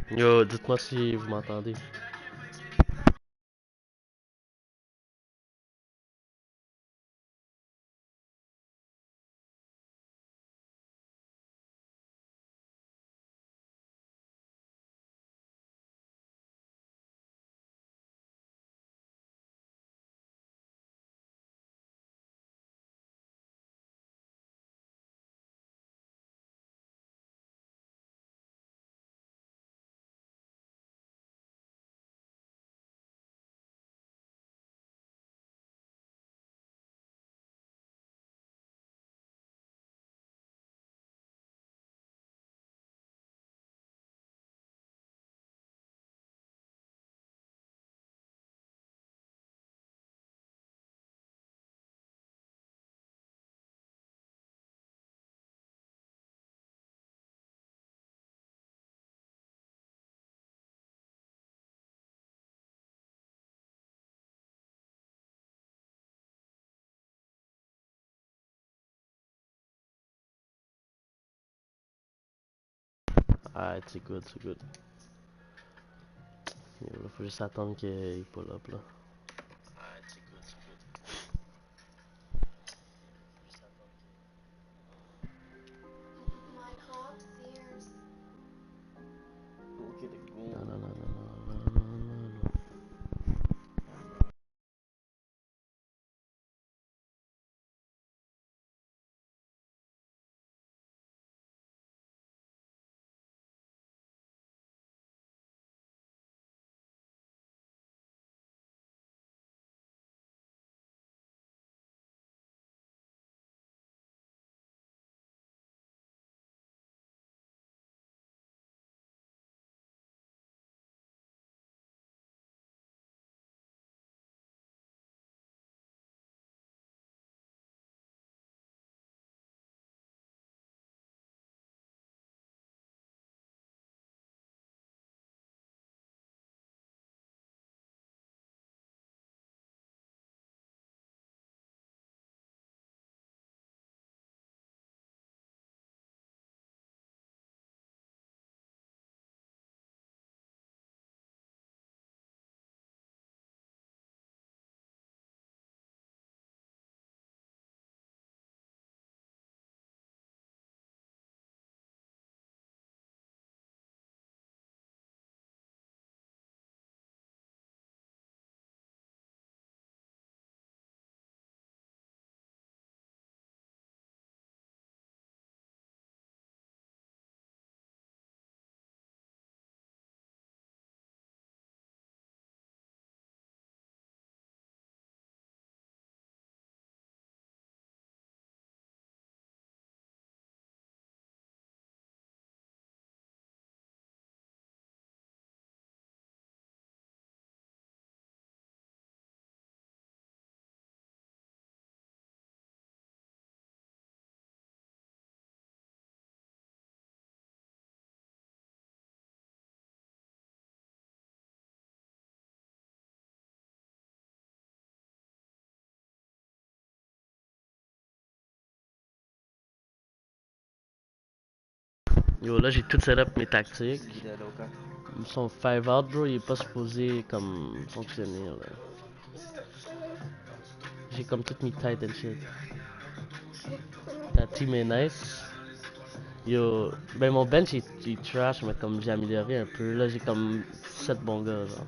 Yo, dites-moi si vous m'entendez. Alright, c'est good, c'est good. Yo, là, faut juste attendre qu'il pull up là. Non, non, non, non, non, non, non, non. Yo, là, j'ai tout set up mes tactiques. Son 5 out, bro, il est pas supposé comme fonctionner là. J'ai comme tout mis tight and shit. Ta team est nice. Yo, ben mon bench il trash, mais comme j'ai amélioré un peu. Là, j'ai comme 7 bons gars, genre.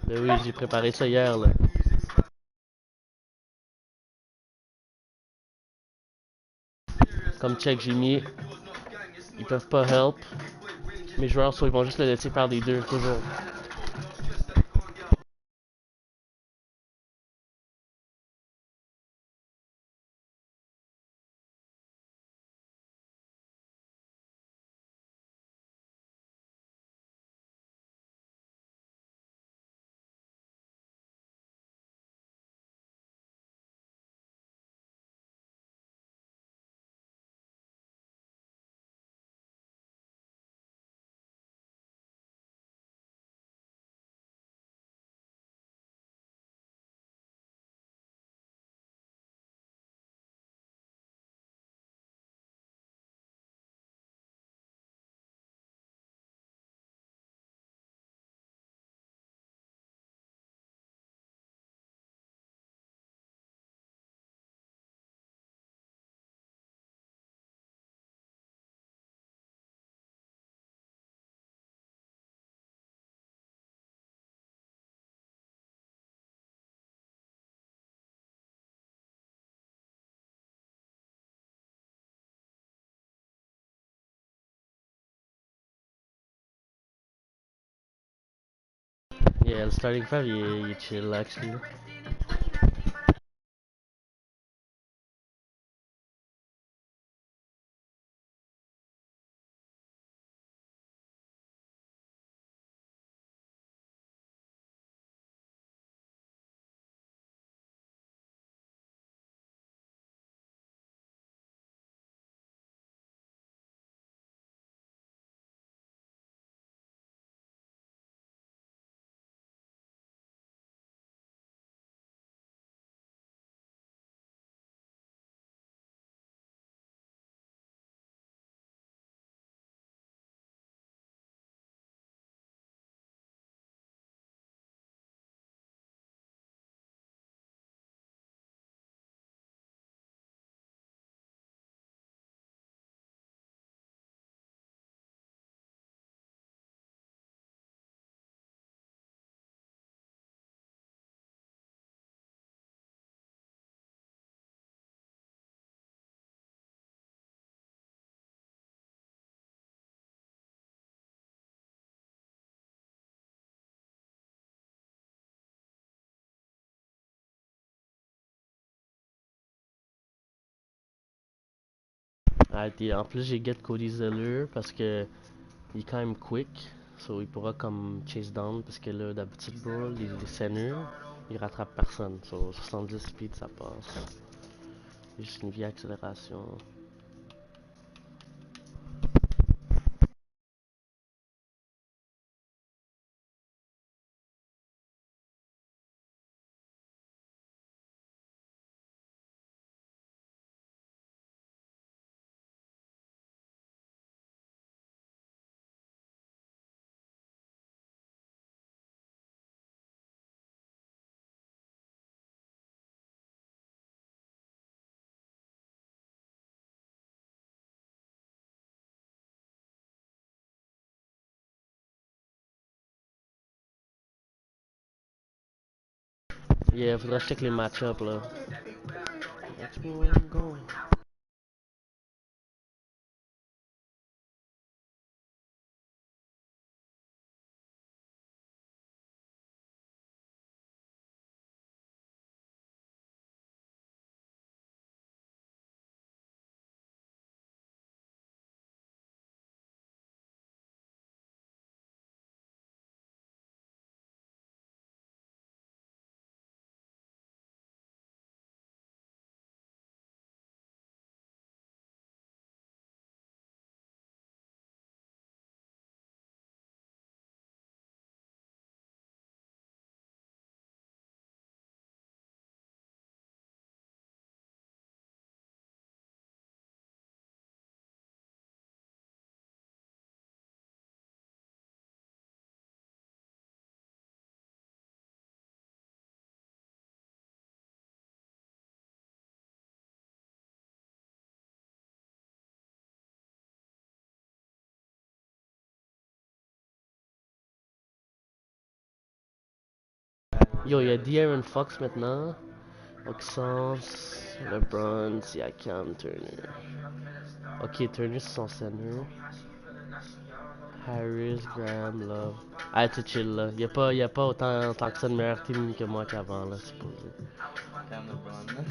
Ben oui, j'ai préparé ça hier, là. Comme check, j'ai mis, ils peuvent pas help. Mes joueurs, soit ils vont juste le laisser faire des deux, toujours. Yeah, le starting five il est chill actually. Ah, en plus j'ai get Cody Zeller parce que il est quand même quick. So il pourra comme chase down parce que là d'habitude bro, les seniors, ils rattrapent personne. So 70 speed ça passe. Juste une vieille accélération. Yeah, faudra que je check les match-up là. Watch me where I'm going. Yo, il y a De'Aaron Fox maintenant. Oxens, LeBron, Siakam, Turner. Ok, Turner c'est son center. Harris, Graham, Love. Ah, tu chill là. Y a pas autant que ça de meilleur team que moi qu'avant là, supposé. Quand LeBron.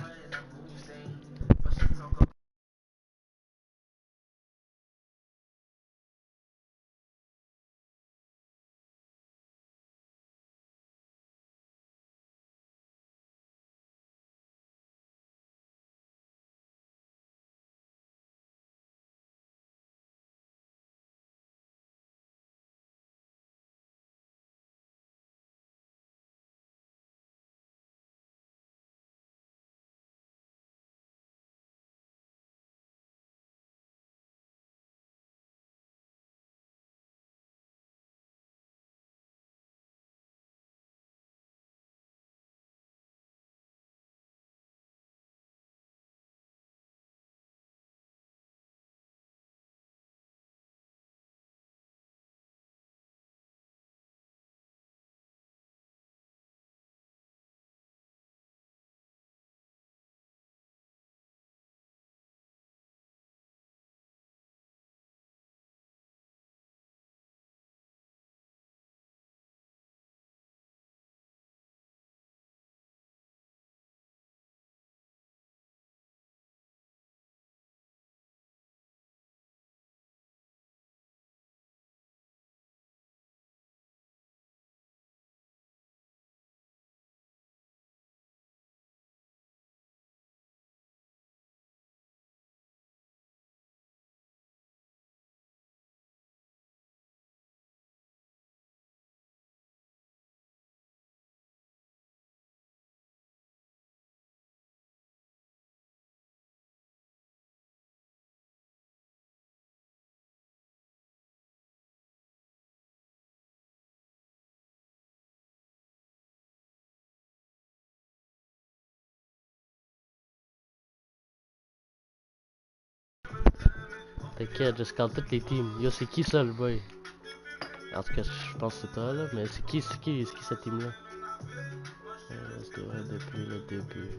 T'inquiète, je scout toutes les teams. Yo, c'est qui ça le boy? En tout cas, je pense que c'est toi là, mais c'est qui cette team là? C'est vrai depuis le début.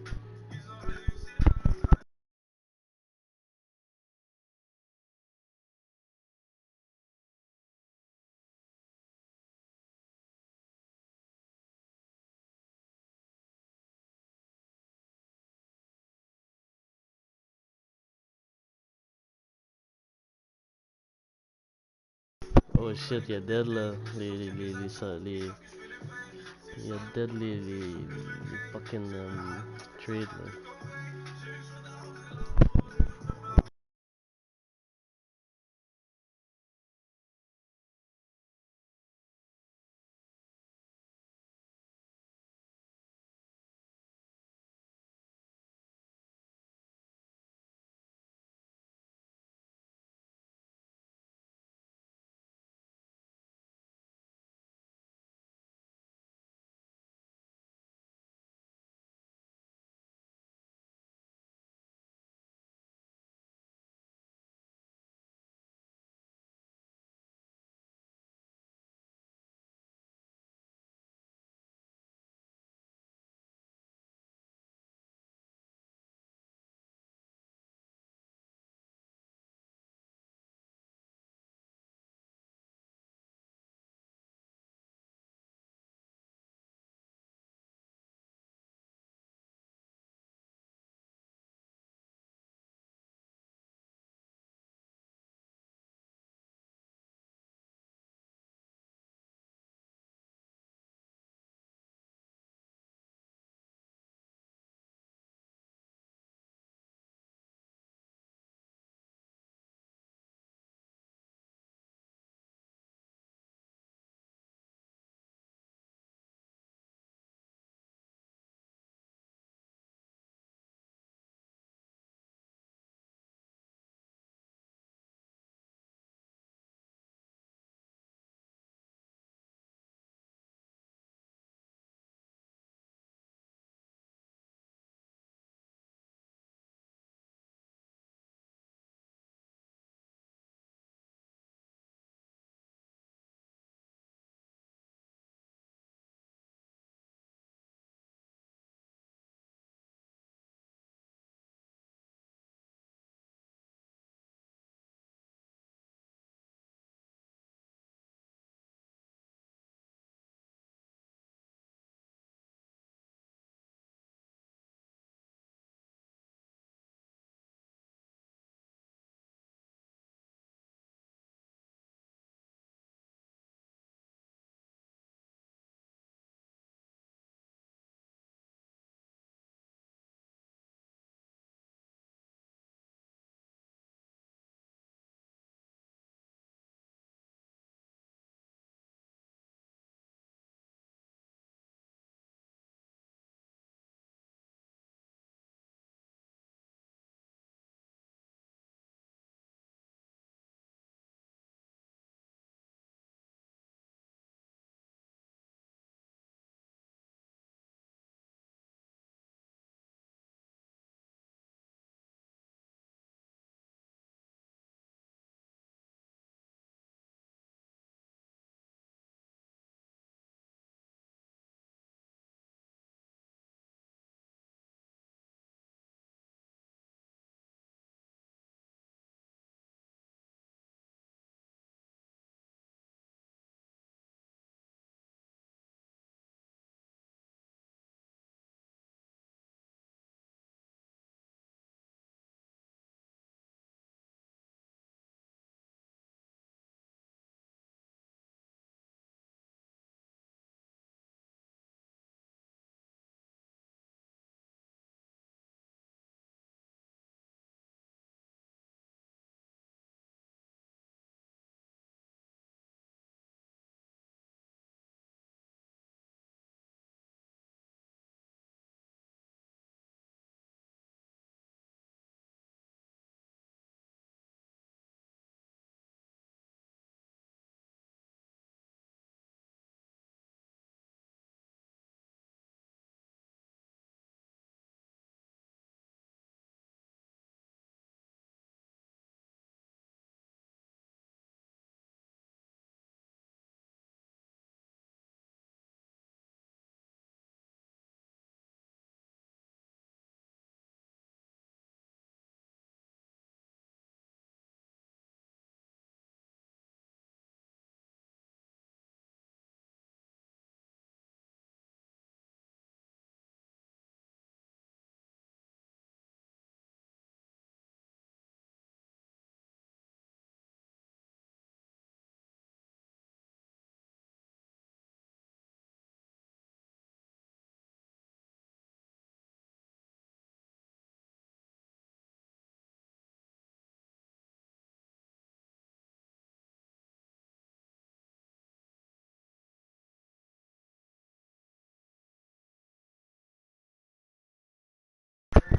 Oh shit, y'a dead là. Y'a dead les fucking trade là.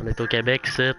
On est au Québec, c'est.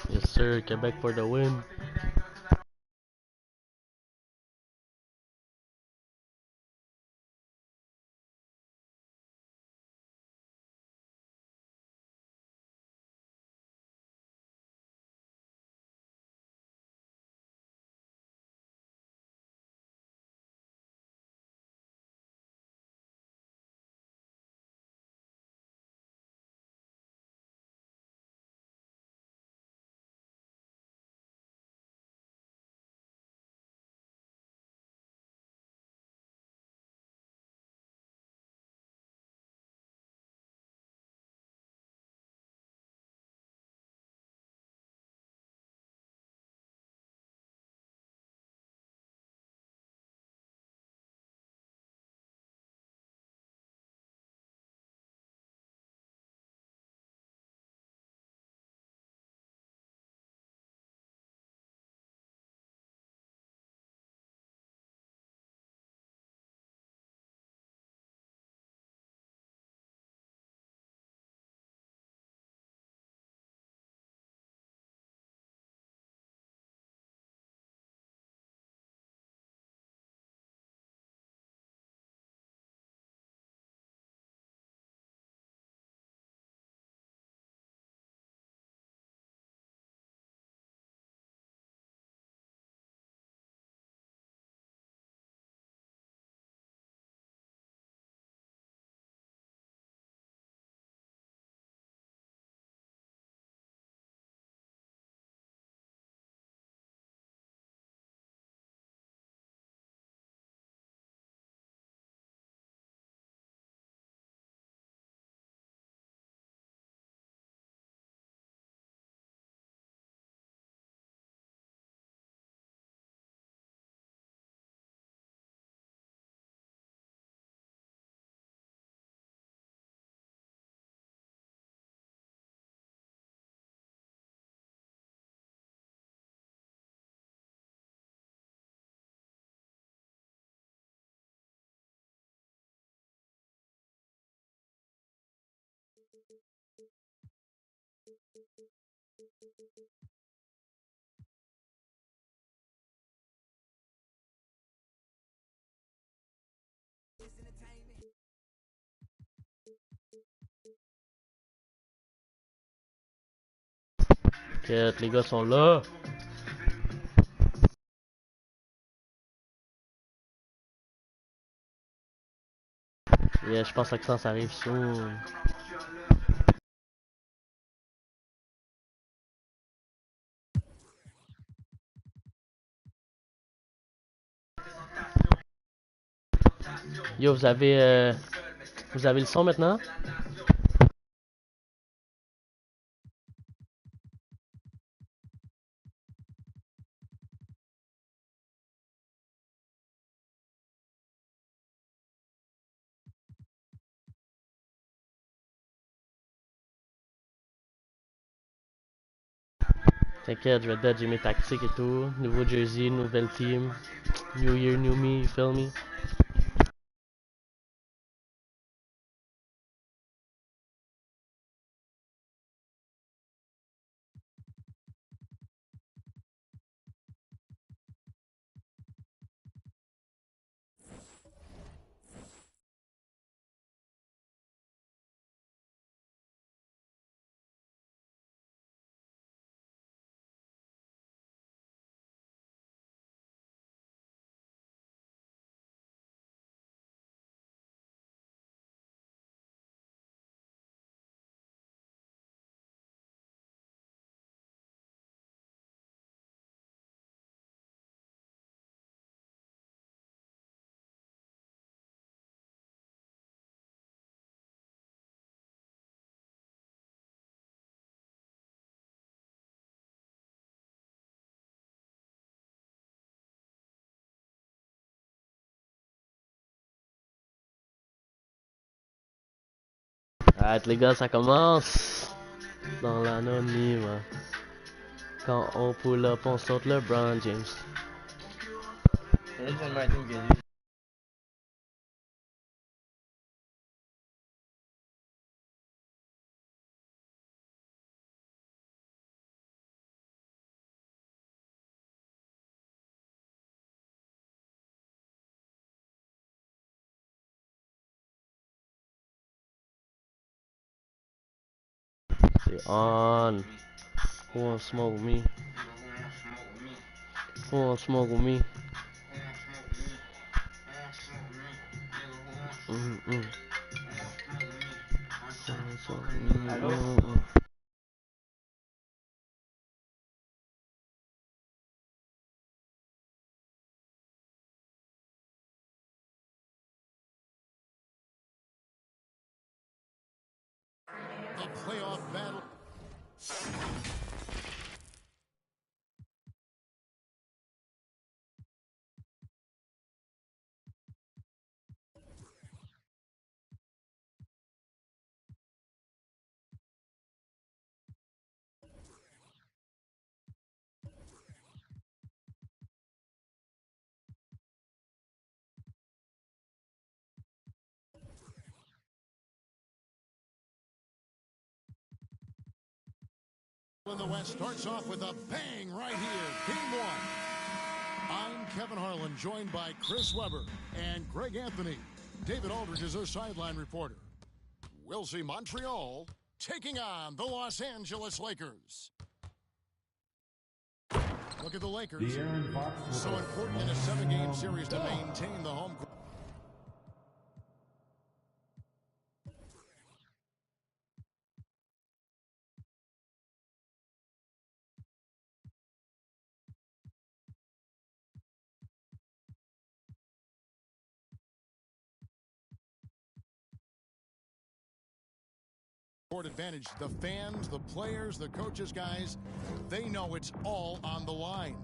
Yes, sir. Quebec for the win. Ok, les gars sont là. Yeah, je pense que ça arrive soon. Yo, vous avez le son maintenant? T'inquiète, je vais dodger mes tactiques et tout. Nouveau jersey, nouvelle team. New year, new me, you feel me? Alright les gars, ça commence dans l'anonyme. Quand on pull up, on saute LeBron James. It's in Martin Gilly. C'est on. Who won't smoke with me? Who won't smoke with me? The playoff battle. In the West starts off with a bang right here. Game one. I'm Kevin Harlan, joined by Chris Webber and Greg Anthony. David Aldridge is our sideline reporter. We'll see Montreal taking on the Los Angeles Lakers. Look at the Lakers. So important in a 7-game series to maintain the home court. Advantage. The fans, the players, the coaches, guys, they know it's all on the line.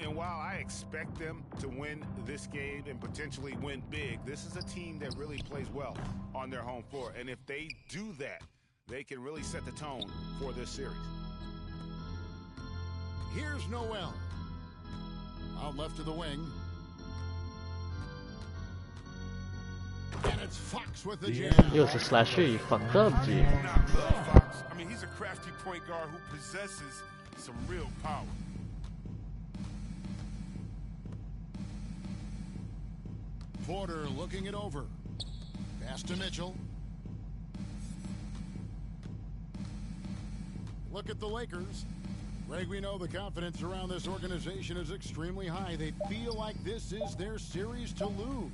And while I expect them to win this game and potentially win big, this is a team that really plays well on their home floor. And if they do that, they can really set the tone for this series. Here's Noel. Out left to the wing. And it's Fox with the jam. Yo, ce slasher, il est fucked up, dude. Fox, I mean, he's a crafty point guard who possesses some real power. Porter looking it over. Pass to Mitchell. Look at the Lakers. Greg, we know the confidence around this organization is extremely high. They feel like this is their series to lose.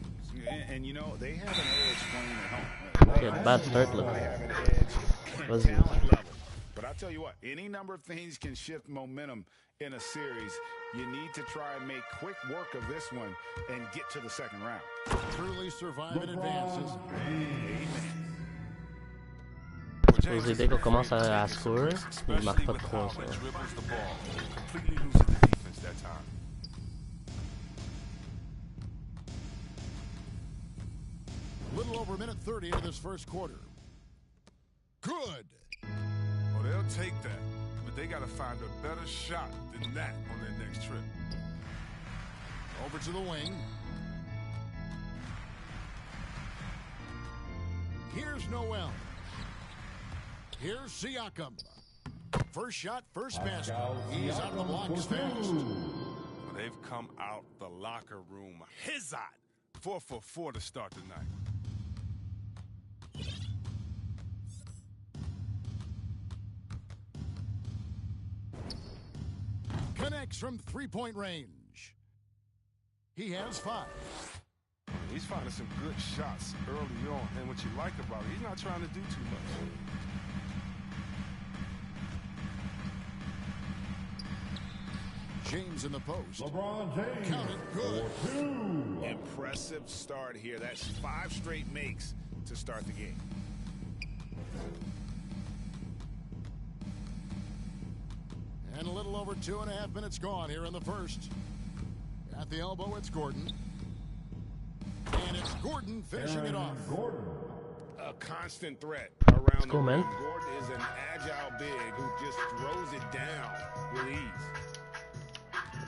And you know, they have an edge playing at home. Okay, bad start, look. They have an edge at talent level. But I'll tell you what, any number of things can shift momentum in a series. You need to try and make quick work of this one and get to the second round. Truly survive and advances. Supposé dès qu'on commence à score, il marque pas de 3. Completely loses the defense that time. Little over a minute 30 into this first quarter. Good. Oh, they'll take that, but they got to find a better shot than that on their next trip. Over to the wing. Here's Noel. Here's Siakam. First shot, first basket. He's out of the blocks fast. They've come out the locker room hot. 4 for 4 to start the night. Connects from three-point range. He has 5. He's finding some good shots early on, and what you like about it, he's not trying to do too much. James in the post. LeBron James. Count it good. 4-2. Impressive start here. That's 5 straight makes to start the game. And a little over 2.5 minutes gone here in the first. At the elbow, it's Gordon. And it's Gordon finishing it off. Gordon. A constant threat around the go, man. rim. Gordon is an agile big who just throws it down with ease.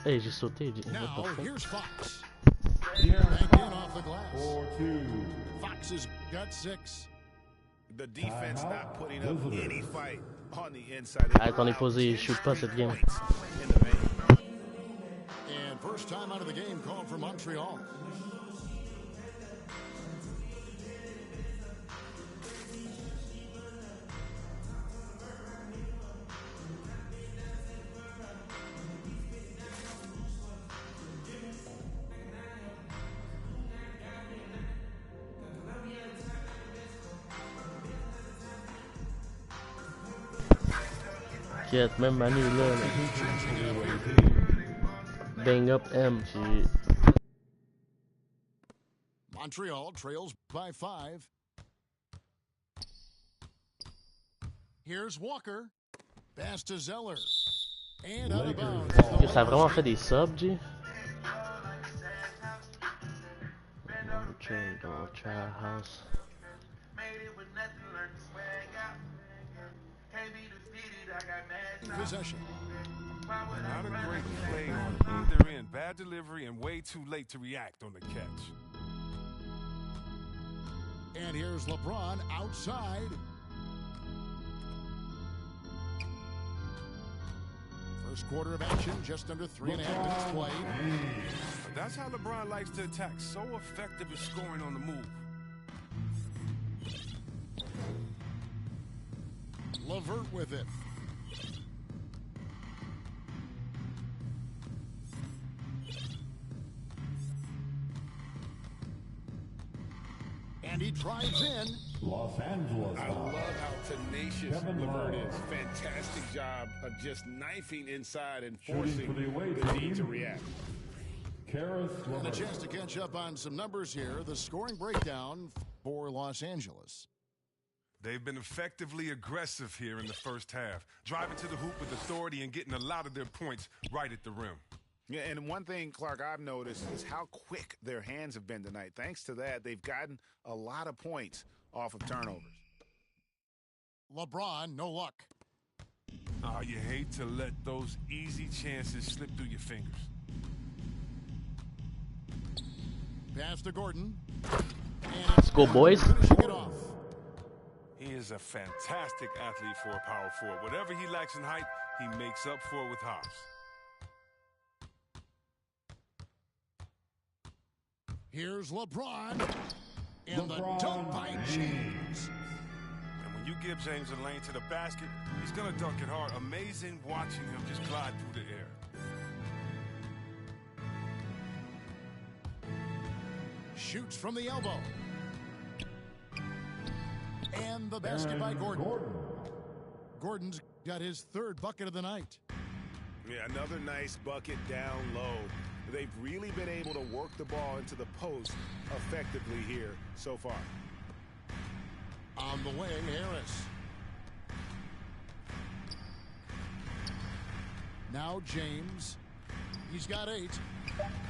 Hey, j'ai sauté. Now, What the fuck? here's Fox. De'Aaron Back in off the glass. 4-2. Fox has got 6. The defense Timeout. not putting up Visitors. any fight on the inside. Ah, attendez, posez, shoot pas cette game. Points in the paint. And first time out of the game called for Montreal. Quête, même Manu là. Bang up M, j'ai... Montreal trails by 5. Here's Walker. Pass to Zeller. And out of bounds. Yo, ça a vraiment fait des subs, G. Don't try house. Possession. Not a great play on either end. Bad delivery and way too late to react on the catch. And here's LeBron outside. First quarter of action, just under 3.5 minutes played. That's how LeBron likes to attack. So effective at scoring on the move. LeVert with it. And he drives in. Los Angeles. I love how tenacious Kevin LeVert Love. is. Fantastic job of just knifing inside and Shooting forcing for the away the need team. to react. Karis And a LeVert. chance to catch up on some numbers here. The scoring breakdown for Los Angeles. They've been effectively aggressive here in the first half, driving to the hoop with authority and getting a lot of their points right at the rim. Yeah, and one thing, Clark, I've noticed is how quick their hands have been tonight. Thanks to that, they've gotten a lot of points off of turnovers. LeBron, no luck. Oh, you hate to let those easy chances slip through your fingers. Pass to Gordon. And Let's go, boys. finishing it off. He is a fantastic athlete for a power forward. Whatever he lacks in height, he makes up for it with hops. Here's LeBron. And the dunk by James. And when you give James a lane to the basket, he's going to dunk it hard. Amazing watching him just glide through the air. Shoots from the elbow. And the basket by Gordon. Gordon's got his third bucket of the night. Yeah, another nice bucket down low. They've really been able to work the ball into the post effectively here so far. On the wing, Harris. Now James. He's got 8.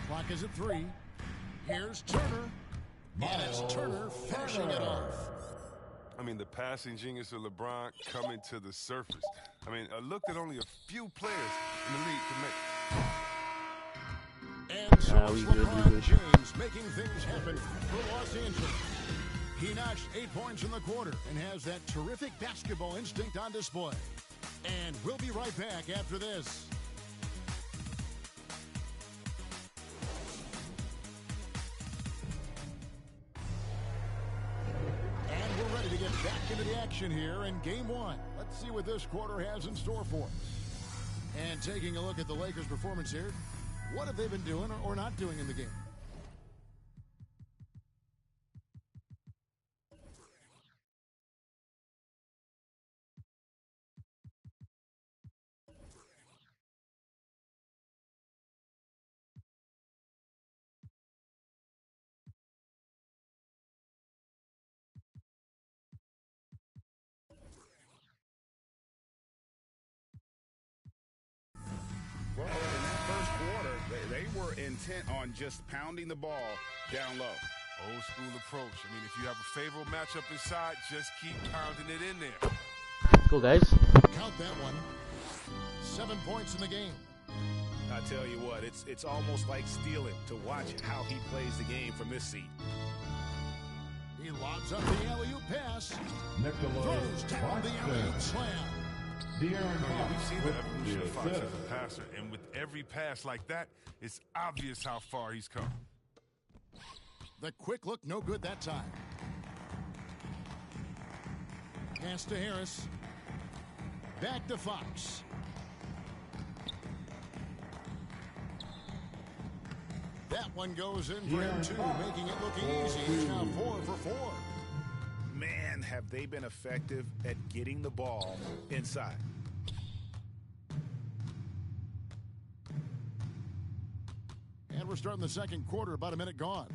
Clock is at 3. Here's Turner. And it's Turner finishing it off. I mean, the passing genius of LeBron coming to the surface. I mean, I looked at only a few players in the league to make... And so it's we good. LeBron James making things happen for Los Angeles. He notched 8 points in the quarter and has that terrific basketball instinct on display. And we'll be right back after this. And we're ready to get back into the action here in Game 1. Let's see what this quarter has in store for us. And taking a look at the Lakers' performance here, what have they been doing or not doing in the game? Well, in that first quarter, they were intent on just pounding the ball down low. Old school approach. I mean, if you have a favorable matchup inside, just keep pounding it in there. Let's go, guys. Count that one. 7 points in the game. I tell you what, it's almost like stealing to watch how he plays the game from this seat. He lobs up the alley-oop pass. Nicholas Throws down the alley-oop Claxton. slam. De'Aaron Yeah, we've Fox seen the with evolution of the Fox as assist. a passer, and with every pass like that, it's obvious how far he's come. The quick look, no good that time. Pass to Harris. Back to Fox. That one goes in for him, too, making it look easy. He's now 4 for 4. Man, have they been effective at getting the ball inside. And we're starting the second quarter, about a minute gone.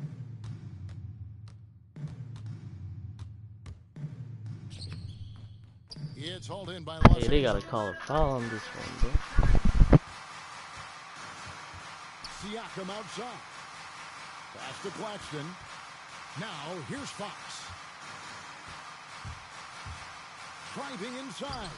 It's hauled in by Los Hey, they gotta Angeles. call a foul on this one, bro. Siakam outside. Pass to Claxton. Now, here's Fox. Driving inside.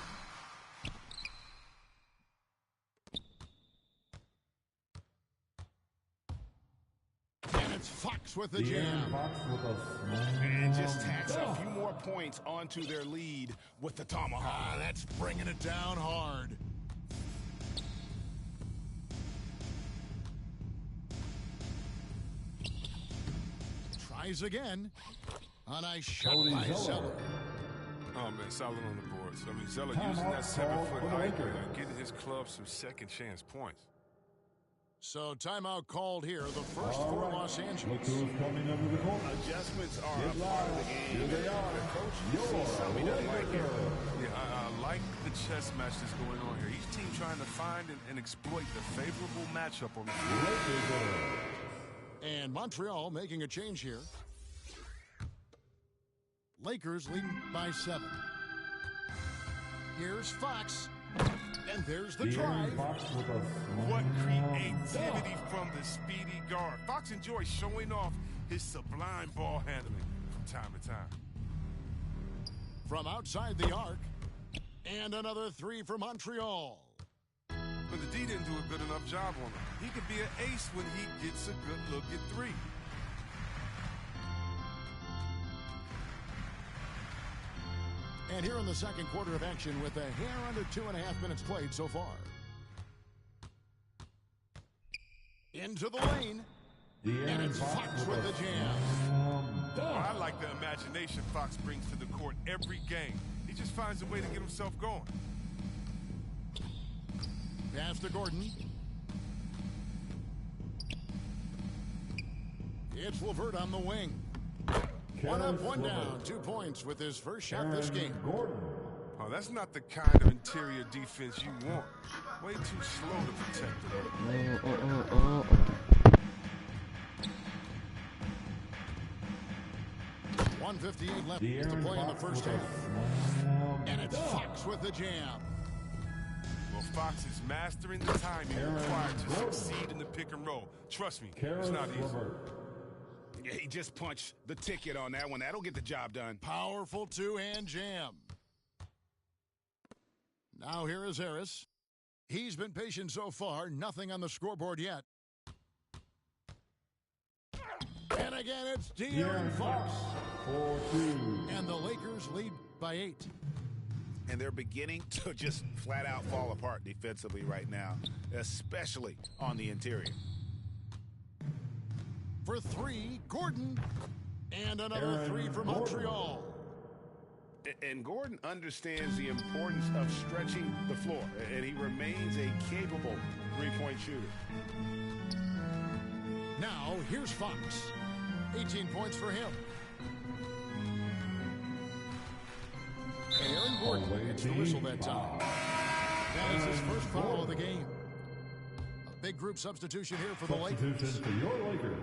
And it's Fox with the De'Aaron jam. Fox with a And just tacks a slam few dunk. more points onto their lead with the tomahawk. That's bringing it down hard. Tries again. A nice shot Cody by Zeller. Zeller. Oh, man, solid on the board. So, I mean, Zeller Timeout using that 7-foot call for the height Lakers. and getting his club some second chance points. So timeout called here, the first All for right. Los Look Angeles. who's coming under the court. Adjustments are Get a part of the live. game. Here they are. The coach Your sees something he doesn't like here. Lakers. Yeah, I like the chess match that's going on here. Each team trying to find and exploit the favorable matchup on the floor. Lakers. And Montreal making a change here. Lakers leading by 7. Here's Fox. And there's the drive. De'Aaron Fox with a What slam creativity dunk. from the speedy guard. Fox enjoys showing off his sublime ball handling from time to time. From outside the arc. And another 3 for Montreal. But the D didn't do a good enough job on him. He could be an ace when he gets a good look at 3. And here in the second quarter of action with a hair under 2.5 minutes played so far. Into the lane. And it's Fox with the jam. Well, I like the imagination Fox brings to the court every game. He just finds a way to get himself going. Pass to Gordon. It's LeVert on the wing. One up, one down. 2 points with his first shot this game. Oh, that's not the kind of interior defense you want. Way too slow to protect him. 1:58 left to play in the first half. And it's Fox with the jam. Well, Fox is mastering the timing required to succeed in the pick and roll. Trust me, it's not easy. Yeah, he just punched the ticket on that one. That'll get the job done. Powerful two-hand jam. Now here is Harris. He's been patient so far. Nothing on the scoreboard yet. And again, it's De'Aaron Fox. 4-2. And the Lakers lead by 8. And they're beginning to just flat out fall apart defensively right now, especially on the interior. For 3, Gordon. And another 3 for Montreal. And Gordon understands the importance of stretching the floor, and he remains a capable three-point shooter. Now, here's Fox. 18 points for him. Aaron Gordon gets the whistle that time. That is his first foul of the game. A big group substitution here for the Lakers. Substitution for your Lakers.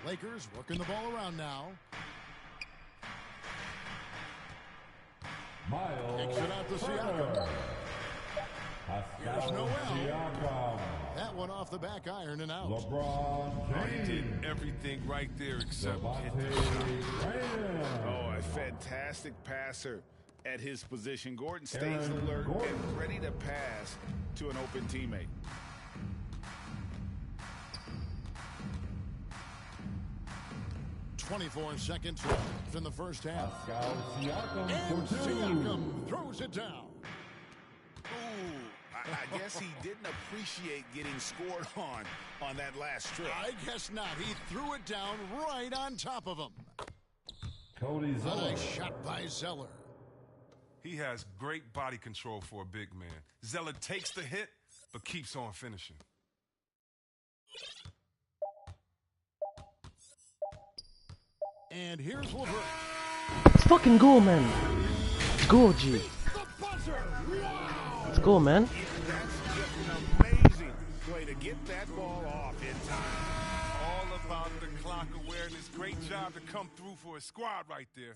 Lakers working the ball around now. Miles Kicks it out to Siakam. Here's Noel. Siakam. That one off the back iron and out. LeBron He James. did everything right there except hit the Devontae shot. Graham. Oh, a fantastic passer at his position. Gordon stays Aaron alert Gordon. and ready to pass to an open teammate. .24 seconds left in the first half. Pascal Siakam And for 2. Siakam throws it down. Ooh, I guess he didn't appreciate getting scored on that last trip. I guess not. He threw it down right on top of him. Cody Zeller. Nice shot by Zeller. He has great body control for a big man. Zeller takes the hit, but keeps on finishing. And here's LeVert. Let's fucking go, man. Let's go, G. The buzzer. Wow. Let's go, man. That's just an amazing way to get that ball off in time. All about the clock awareness. Great job to come through for a squad right there.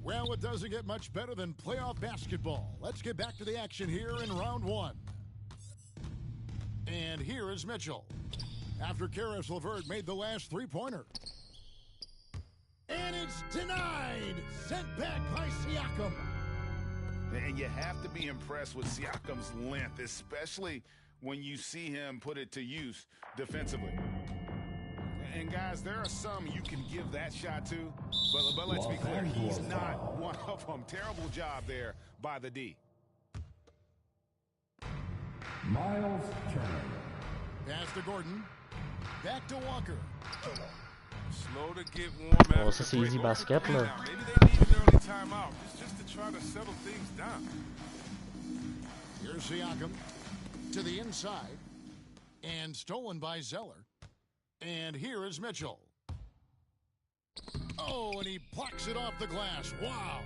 Well, it doesn't get much better than playoff basketball. Let's get back to the action here in round 1. And here is Mitchell. After Karis LeVert made the last three-pointer. And it's denied. Sent back by Siakam. And you have to be impressed with Siakam's length, especially when you see him put it to use defensively. And guys, there are some you can give that shot to, but let's be clear, he's not one of them. Terrible job there by the D. Miles Turner. Pass to Gordon. Back to Walker. Slow to get warm Oh, after ça, the c'est break. easy basket, là. Now, maybe they need an early timeout just to try to settle things down. Here's Siakam to the inside. And stolen by Zeller. And here is Mitchell. Oh, and he blocks it off the glass. Wow.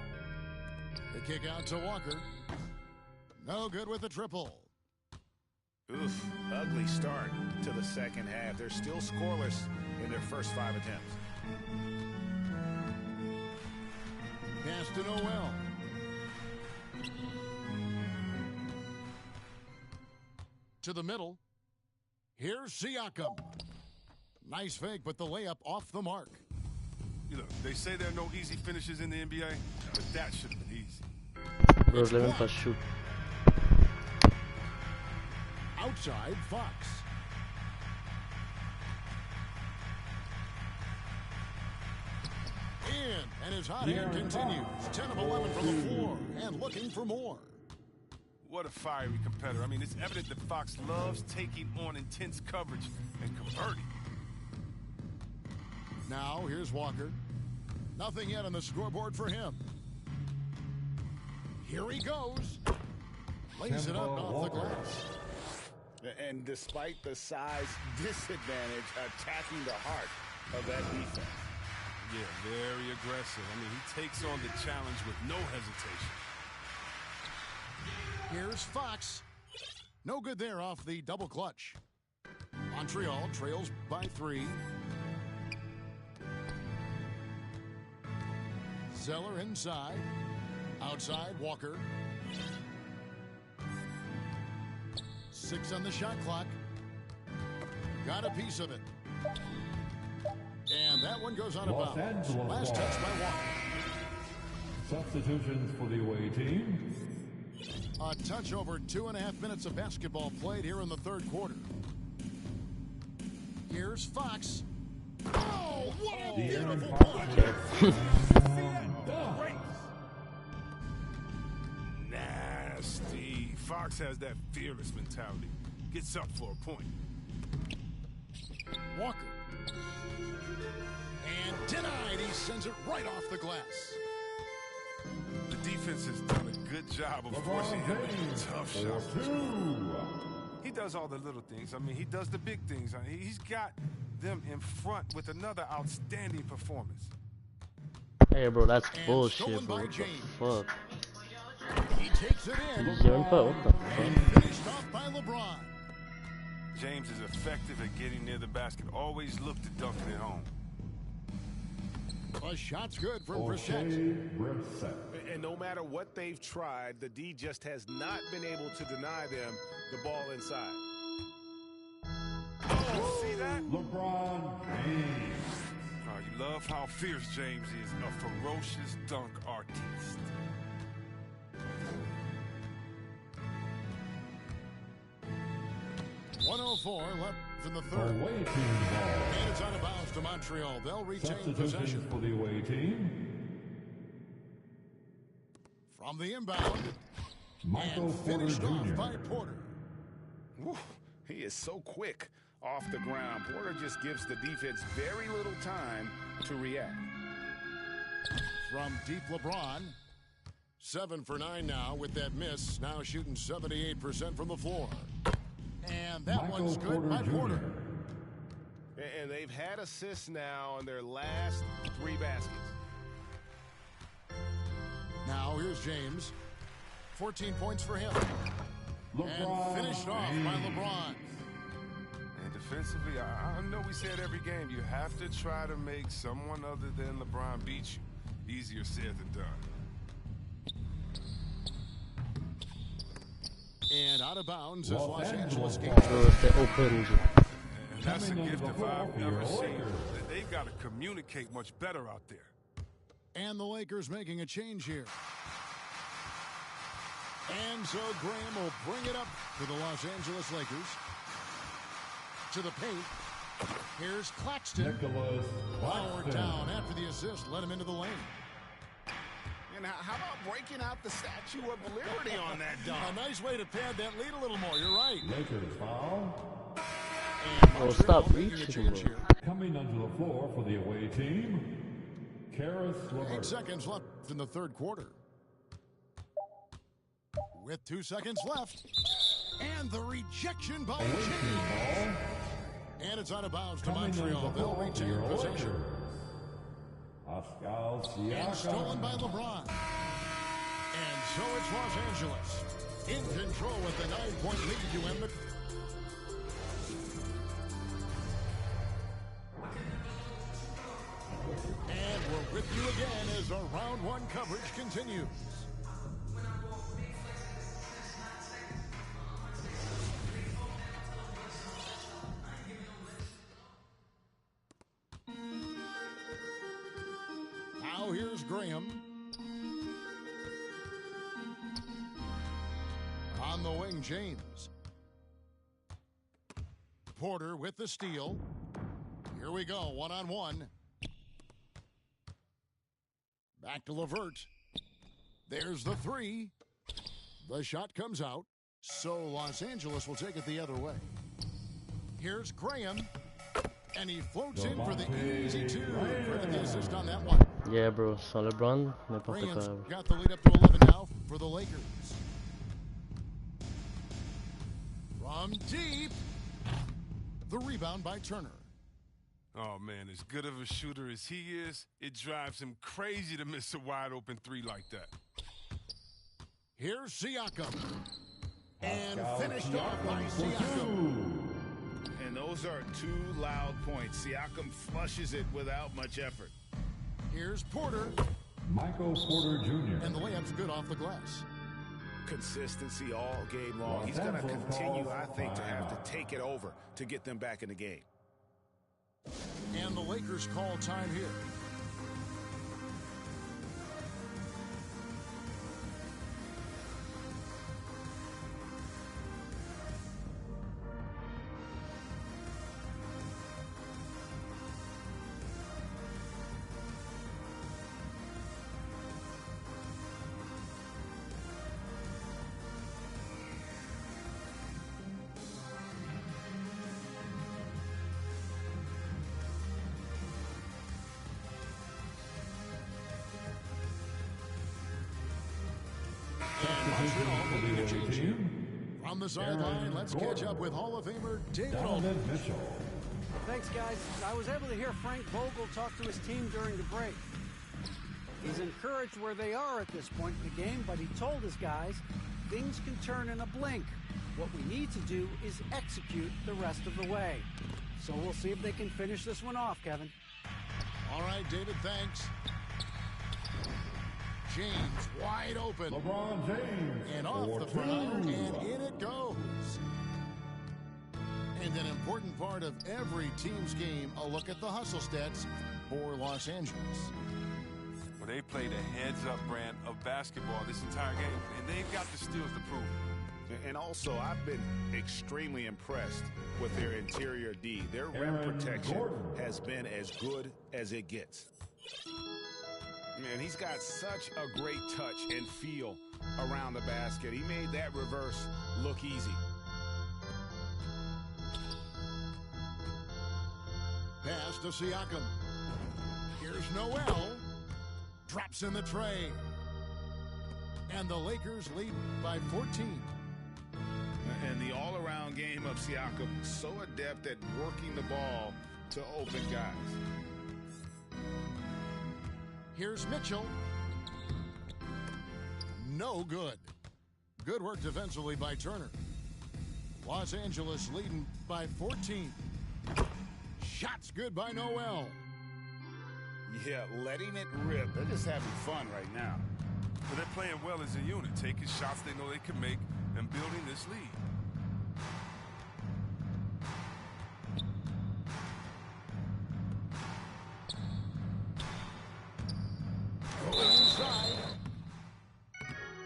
The kick out to Walker. No good with the triple. Oof, ugly start to the second half. They're still scoreless in their first 5 attempts. Pass to Noel. To the middle. Here's Siakam. Nice fake, but the layup off the mark. You know, they say there are no easy finishes in the NBA, but that should have been easy. Bro, je l'ai même pas shoot. Outside, Fox. And his hot hand continues. 10 of 11 from the floor and looking for more. What a fiery competitor. I mean, it's evident that Fox loves taking on intense coverage and converting. Now, here's Walker. Nothing yet on the scoreboard for him. Here he goes. Lays it up off the glass. And despite the size disadvantage, attacking the heart of that defense. Yeah, very aggressive. I mean, he takes on the challenge with no hesitation. Here's Fox. No good there off the double clutch. Montreal trails by 3. Zeller inside. Outside, Walker. 6 on the shot clock. Got a piece of it. And that one goes out of Los bounds. Angeles Last ball. touch by Walker. Substitutions for the away team. A touch over 2.5 minutes of basketball played here in the third quarter. Here's Fox. Oh, what a beautiful play! Nasty. Fox has that fearless mentality. Gets up for a point. Walker. And denied. He sends it right off the glass. The defense has done a good job of forcing him into tough shots. He does all the little things. I mean, he does the big things. I mean, he's got them in front with another outstanding performance. Hey, bro, that's And bullshit, stolen bro. by What the James. fuck? He takes it in. Young fuck, what the And fuck? finished off by LeBron. James is effective at getting near the basket. Always look to dunk it at home. A shot's good from Brissett. O'Shea Brissett. And no matter what they've tried, the D just has not been able to deny them the ball inside. Oh, see that? LeBron James. Oh, you love how fierce James is, a ferocious dunk artiste. .104 left in the third. Away team ball. And it's out of bounds to Montreal. They'll retain Substitutions possession. for the away team. From the inbound. Michael And Porter finished off Jr. by Porter. Woo, he is so quick off the ground. Porter just gives the defense very little time to react. From deep, LeBron. 7 for 9 now with that miss. Now shooting 78% from the floor. And that Michael one's good Porter by Jr. Porter. And they've had assists now on their last 3 baskets. Now here's James. 14 points for him. LeBron And finished off by James. LeBron. And defensively, I know we say it every game, you have to try to make someone other than LeBron beat you. Easier said than done. And out of bounds is Los Los Angeles Angeles ball. Kings. So it's the open. And that's a Coming gift onto if the floor I've for ever your seen. Lakers. They've got to communicate much better out there. And the Lakers making a change here. And so Graham will bring it up for the Los Angeles Lakers. To the paint. Here's Claxton. Nicholas Power Claxton. down after the assist. Let him into the lane. And how about breaking out the Statue of Liberty on that dunk? A nice way to pad that lead a little more. You're right. Lakers foul. And Oh, Montreal stop making a reaching, change bro. here. Coming onto the floor for the away team. Karis 8 LeVert. seconds left in the third quarter. With 2 seconds left. And the rejection by Away team James. ball. And it's out of bounds to Coming onto Montreal. the They'll floor for retain your possession. Lakers. Pascal And stolen by Siakam. LeBron. And so it's Los Angeles in control with the 9-point lead to end the. And we're with you again as our round 1 coverage continues. Now here's Graham. On the wing, James. Porter with the steal. Here we go, 1-on-1. Back to LeVert. There's the three. The shot comes out, so Los Angeles will take it the other way. Here's Graham, and he floats in for the easy two. Credit the assist on that one. Yeah, bro. Sans LeBron, n'importe Graham's quoi. got the lead up to 11 now for the Lakers. From deep, the rebound by Turner. Oh, man, as good of a shooter as he is, it drives him crazy to miss a wide-open three like that. Here's Siakam. And finished off by Siakam. And those are two loud points. Siakam flushes it without much effort. Here's Porter. Michael Porter Jr. And the layup's good off the glass. Consistency all game long. He's going to continue, I think, to have to take it over to get them back in the game. And the Lakers call time here. On the sideline, let's catch up with Hall of Famer David Aldridge. Thanks, guys. I was able to hear Frank Vogel talk to his team during the break. He's encouraged where they are at this point in the game, but he told his guys things can turn in a blink. What we need to do is execute the rest of the way. So we'll see if they can finish this one off, Kevin. All right, David, thanks. James wide open. LeBron James. And off the front iron, and in it goes. And an important part of every team's game, a look at the hustle stats for Los Angeles. Well, they played a heads-up brand of basketball this entire game, and they've got the steals to prove it. And also, I've been extremely impressed with their interior D. Their rim protection has been as good as it gets. Man, he's got such a great touch and feel around the basket. He made that reverse look easy. Pass to Siakam. Here's Noel. Drops in the tray. And the Lakers lead by 14. And the all-around game of Siakam, so adept at working the ball to open guys. Here's Mitchell. No good. Good work defensively by Turner. Los Angeles leading by 14. Shots good by Noel. Yeah, letting it rip. They're just having fun right now. But they're playing well as a unit, taking shots they know they can make and building this lead. Inside.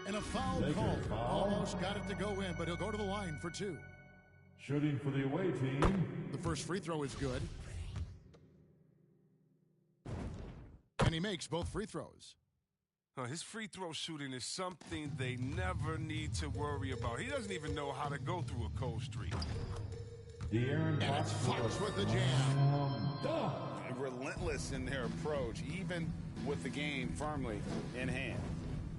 And a foul call. Almost got it to go in, but he'll go to the line for two. Shooting for the away team. The first free throw is good. And he makes both free throws. His free throw shooting is something they never need to worry about. He doesn't even know how to go through a cold streak. De'Aaron And it's Fox with the jam. Relentless in their approach, even with the game firmly in hand.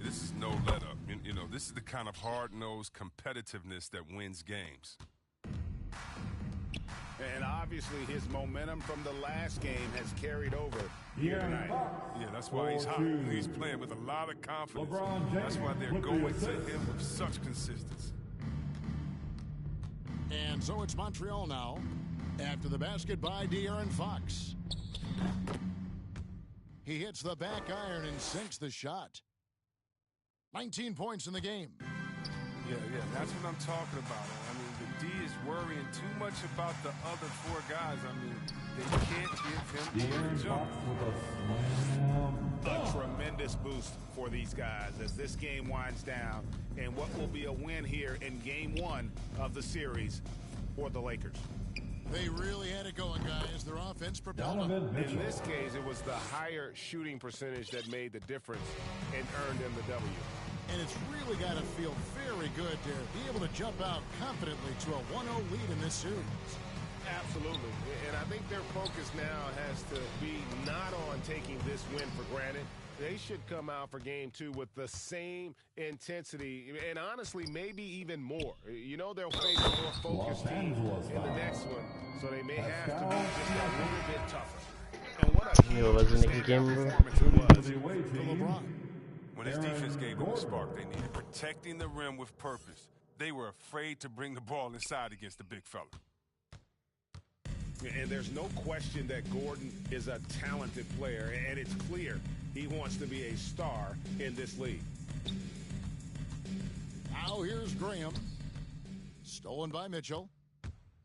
This is no let up. You know, this is the kind of hard-nosed competitiveness that wins games. And obviously his momentum from the last game has carried over here tonight. Yeah, that's why he's hot. He's playing with a lot of confidence. LeBron James That's why they're going to him with such consistency. And so it's Montreal now. After the basket by De'Aaron Fox. He hits the back iron and sinks the shot. 19 points in the game. Yeah, that's what I'm talking about. I mean, the D is worrying too much about the other four guys. I mean, they can't give him the jump. A tremendous boost for these guys as this game winds down and what will be a win here in game one of the series for the Lakers. They really had it going, guys. Their offense propelled them. Donovan In Mitchell. this case, it was the higher shooting percentage that made the difference and earned them the W. And it's really got to feel very good to be able to jump out confidently to a 1-0 lead in this series. Absolutely. And I think their focus now has to be not on taking this win for granted. They should come out for game 2 with the same intensity and honestly maybe even more. You know they'll face a more focused team in the next one, so they may have to be just a little bit tougher. And what a Yo, was the next game, bro? performance it was. The away For team. LeBron. When his defense gave them the spark they needed, protecting the rim with purpose. They were afraid to bring the ball inside against the big fella. And there's no question that Gordon is a talented player, and it's clear he wants to be a star in this league. Now here's Graham. Stolen by Mitchell.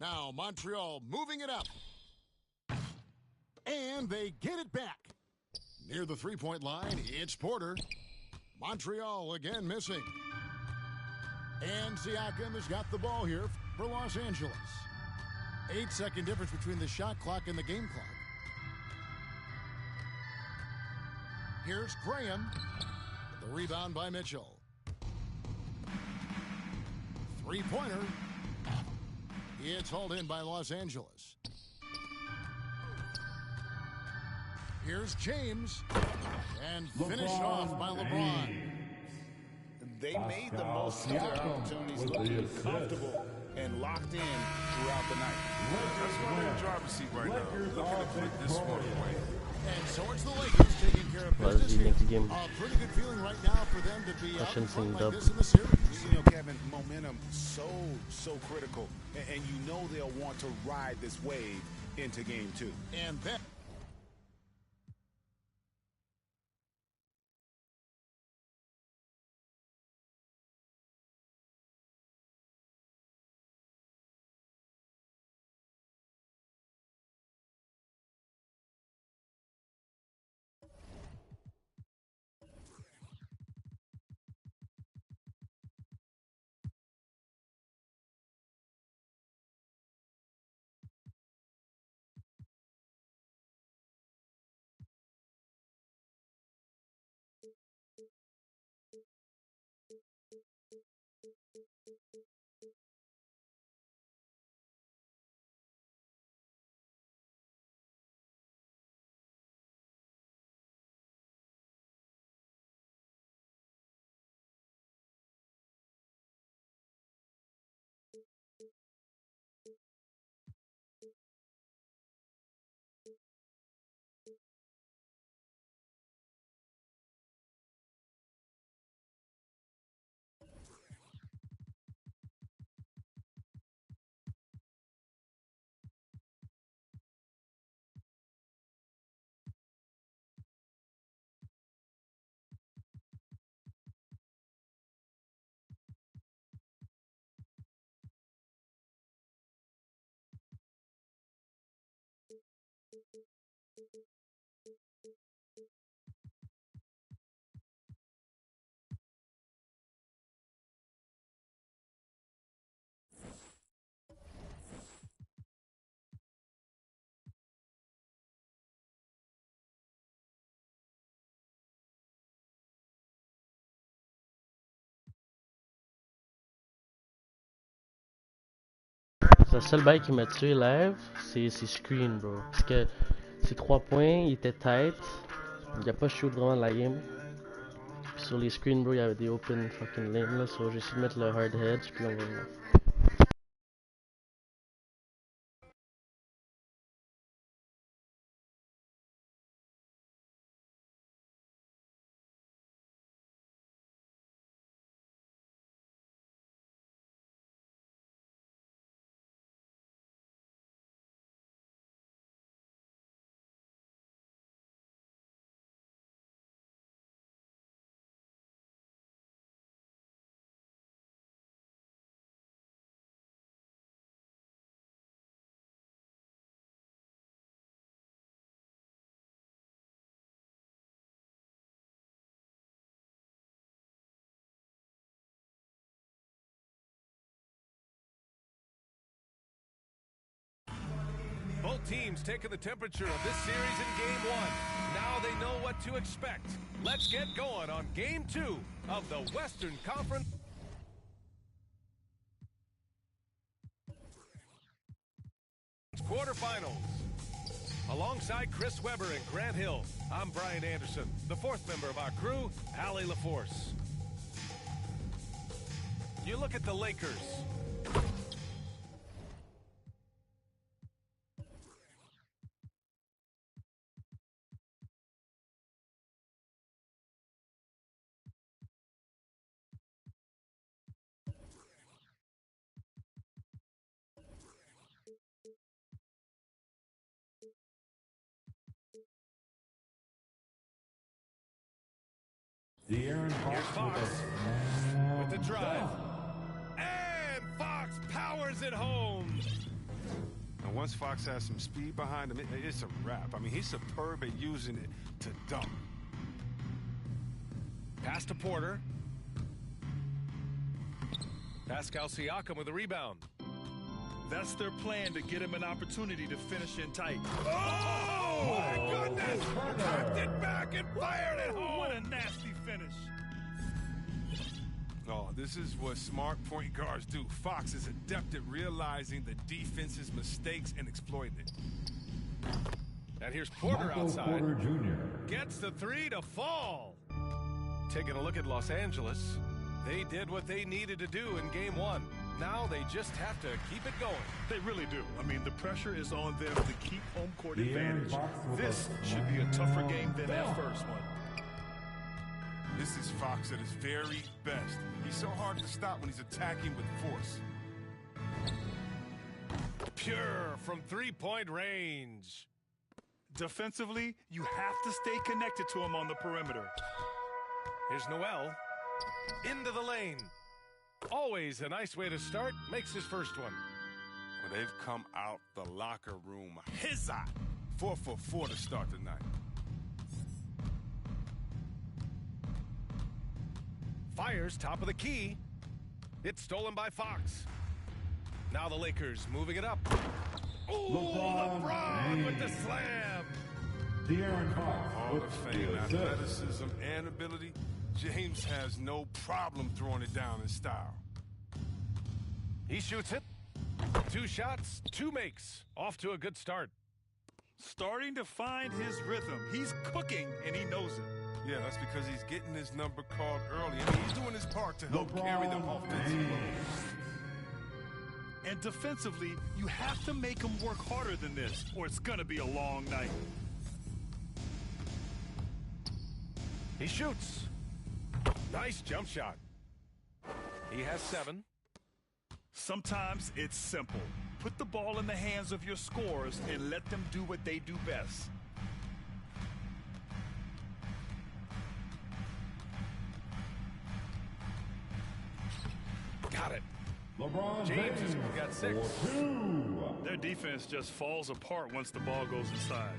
Now Montreal moving it up. And they get it back. Near the three-point line, it's Porter. Montreal again missing. And Siakam has got the ball here for Los Angeles. 8-second difference between the shot clock and the game clock. Here's Graham. The rebound by Mitchell. Three-pointer. It's hauled in by Los Angeles. Here's James. And finished off by LeBron. They made the most of their opportunities, looking comfortable and locked in throughout the night. That's why they're in driver's seat right now. Looking to put this one away. And so it's the Lakers taking care of Was business the here. next game? A pretty good feeling right now for them to be out in Russian front team like dub. this in the series. You know, Kevin, momentum so critical, and you know they'll want to ride this wave into game 2. And then Le seul bail qui m'a tué live, c'est screen, bro. Parce que ces 3 points, il était tight. Il a pas shoot vraiment de la game. Puis sur les screens, bro, il y avait des open fucking lanes là. So j'ai essayé de mettre le hard hedge, puis on va voir. Both teams taking the temperature of this series in Game 1. Now they know what to expect. Let's get going on Game 2 of the Western Conference. Quarterfinals. Alongside Chris Webber and Grant Hill, I'm Brian Anderson, the fourth member of our crew, Allie LaForce. You look at the Lakers. De'Aaron Here's Fox with the drive. And Fox powers it home. And once Fox has some speed behind him, it's a wrap. I mean, he's superb at using it to dunk. Pass to Porter. Pascal Siakam with a rebound. That's their plan, to get him an opportunity to finish in tight. Oh, my goodness! Tapped it back and fired it home. What a nasty finish. Oh, this is what smart point guards do. Fox is adept at realizing the defense's mistakes and exploiting it. And here's Porter Michael outside. Porter Jr. Gets the three to fall. Taking a look at Los Angeles. They did what they needed to do in Game 1. Now they just have to keep it going. They really do. I mean, the pressure is on them to keep home court De'Aaron advantage. Fox with This a should be a tougher game than that first one. This is Fox at his very best. He's so hard to stop when he's attacking with force. Pure from three-point range. Defensively, you have to stay connected to him on the perimeter. Here's Noel. Into the lane. Always a nice way to start. Makes his first one. Well, they've come out the locker room hot. 4 for 4 to start the night. Fires top of the key. It's stolen by Fox. Now the Lakers moving it up. Ooh, LeBron with the slam. De'Aaron Fox Hall with of Fame the assist. athleticism and ability. James has no problem throwing it down in style. He shoots it. 2 shots, 2 makes. Off to a good start. Starting to find his rhythm. He's cooking, and he knows it. Yeah, that's because he's getting his number called early. I mean, he's doing his part to help carry them offensively. And defensively, you have to make him work harder than this, or it's going to be a long night. He shoots. Nice jump shot. He has 7. Sometimes it's simple. Put the ball in the hands of your scorers and let them do what they do best. Got it. LeBron James has James got 6. for 2. Their defense just falls apart once the ball goes inside.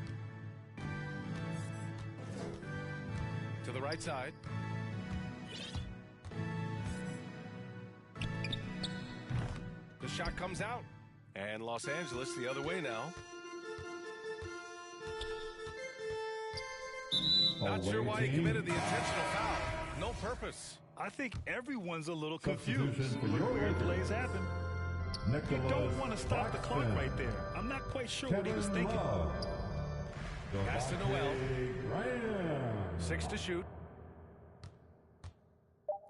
To the right side. The shot comes out. And Los Angeles the other way now. Not sure why he committed the intentional foul. No purpose. I think everyone's a little confused. Substitution for Look your where Lakers. plays happen. You don't want to stop the clock right there. I'm not quite sure what he was thinking. Pass to Noel. 6 to shoot.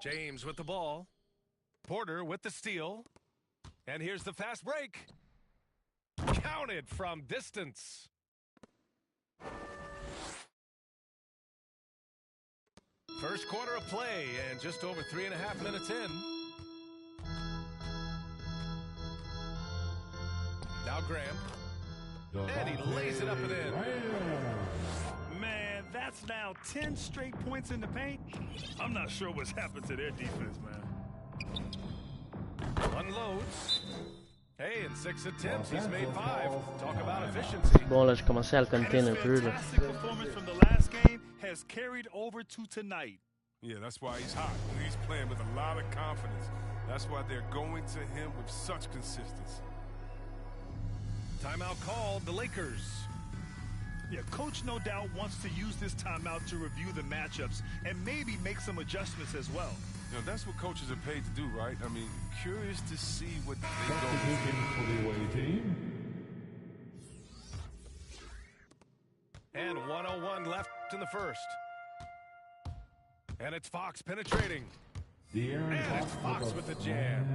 James with the ball. Porter with the steal. And here's the fast break. Counted from distance. First quarter of play and just over 3.5 minutes in. Now Graham. And he lays it up and in. Man, that's now 10 straight points in the paint. I'm not sure what's happened to their defense, man. Unloads. Hey, in 6 attempts, he's made 5. Talk about efficiency. Bon, là, je commençais à le And contain his un peu, là. fantastic performance from the last game has carried over to tonight. Yeah, that's why he's hot. He's playing with a lot of confidence. That's why they're going to him with such consistency. Timeout called, the Lakers. Yeah, coach no doubt wants to use this timeout to review the matchups and maybe make some adjustments as well. You know, that's what coaches are paid to do, right? I mean, curious to see what they Substitution for the away team. And 1:01 left in the first. And it's Fox penetrating. And it's Fox with the jam.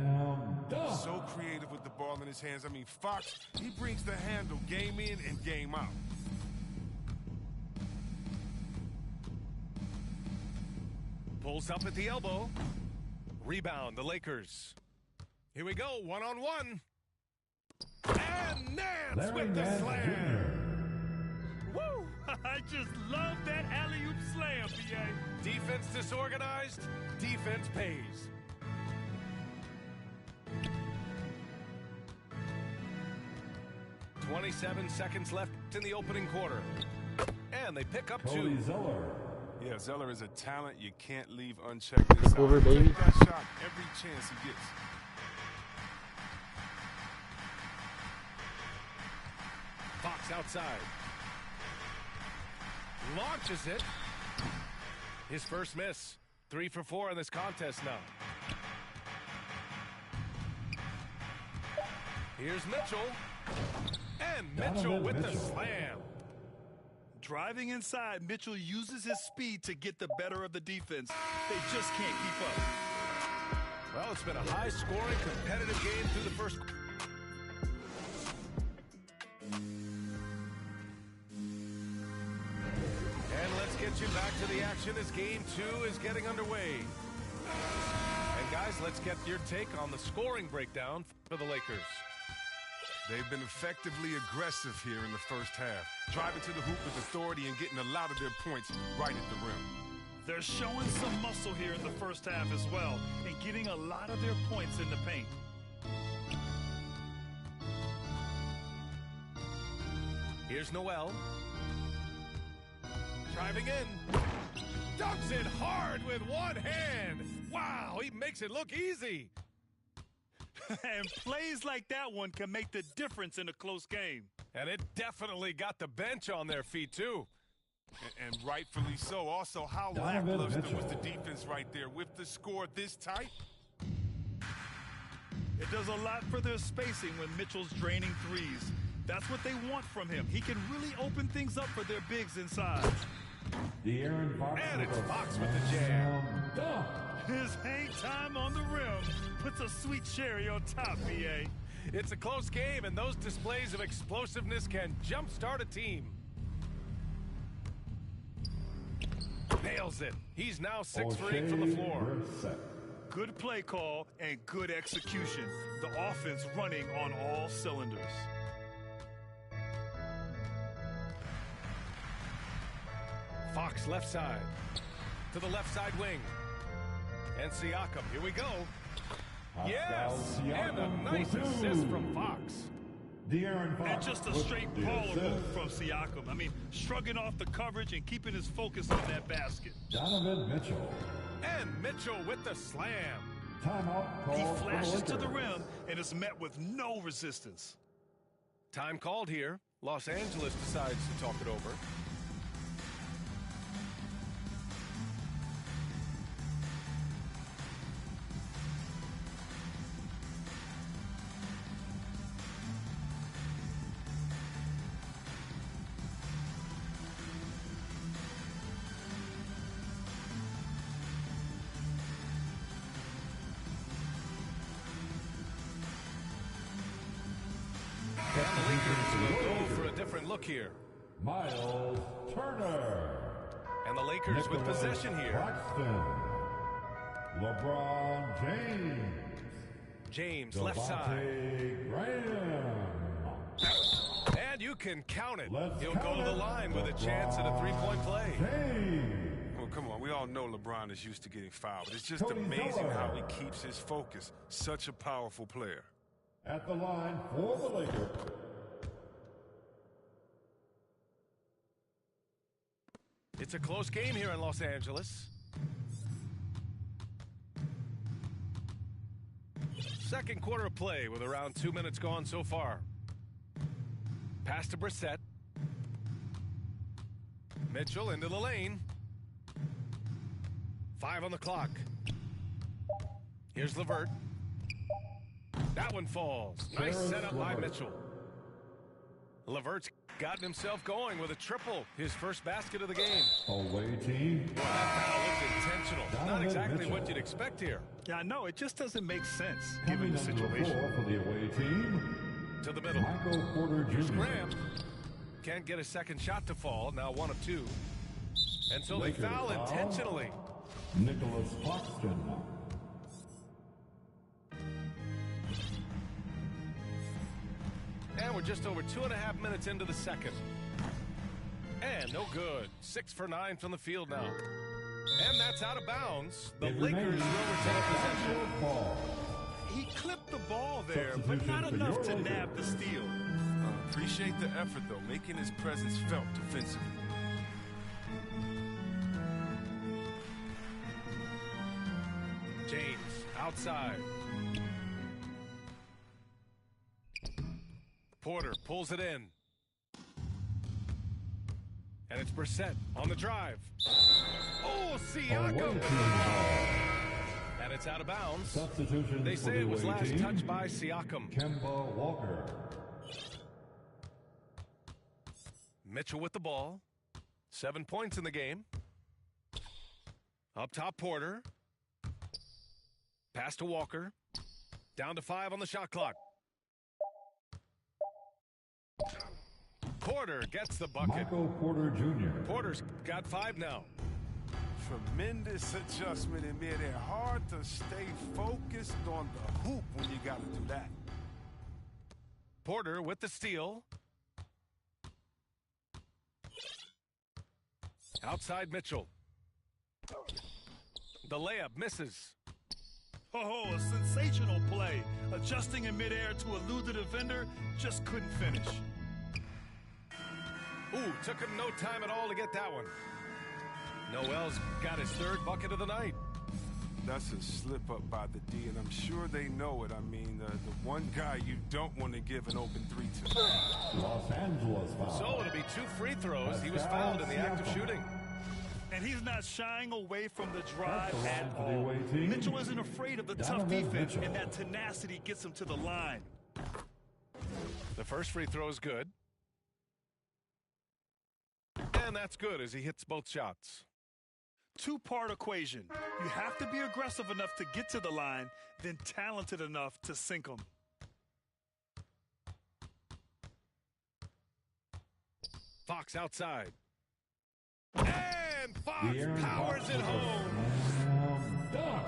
So creative with the ball in his hands. I mean, Fox, he brings the handle game in and game out. Pulls up at the elbow. Rebound, the Lakers. Here we go, one-on-one. And Nance with the slam. Woo! I just love that alley-oop slam, BA. Defense disorganized, defense pays. "27 seconds left in the opening quarter. And they pick up Cody two. Zeller. Yeah, Zeller is a talent you can't leave unchecked inside. Over, baby. Take that shot every chance he gets. Fox outside. Launches it. His first miss. 3 for 4 in this contest now. Here's Mitchell. And Mitchell with the slam. Driving inside, Mitchell uses his speed to get the better of the defense. They just can't keep up. Well, it's been a high-scoring, competitive game through the first. And let's get you back to the action as Game 2 is getting underway. And guys, let's get your take on the scoring breakdown for the Lakers. They've been effectively aggressive here in the first half, driving to the hoop with authority and getting a lot of their points right at the rim. They're showing some muscle here in the first half as well and getting a lot of their points in the paint. Here's Noel. Driving in. Dunks it hard with one hand. Wow, he makes it look easy. And plays like that one can make the difference in a close game. And it definitely got the bench on their feet, too. And rightfully so. Also, how Donovan lackluster Mitchell. was the defense right there with the score this tight? It does a lot for their spacing when Mitchell's draining threes. That's what they want from him. He can really open things up for their bigs inside. De'Aaron Fox. And it's Fox with the jam. Dunk. His hang time on the rim puts a sweet cherry on top, BA. It's a close game, and those displays of explosiveness can jumpstart a team. Nails it. He's now 6 for 8 from the floor. Good play call and good execution. The offense running on all cylinders. Fox left side. To the left side wing. And Siakam, here we go. Yes, and a nice assist from Fox. De'Aaron Fox. And just a straight baller move from Siakam. I mean, shrugging off the coverage and keeping his focus on that basket. Donovan Mitchell. And Mitchell with the slam. Timeout called. He for flashes to the Lakers. rim and is met with no resistance. Time called here. Los Angeles decides to talk it over. And the Lakers will go for a different look here. Miles Turner. And the Lakers with Nicholas possession here. Claxton. LeBron James. James left side. Devontae Graham. And you can count it. Let's He'll go count to the it. line with a chance at a three-point play. James. Well, come on. We all know LeBron is used to getting fouled, but it's just Cody amazing Zeller. how he keeps his focus. Such a powerful player. At the line for the Lakers. It's a close game here in Los Angeles. Second quarter of play with around 2 minutes gone so far. Pass to Brissett. Mitchell into the lane. 5 on the clock. Here's LeVert. That one falls. Nice setup by Mitchell. LeVert's gotten himself going with a triple. His first basket of the game. Away team. Boy, that foul looked intentional. Not exactly what you'd expect here. Yeah, I know. It just doesn't make sense given the situation. 4 for the away team. To the middle. Michael Porter Here's Jr. Graham. Can't get a second shot to fall. Now 1 of 2. And so they foul intentionally. Nicholas Claxton. And we're just over 2.5 minutes into the second. And no good. 6 for 9 from the field now. And that's out of bounds. The Lakers will retain possession. He clipped the ball there, but not enough to nab the steal. Appreciate the effort, though, making his presence felt defensively. James outside. Porter pulls it in. And it's Brissett on the drive. Oh, Siakam with the ball. And it's out of bounds. Substitution. They say it was last touched by Siakam. Kemba Walker. Mitchell with the ball. 7 points in the game. Up top, Porter. Pass to Walker. Down to 5 on the shot clock. Porter gets the bucket. Michael Porter Jr. Porter's got 5 now. Tremendous adjustment in midair. Hard to stay focused on the hoop when you got to do that. Porter with the steal. Outside Mitchell. The layup misses. Oh, a sensational play. Adjusting in midair to elude the defender, just couldn't finish. Ooh, took him no time at all to get that one. Noel's got his 3rd bucket of the night. That's a slip up by the D, and I'm sure they know it. I mean, the one guy you don't want to give an open 3 to. Los Angeles foul. So it'll be 2 free throws. He was fouled in the act of shooting. And he's not shying away from the drive at for the all. away team. Mitchell isn't afraid of the tough Donovan defense, Mitchell. and that tenacity gets him to the line. The first free throw is good. And that's good as he hits both shots. 2-part equation. You have to be aggressive enough to get to the line, then talented enough to sink them. Fox outside. And Fox powers it home.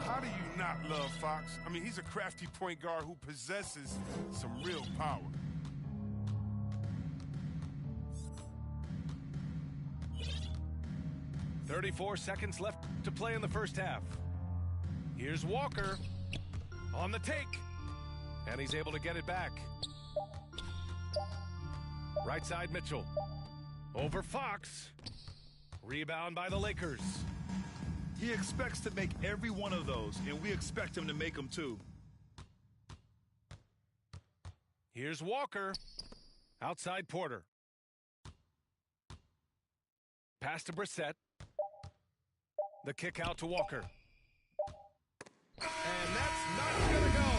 How do you not love Fox? I mean, he's a crafty point guard who possesses some real power. .34 seconds left to play in the first half. Here's Walker on the take. And he's able to get it back. Right side Mitchell. Over Fox. Rebound by the Lakers. He expects to make every one of those, and we expect him to make them too. Here's Walker. Outside Porter. Pass to Brissett. The kick out to Walker. And that's not going to go.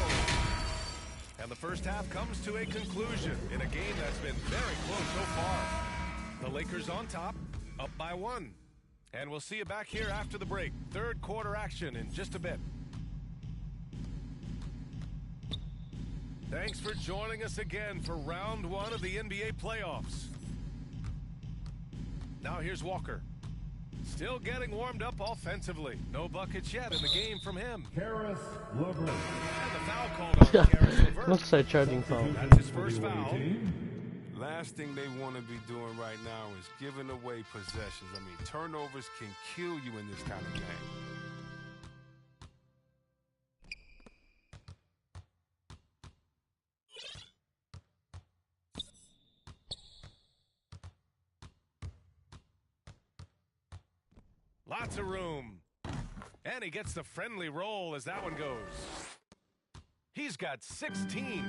And the first half comes to a conclusion in a game that's been very close so far. The Lakers on top, up by 1. And we'll see you back here after the break. 3rd quarter action in just a bit. Thanks for joining us again for round 1 of the NBA playoffs. Now here's Walker. Still getting warmed up offensively. No buckets yet in the game from him. Karis LeVert. And the foul called on Karis LeVert. Looks like charging foul. That's his first foul. Last thing they want to be doing right now is giving away possessions. I mean, turnovers can kill you in this kind of game. Lots of room. And he gets the friendly roll as that one goes. He's got 16.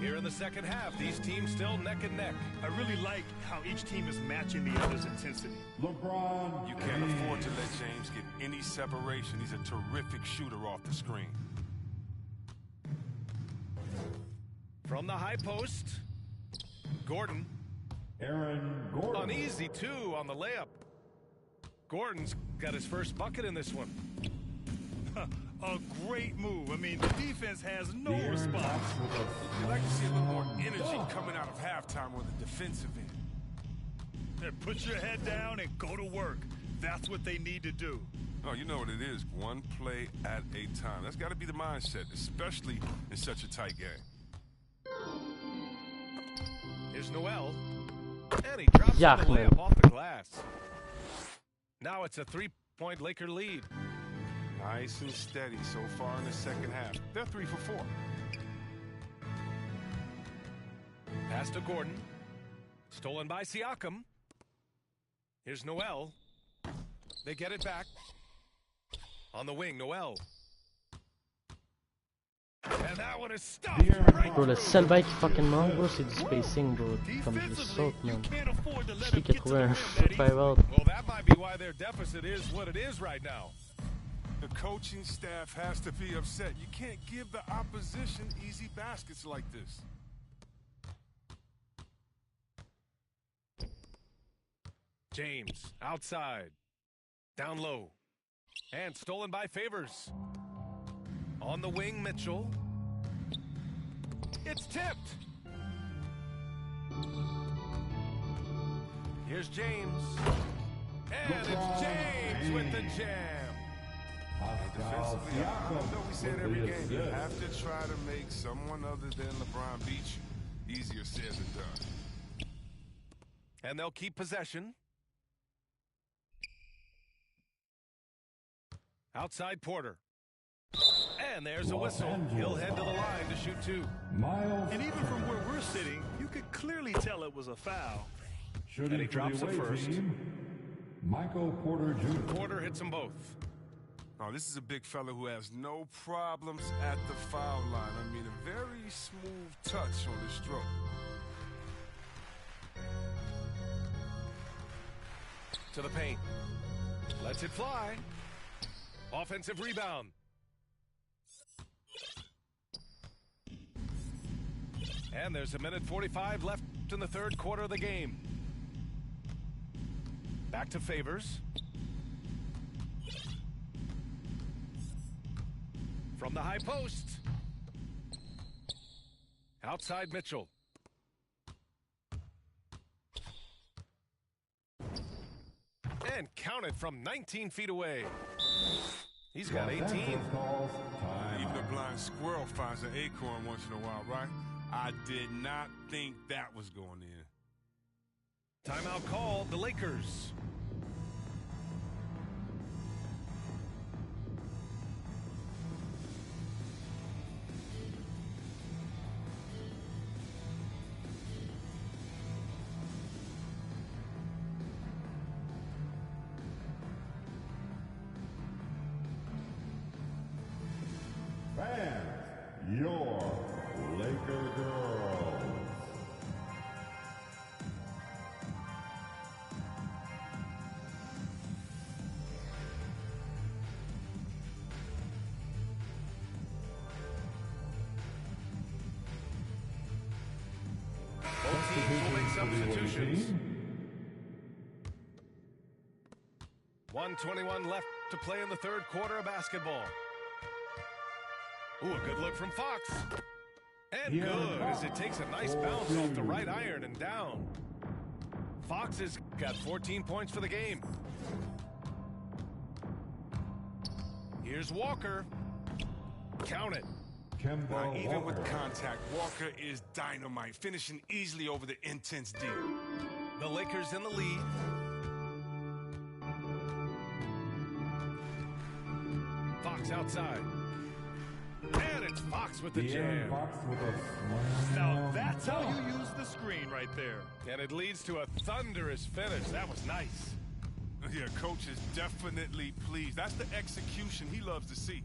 Here in the second half, these teams still neck and neck. I really like how each team is matching the other's intensity. LeBron You can't afford to let James get any separation. He's a terrific shooter off the screen. From the high post, Gordon. Aaron Gordon. An easy two on the layup. Gordon's got his first bucket in this one. A great move. I mean, the defense has no response. You'd like to see a little more energy coming out of halftime on the defensive end. Put your head down and go to work. That's what they need to do. Oh, you know what it is. One play at a time. That's got to be the mindset, especially in such a tight game. Here's Noel. And he drops the layup off the glass. Now it's a 3-point Laker lead. Nice and steady so far in the second half. They're 3 for 4. Pass to Gordon. Stolen by Siakam. Here's Noel. They get it back. On the wing, Noel. And that one is stopped. Bro, le seul bail qui fucking manque, bro, c'est du spacing, bro. Comme je le saute, man. Je sais qu'il a trouvé un shoot 5 out. Well, that might be why their deficit is what it is right now. The coaching staff has to be upset. You can't give the opposition easy baskets like this. James, outside. Down low. And stolen by Favors. On the wing, Mitchell. It's tipped. Here's James. And it's James with the jam. Defensively, I know we say it every game. You have to try to make someone other than LeBron beat you. Easier said than done. And they'll keep possession. Outside Porter. And there's a whistle. He'll head to the line to shoot two. And even from where we're sitting, you could clearly tell it was a foul. And he drops it first. Michael Porter Jr. Porter hits them both. Oh, this is a big fella who has no problems at the foul line. I mean, a very smooth touch on the stroke. To the paint. Lets it fly. Offensive rebound. And there's 1:45 left in the third quarter of the game. Back to Favors. From the high post. Outside Mitchell. And counted from 19 feet away. He's got 18. Even a blind squirrel finds an acorn once in a while, right? I did not think that was going in. Timeout call, the Lakers. Fans, your Laker girls. Both teams will make substitutions. 1:21 left to play in the third quarter of basketball. Ooh, a good look from Fox. And good as it takes a nice bounce off the right iron and down. Fox has got 14 points for the game. Here's Walker. Count it. Now, even with contact, Walker is dynamite, finishing easily over the intense D. The Lakers in the lead. Fox outside. And it's Fox with the jam. Now that's how you use the screen right there. And it leads to a thunderous finish. That was nice. Yeah, coach is definitely pleased. That's the execution he loves to see.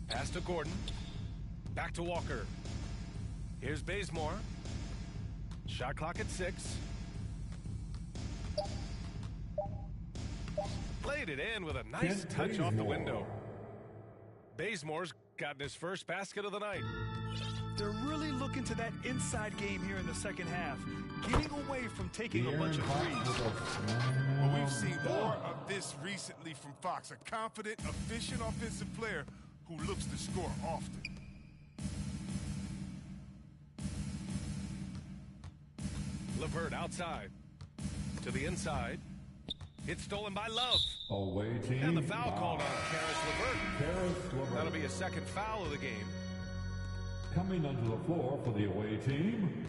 Pass to Gordon. Back to Walker. Here's Bazemore. Shot clock at 6. Played it in with a nice touch off the window. Bazemore's gotten his first basket of the night. They're really looking to that inside game here in the second half, getting away from taking a bunch of threes. Well, we've seen more of this recently from Fox, a confident, efficient offensive player who looks to score often. LeVert outside. To the inside. It's stolen by Love. Away team. And the foul called on Karis LeVert. Karis LeVert. That'll be a second foul of the game. Coming onto the floor for the away team.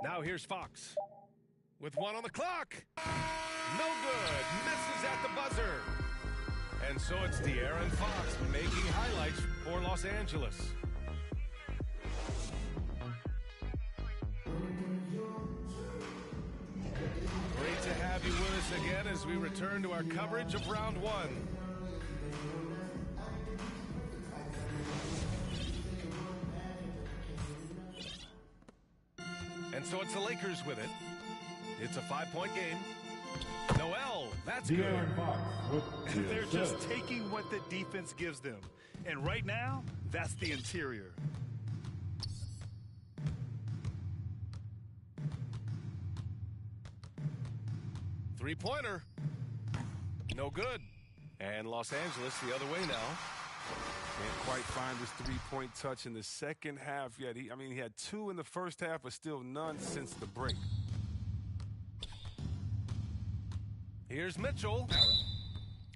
Now here's Fox. With 1 on the clock. No good. Misses at the buzzer. And so it's De'Aaron Fox making highlights for Los Angeles. Great to have you with us again as we return to our coverage of round 1. And so it's the Lakers with it. It's a 5-point game. Noel, that's good. And they're just taking what the defense gives them. And right now, that's the interior. Three-pointer. No good. And Los Angeles the other way now. Can't quite find his three-point touch in the second half yet. He had 2 in the first half, but still none since the break. Here's Mitchell.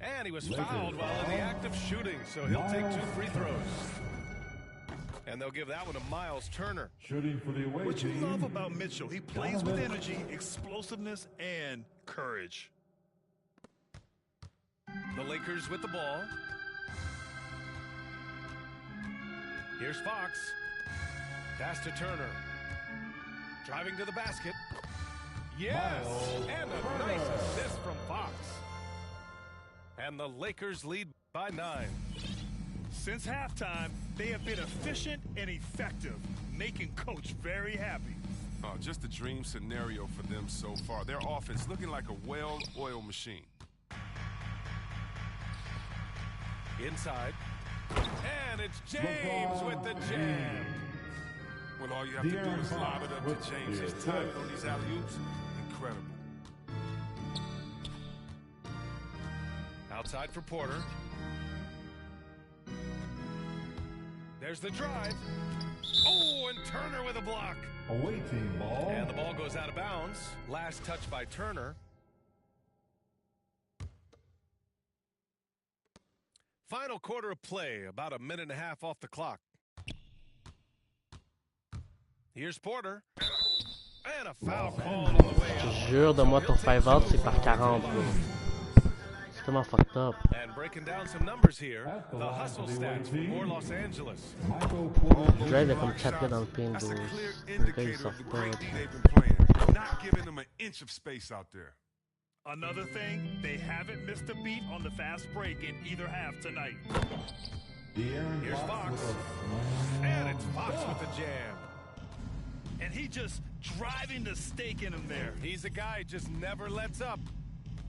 And he was fouled while in the act of shooting, so he'll take 2 free throws. And they'll give that one to Miles Turner. Shooting for the away What you team. love about Mitchell, he plays with energy, explosiveness, and courage. The Lakers with the ball. Here's Fox. Pass to Turner. Driving to the basket. Yes! And a nice assist from Fox. And the Lakers lead by 9. Since halftime, they have been efficient and effective, making Coach very happy. Just a dream scenario for them so far. Their offense looking like a well-oiled machine. Inside. And it's James with the jam. Well, all you have to do is lob it up to James. His timing on these alley-oops, incredible. Outside for Porter. There's the drive. Oh, and Turner with a block. Away team ball. And the ball goes out of bounds. Last touch by Turner. Final quarter of play, about 1.5 minutes off the clock. Here's Porter. And a foul call on the way Je out. jure de moi ton 5-out c'est par 40 bro. C'est tellement fucked up. And breaking down some numbers here, the hustle stats for Los Angeles. Le drive est comme 4 gars dans le paint That's bro. a clear Le gars il indicator sort of the pas. great D they've been playing. Not giving them an inch of space out there. Another thing, they haven't missed a beat on the fast break in either half tonight. Here's Fox. And it's Fox with the jam. And he just driving the stake in him there. He's a guy who just never lets up.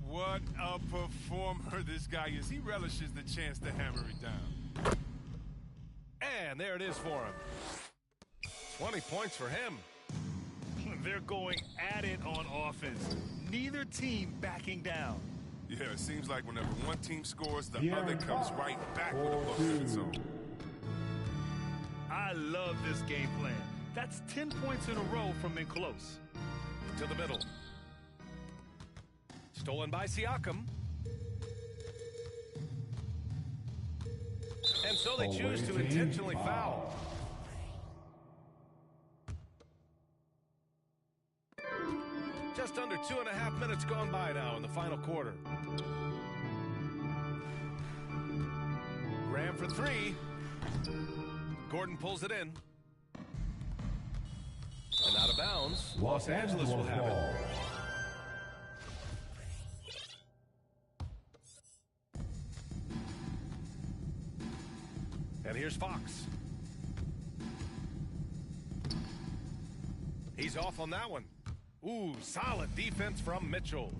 What a performer this guy is. He relishes the chance to hammer it down. And there it is for him. 20 points for him. They're going at it on offense. Neither team backing down. Yeah, it seems like whenever one team scores, the other comes right back with a bucket of its own. I love this game plan. That's 10 points in a row from in close. To the middle. Stolen by Siakam. And so they choose to intentionally foul. Just under 2.5 minutes gone by now in the final quarter. Graham for 3. Gordon pulls it in. And out of bounds, Los Angeles will have it. And here's Fox. He's off on that one. Ooh, solid defense from Mitchell.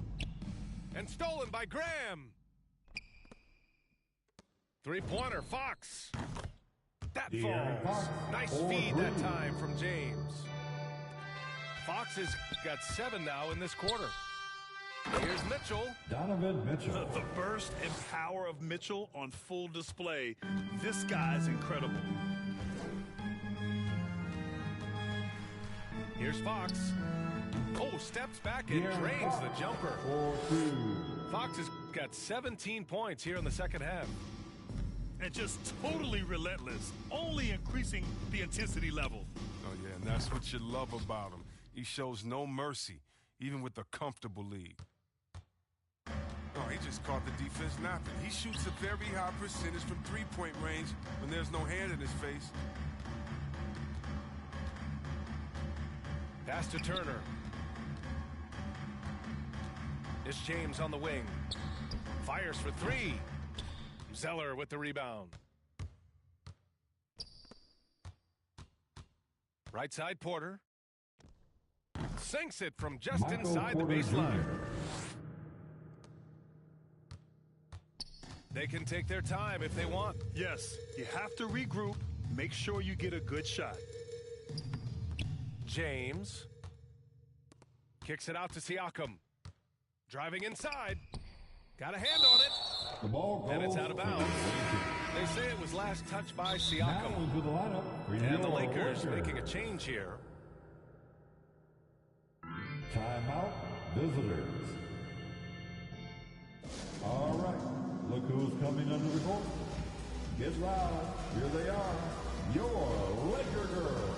And stolen by Graham. Three-pointer, Fox. That falls. Nice feed that time from James. Fox has got 7 now in this quarter. Here's Mitchell. Donovan Mitchell. The burst and power of Mitchell on full display. This guy's incredible. Here's Fox. Oh, steps back and drains the jumper. Fox has got 17 points here in the second half. And just totally relentless, only increasing the intensity level. Oh, yeah, and that's what you love about him. He shows no mercy, even with a comfortable lead. Oh, he just caught the defense napping. He shoots a very high percentage from three-point range when there's no hand in his face. Pass to Turner. It's James on the wing. Fires for 3. Zeller with the rebound. Right side, Porter. Sinks it from just inside the baseline. They can take their time if they want. Yes, you have to regroup. Make sure you get a good shot. James kicks it out to Siakam. Driving inside. Got a hand on it. The ball goes And it's out of bounds. They say it was last touched by Now Siakam. into the lineup. for And the your Lakers Lakers. making a change here. Timeout, visitors. All right, look who's coming under the court. Get loud. Here they are, your Laker girls.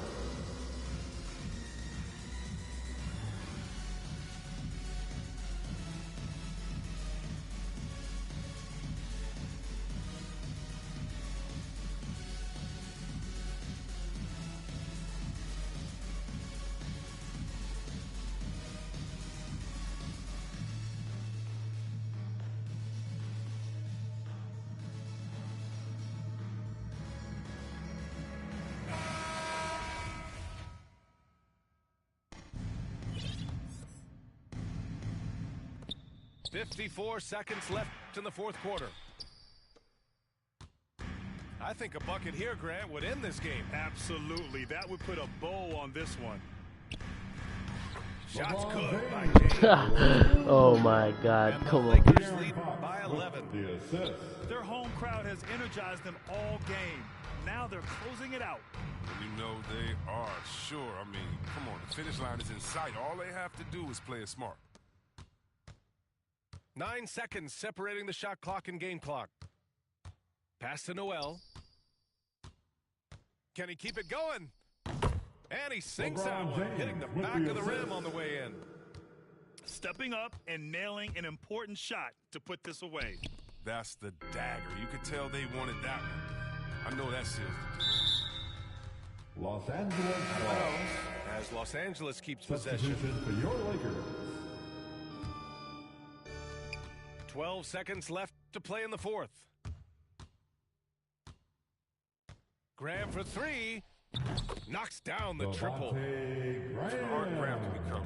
.54 seconds left in the fourth quarter. I think a bucket here, Grant, would end this game. Absolutely. That would put a bow on this one. Shots good by James. Oh my God, And the come on. Lakers lead by 11. The assist. Their home crowd has energized them all game. Now they're closing it out. You know they are, sure. I mean, come on, the finish line is in sight. All they have to do is play it smart. 9 seconds separating the shot clock and game clock. Pass to Noel. Can he keep it going? And he sinks that one, hitting the back of the rim on the way in. Stepping up and nailing an important shot to put this away. That's the dagger. You could tell they wanted that one. I know that seals the deal. Los Angeles Galaxy. As Los Angeles keeps possession. Substitution for your Lakers. 12 seconds left to play in the fourth. Graham for 3. Knocks down the triple. Hard Graham to become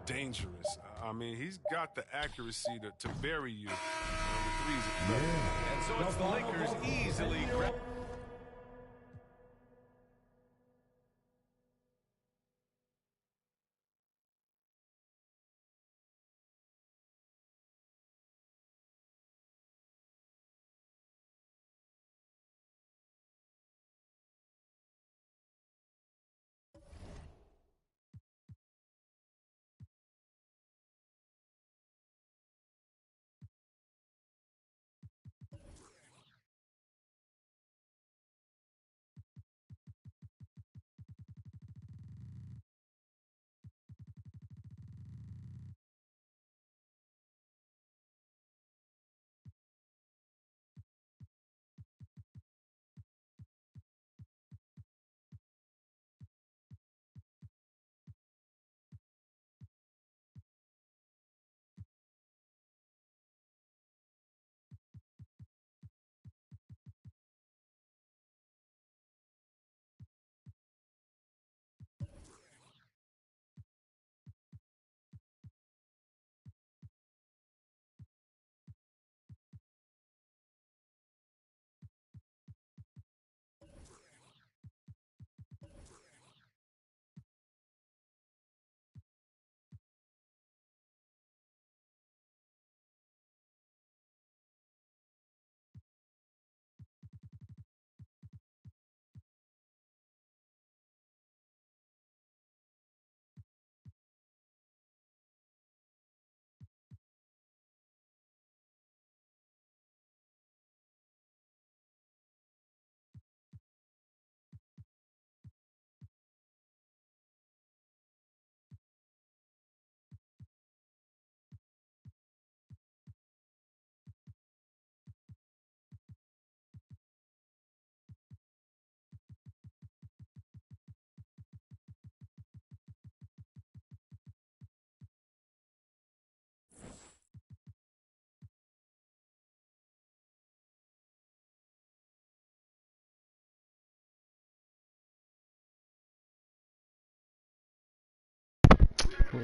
dangerous. I mean, he's got the accuracy to bury you. The threes. And so it's the Lakers easily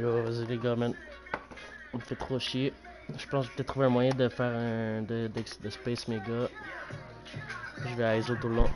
Yo, vas-y les gars, man. On me fait trop chier. Je pense que je vais peut-être trouver un moyen de faire de space mes gars. Je vais à ISO tout le long.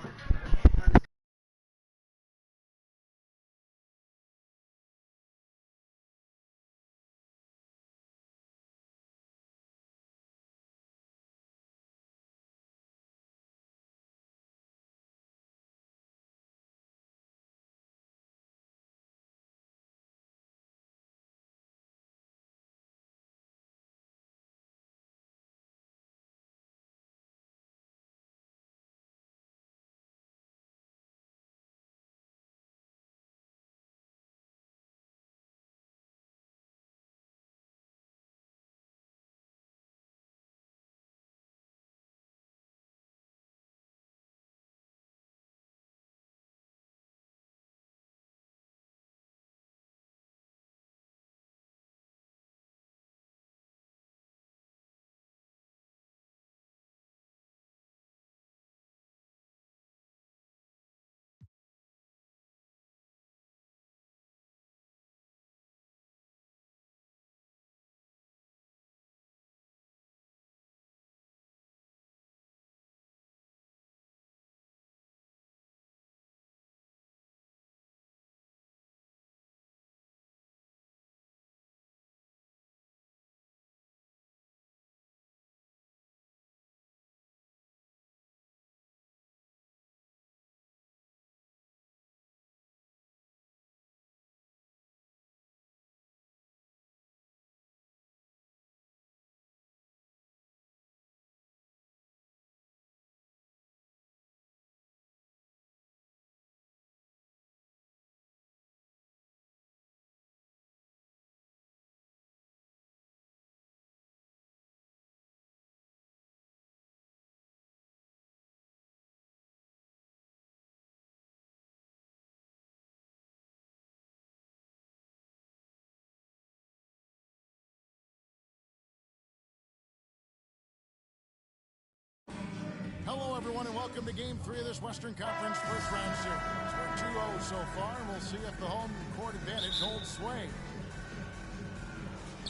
Hello, everyone, and welcome to Game 3 of this Western Conference first round series. We're 2-0 so far, and we'll see if the home court advantage holds sway.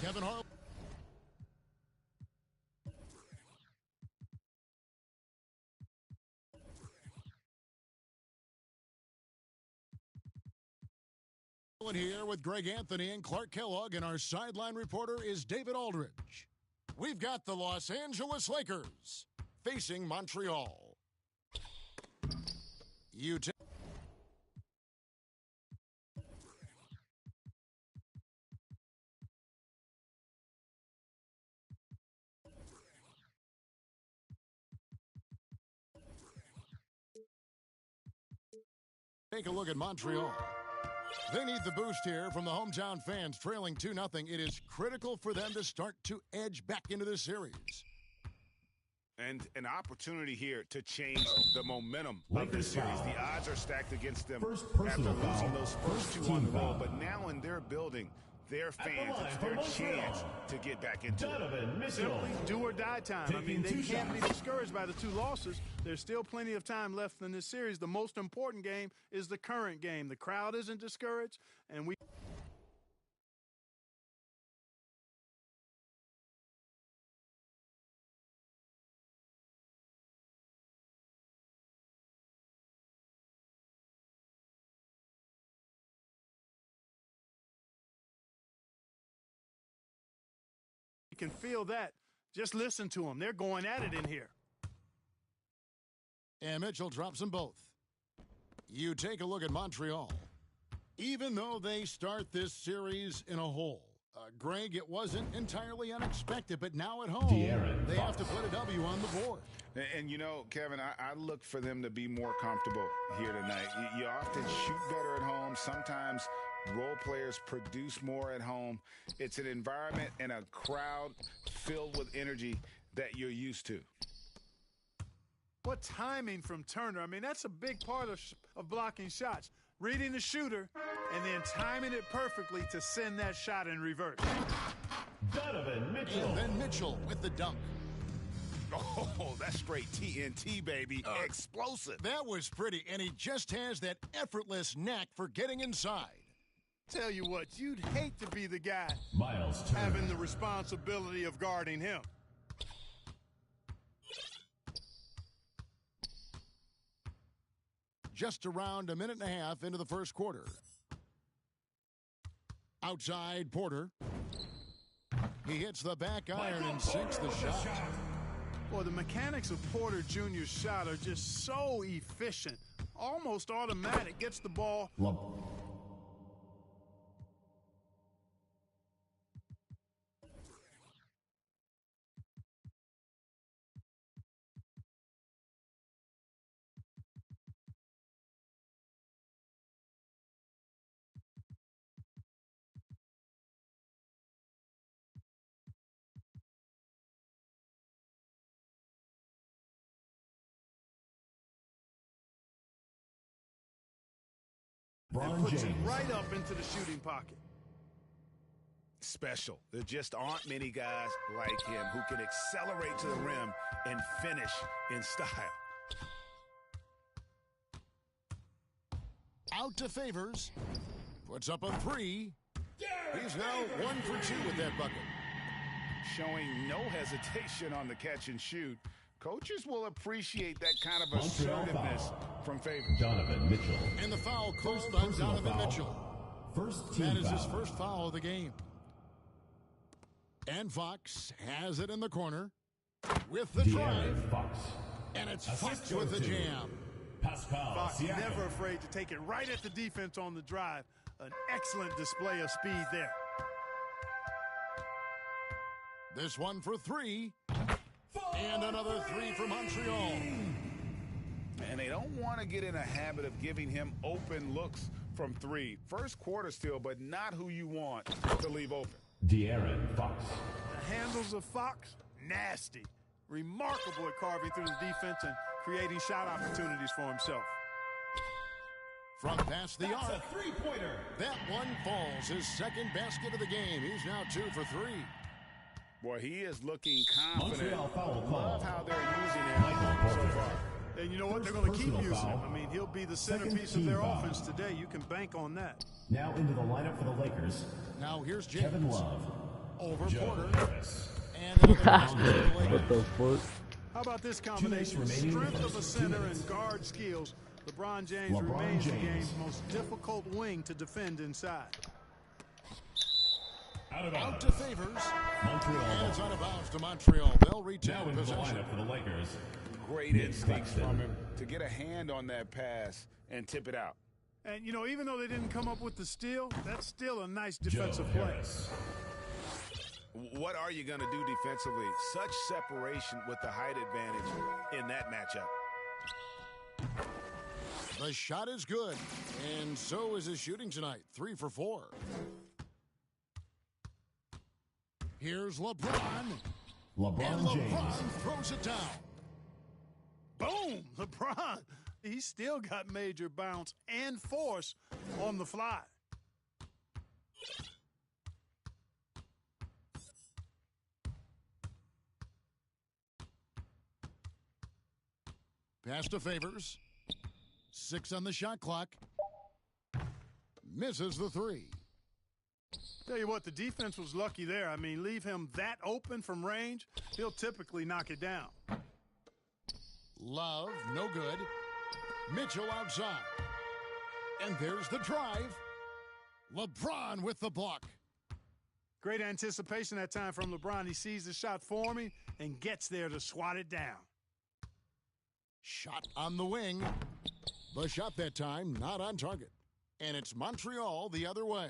Kevin Harlan. Here with Greg Anthony and Clark Kellogg, and our sideline reporter is David Aldridge. We've got the Los Angeles Lakers facing Montreal. Take a look at Montreal. They need the boost here from the hometown fans, trailing 2-0. It is critical for them to start to edge back into this series. And an opportunity here to change the momentum of the series. The odds are stacked against them after losing those first two on the road. But now in their building, their fans, it's their chance to get back into it. Simply do or die time. I mean, they can't be discouraged by the two losses. There's still plenty of time left in this series. The most important game is the current game. The crowd isn't discouraged, and we... You can feel that. Just listen to them. They're going at it in here. And Mitchell drops them both. You take a look at Montreal. Even though they start this series in a hole, Greg, it wasn't entirely unexpected, but now at home, they have to put a W on the board. And you know, Kevin, I look for them to be more comfortable here tonight. You often shoot better at home. Sometimes role players produce more at home. It's an environment and a crowd filled with energy that you're used to. What timing from Turner. I mean, that's a big part of blocking shots. Reading the shooter and then timing it perfectly to send that shot in reverse. Donovan Mitchell. And then Mitchell with the dunk. Oh, that's straight TNT, baby. Explosive. That was pretty, and he just has that effortless knack for getting inside. Tell you what, you'd hate to be the guy Miles Turner. having the responsibility of guarding him. Just around a minute and a half into the first quarter. Outside Porter. He hits the back iron and sinks the shot. Boy, the mechanics of Porter Jr.'s shot are just so efficient. Almost automatic. Gets the ball. And puts it right up into the shooting pocket. Special. There just aren't many guys like him who can accelerate to the rim and finish in style. Out to Favors. Puts up a three. He's now 1 for 2 with that bucket. Showing no hesitation on the catch and shoot. Coaches will appreciate that kind of assertiveness from Favors. Donovan Mitchell. And the foul called on Donovan Mitchell. First team That is foul. his first foul of the game. And Fox has it in the corner with the drive. De'Aaron Fox. And it's Fox with the jam. Pascal Fox Siakam. never afraid to take it right at the defense on the drive. An excellent display of speed there. This one for three. And another three for Montreal. And they don't want to get in a habit of giving him open looks from three. First quarter still, but not who you want to leave open. De'Aaron Fox. The handles of Fox, nasty. Remarkable at carving through the defense and creating shot opportunities for himself. From past the arc. A three-pointer. That one falls. His second basket of the game. He's now 2 for 3. Boy, he is looking confident. Montreal foul call. Love how they're using him Michael so Porter. far. And you know what? First They're going to keep personal using him. foul. I mean, he'll be the Second centerpiece of team their foul. offense today. You can bank on that. Now into the lineup for the Lakers. Now here's James. Kevin Love. Over Joe Porter. Harris. And another basket for the What Lakers. the fuck? How about this 2 combination? minutes remaining in the Strength of a first 2 center minutes. and guard skills. LeBron James LeBron remains the James. game's most difficult wing to defend inside. Out of Out bounds. to Favors. Montreal. And it's out of bounds to Montreal. They'll retain Now into the possession. lineup for the Lakers. Great Nick instincts Claxton. from him to get a hand on that pass and tip it out. And, you know, even though they didn't come up with the steal, that's still a nice Joe defensive play. Harris. What are you going to do defensively? Such separation with the height advantage in that matchup. The shot is good. And so is his shooting tonight. 3 for 4. Here's LeBron. And LeBron James. LeBron throws it down. Boom! LeBron. He's still got major bounce and force on the fly. Pass to Favors. 6 on the shot clock. Misses the 3. Tell you what, the defense was lucky there. I mean, leave him that open from range, he'll typically knock it down. Love, no good. Mitchell outside. And there's the drive. LeBron with the block. Great anticipation that time from LeBron. He sees the shot forming and gets there to swat it down. Shot on the wing. The shot that time not on target. And it's Montreal the other way.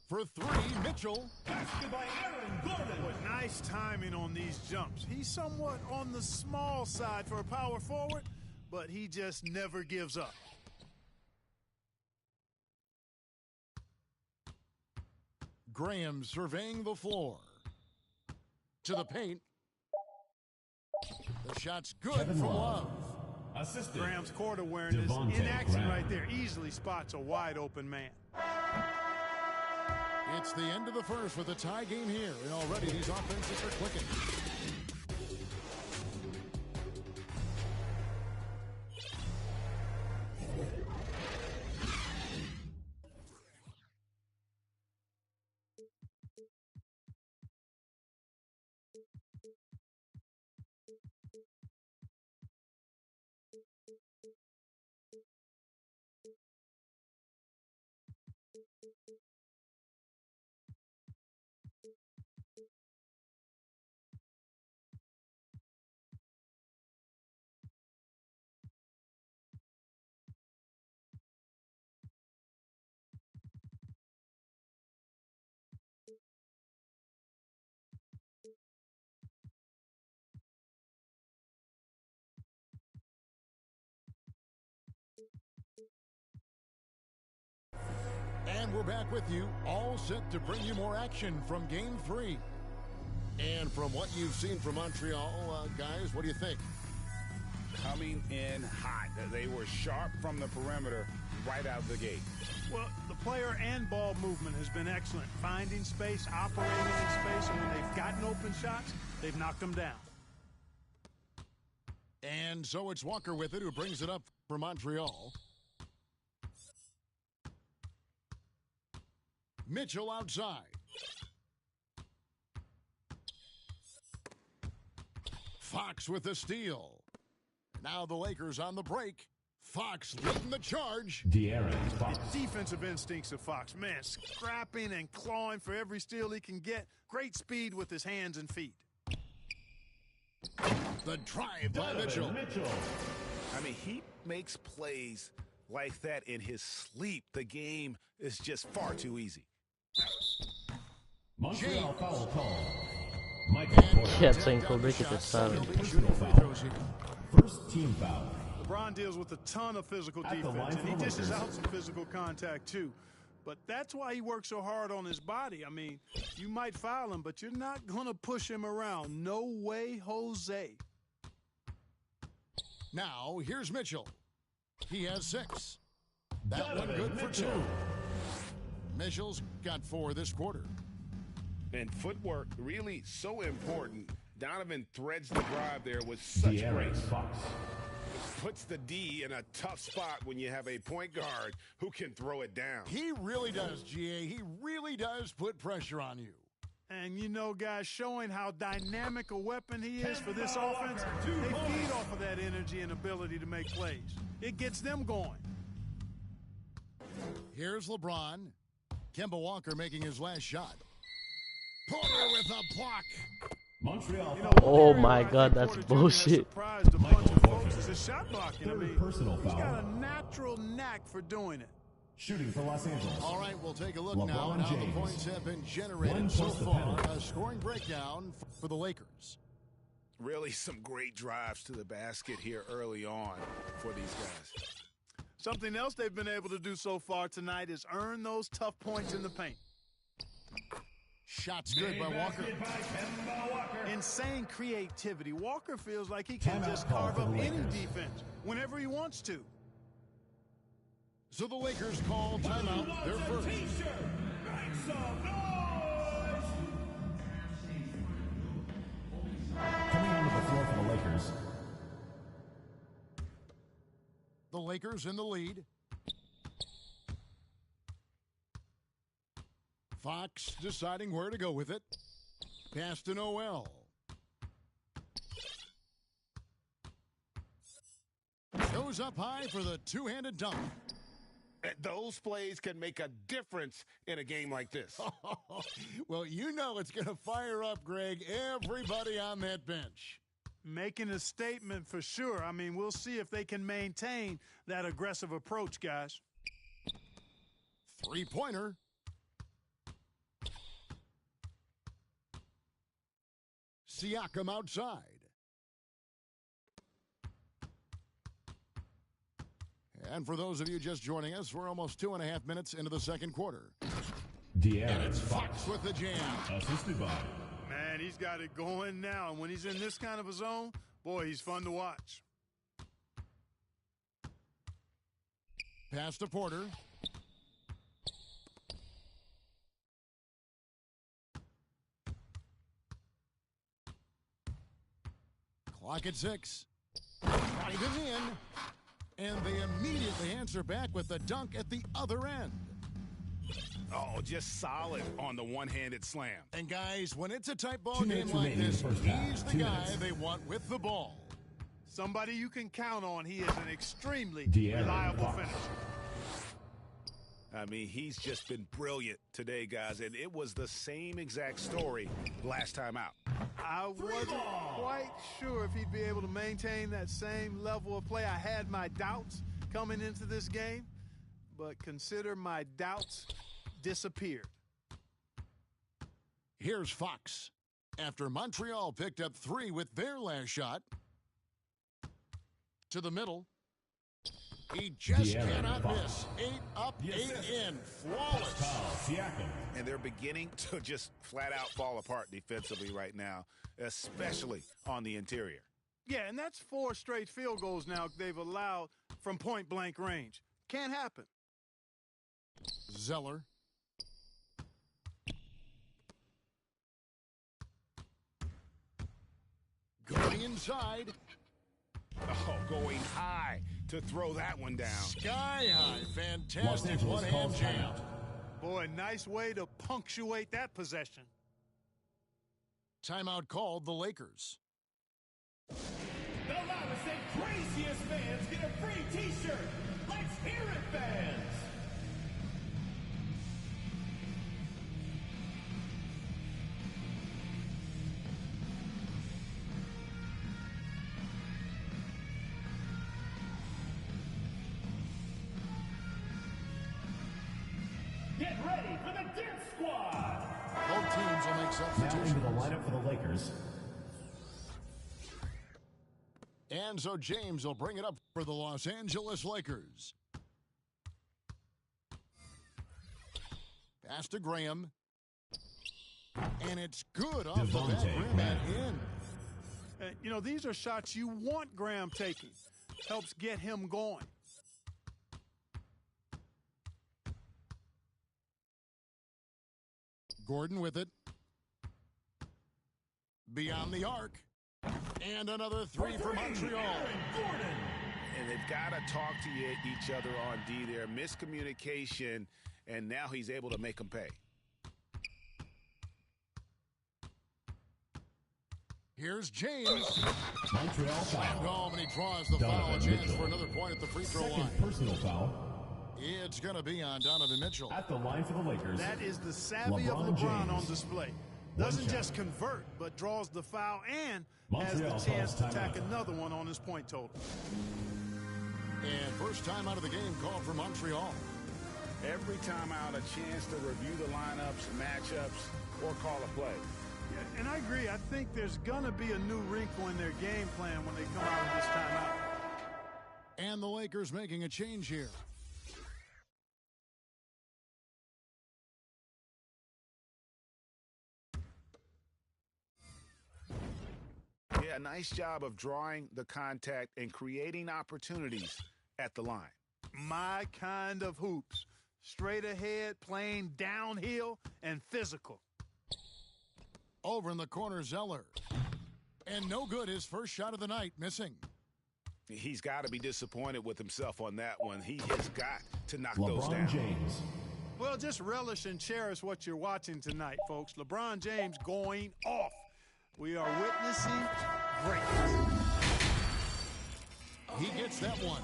For 3, Mitchell. Basket by Aaron Gordon. But nice timing on these jumps. He's somewhat on the small side for a power forward, but he just never gives up. Graham surveying the floor. To the paint. The shot's good Kevin from Love. Love. Assistant. Graham's court awareness Devontae in action Graham. right there. Easily spots a wide open man. It's the end of the first with a tie game here, and already these offenses are clicking. And we're back with you, all set to bring you more action from Game 3. And from what you've seen from Montreal, guys, what do you think? Coming in hot. They were sharp from the perimeter right out of the gate. Well, the player and ball movement has been excellent. Finding space, operating in space, and when they've gotten open shots, they've knocked them down. And so it's Walker with it who brings it up for Montreal. Mitchell outside. Fox with the steal. Now the Lakers on the break. Fox leading the charge. De'Aaron Fox. Defensive instincts of Fox. Man, scrapping and clawing for every steal he can get. Great speed with his hands and feet. The drive by Mitchell. I mean, he makes plays like that in his sleep. The game is just far too easy. Montreal foul call. Michael Porter. Yeah, saying Kubrick était sale. First team foul. LeBron deals with a ton of physical defense, and he dishes out some physical contact too. But that's why he works so hard on his body. I mean, you might foul him, but you're not going to push him around. No way, Jose. Now, here's Mitchell. He has 6. That one good for 2. Mitchell's got 4 this quarter. And footwork really so important. Donovan threads the drive there with such grace. Fox. Puts the D in a tough spot when you have a point guard who can throw it down. He really does, GA. He really does put pressure on you. And you know, guys, showing how dynamic a weapon he is for this offense, they feed off of that energy and ability to make plays. It gets them going. Here's LeBron. Kemba Walker making his last shot. Porter with a block. Montreal. Oh my God, that's bullshit. Surprised a bunch of folks is his shot blocking. I mean, Personal he's foul. got a natural knack for doing it. Shooting for Los Angeles. All right, we'll take a look LeBron now at how the James. points have been generated One so plus the far. penalty. A scoring breakdown for the Lakers. Really some great drives to the basket here early on for these guys. Something else they've been able to do so far tonight is earn those tough points in the paint. Shots good by Walker. Insane creativity. Walker feels like he can Timeout just call carve for the up any Lakers. defense whenever he wants to. So the Lakers call timeout, their first. Coming onto the floor for the Lakers. The Lakers in the lead. Fox deciding where to go with it. Pass to Noel. Goes up high for the two-handed dunk. Those plays can make a difference in a game like this. Well, you know it's going to fire up, Greg, everybody on that bench. Making a statement for sure. I mean, we'll see if they can maintain that aggressive approach, guys. Three-pointer. Siakam outside. And for those of you just joining us, we're almost 2.5 minutes into the second quarter. De'Aaron Fox with the jam. Assisted by Man, he's got it going now. And when he's in this kind of a zone, boy, he's fun to watch. Pass to Porter. Clock at 6. Right in. And they immediately answer back with the dunk at the other end. Oh, just solid on the one-handed slam. And guys, when it's a tight ball 2 game minutes like remaining in this, the first half. he's the 2 guy minutes. they want with the ball. Somebody you can count on. He is an extremely De'Aaron reliable Fox. finisher. I mean, he's just been brilliant today, guys, and it was the same exact story last time out. I wasn't quite sure if he'd be able to maintain that same level of play. I had my doubts coming into this game, but consider my doubts disappeared. Here's Fox. After Montreal picked up 3 with their last shot. To the middle. He just De'Aaron cannot Fox. miss. 8 up, The 8 assist. in. Flawless. Pascal Siakam. And they're beginning to just flat out fall apart defensively right now, especially on the interior. Yeah, and that's 4 straight field goals now they've allowed from point-blank range. Can't happen. Zeller. Going inside. Oh, going high to throw that one down. Sky high. Los Fantastic Angeles one-hand calls jam. timeout. Boy, nice way to punctuate that possession. Timeout called the Lakers. The loudest and craziest fans get a free T-shirt. Let's hear it, fans. Get ready for the Dance Squad. Both teams will make Now substitutions. into the lineup for the Lakers. And so James will bring it up for the Los Angeles Lakers. Pass to Graham. And it's good off the back Devontae rim and Graham. in. You know, these are shots you want Graham taking. Helps get him going. Gordon with it. Beyond the arc. And another 3 for Montreal. And they've got to talk to each other on D there. Miscommunication, and now he's able to make them pay. Here's James. Montreal Slammed foul. home, and he draws the Donovan foul. A chance Mitchell. for another point at the free throw Second line. personal foul. It's going to be on Donovan Mitchell. At the line for the Lakers. That is the savvy of LeBron LeBron on James. display. One Doesn't shot. just convert, but draws the foul and has Montreal the chance calls to tack timeout. another one on his point total. And first time out of the game called for Montreal. Every time out, a chance to review the lineups, matchups, or call a play. Yeah, and I agree. I think there's going to be a new wrinkle in their game plan when they come out of this timeout. And the Lakers making a change here. Yeah, nice job of drawing the contact and creating opportunities at the line. My kind of hoops. Straight ahead, playing downhill, and physical. Over in the corner, Zeller. And no good, his first shot of the night, missing. He's got to be disappointed with himself on that one. He has got to knock those down. LeBron James. Well, just relish and cherish what you're watching tonight, folks. LeBron James going off. We are witnessing greatness. He gets that one.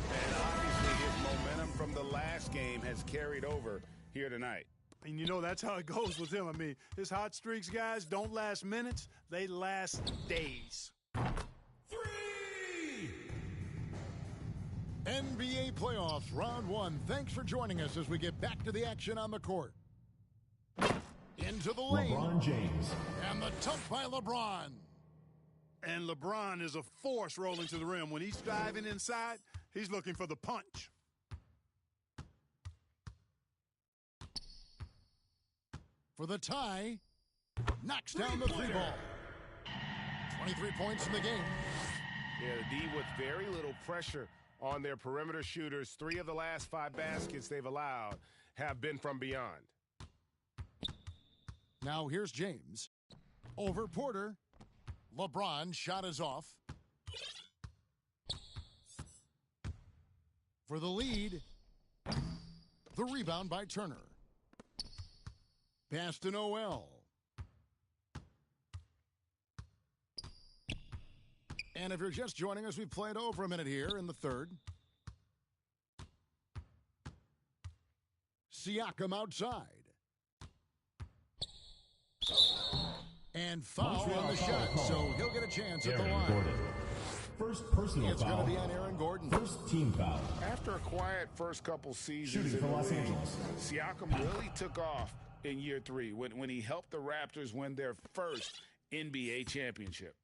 And obviously his momentum from the last game has carried over here tonight. And you know that's how it goes with him. I mean, his hot streaks, guys, don't last minutes. They last days. NBA playoffs, round 1. Thanks for joining us as we get back to the action on the court. Into the lane. LeBron James. And the tough by LeBron. And LeBron is a force rolling to the rim. When he's driving inside, he's looking for the punch. For the tie. Knocks down the 3 ball. 23 points in the game. Yeah, the D with very little pressure on their perimeter shooters. 3 of the last 5 baskets they've allowed have been from beyond. Now here's James. Over Porter. LeBron shot is off. For the lead. The rebound by Turner. Pass to Noel. And if you're just joining us, we've played over a minute here in the third. Siakam outside. And foul Montreal on the foul shot, call. so he'll get a chance at the Aaron line. Gordon. First personal It's foul. going to be on Aaron Gordon. First team foul. After a quiet first couple seasons Shooting in for the Los league, Angeles. Siakam really took off in year 3 when he helped the Raptors win their first NBA championship.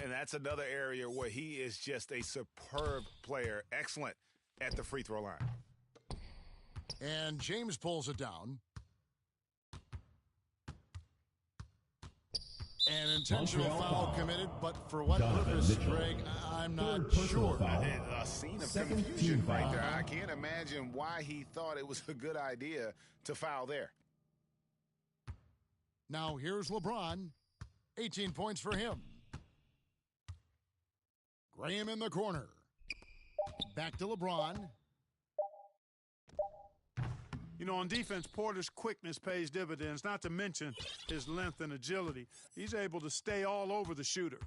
And that's another area where he is just a superb player. Excellent at the free throw line. And James pulls it down. An intentional foul committed, but for what purpose, Greg, I'm not sure. A scene of confusion right there. I can't imagine why he thought it was a good idea to foul there. Now here's LeBron. 18 points for him. Graham in the corner. Back to LeBron. You know, on defense, Porter's quickness pays dividends, not to mention his length and agility. He's able to stay all over the shooter.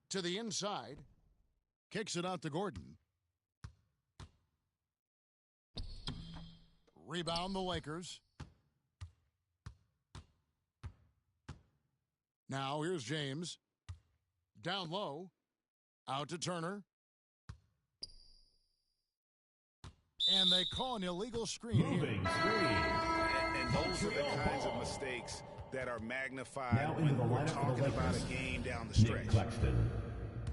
To the inside. Kicks it out to Gordon. Rebound the Lakers. Now here's James. Down low. Out to Turner. And they call an illegal screen here. And those are the kinds of mistakes that are magnified now when we're talking about a game down the stretch. Nick Claxton,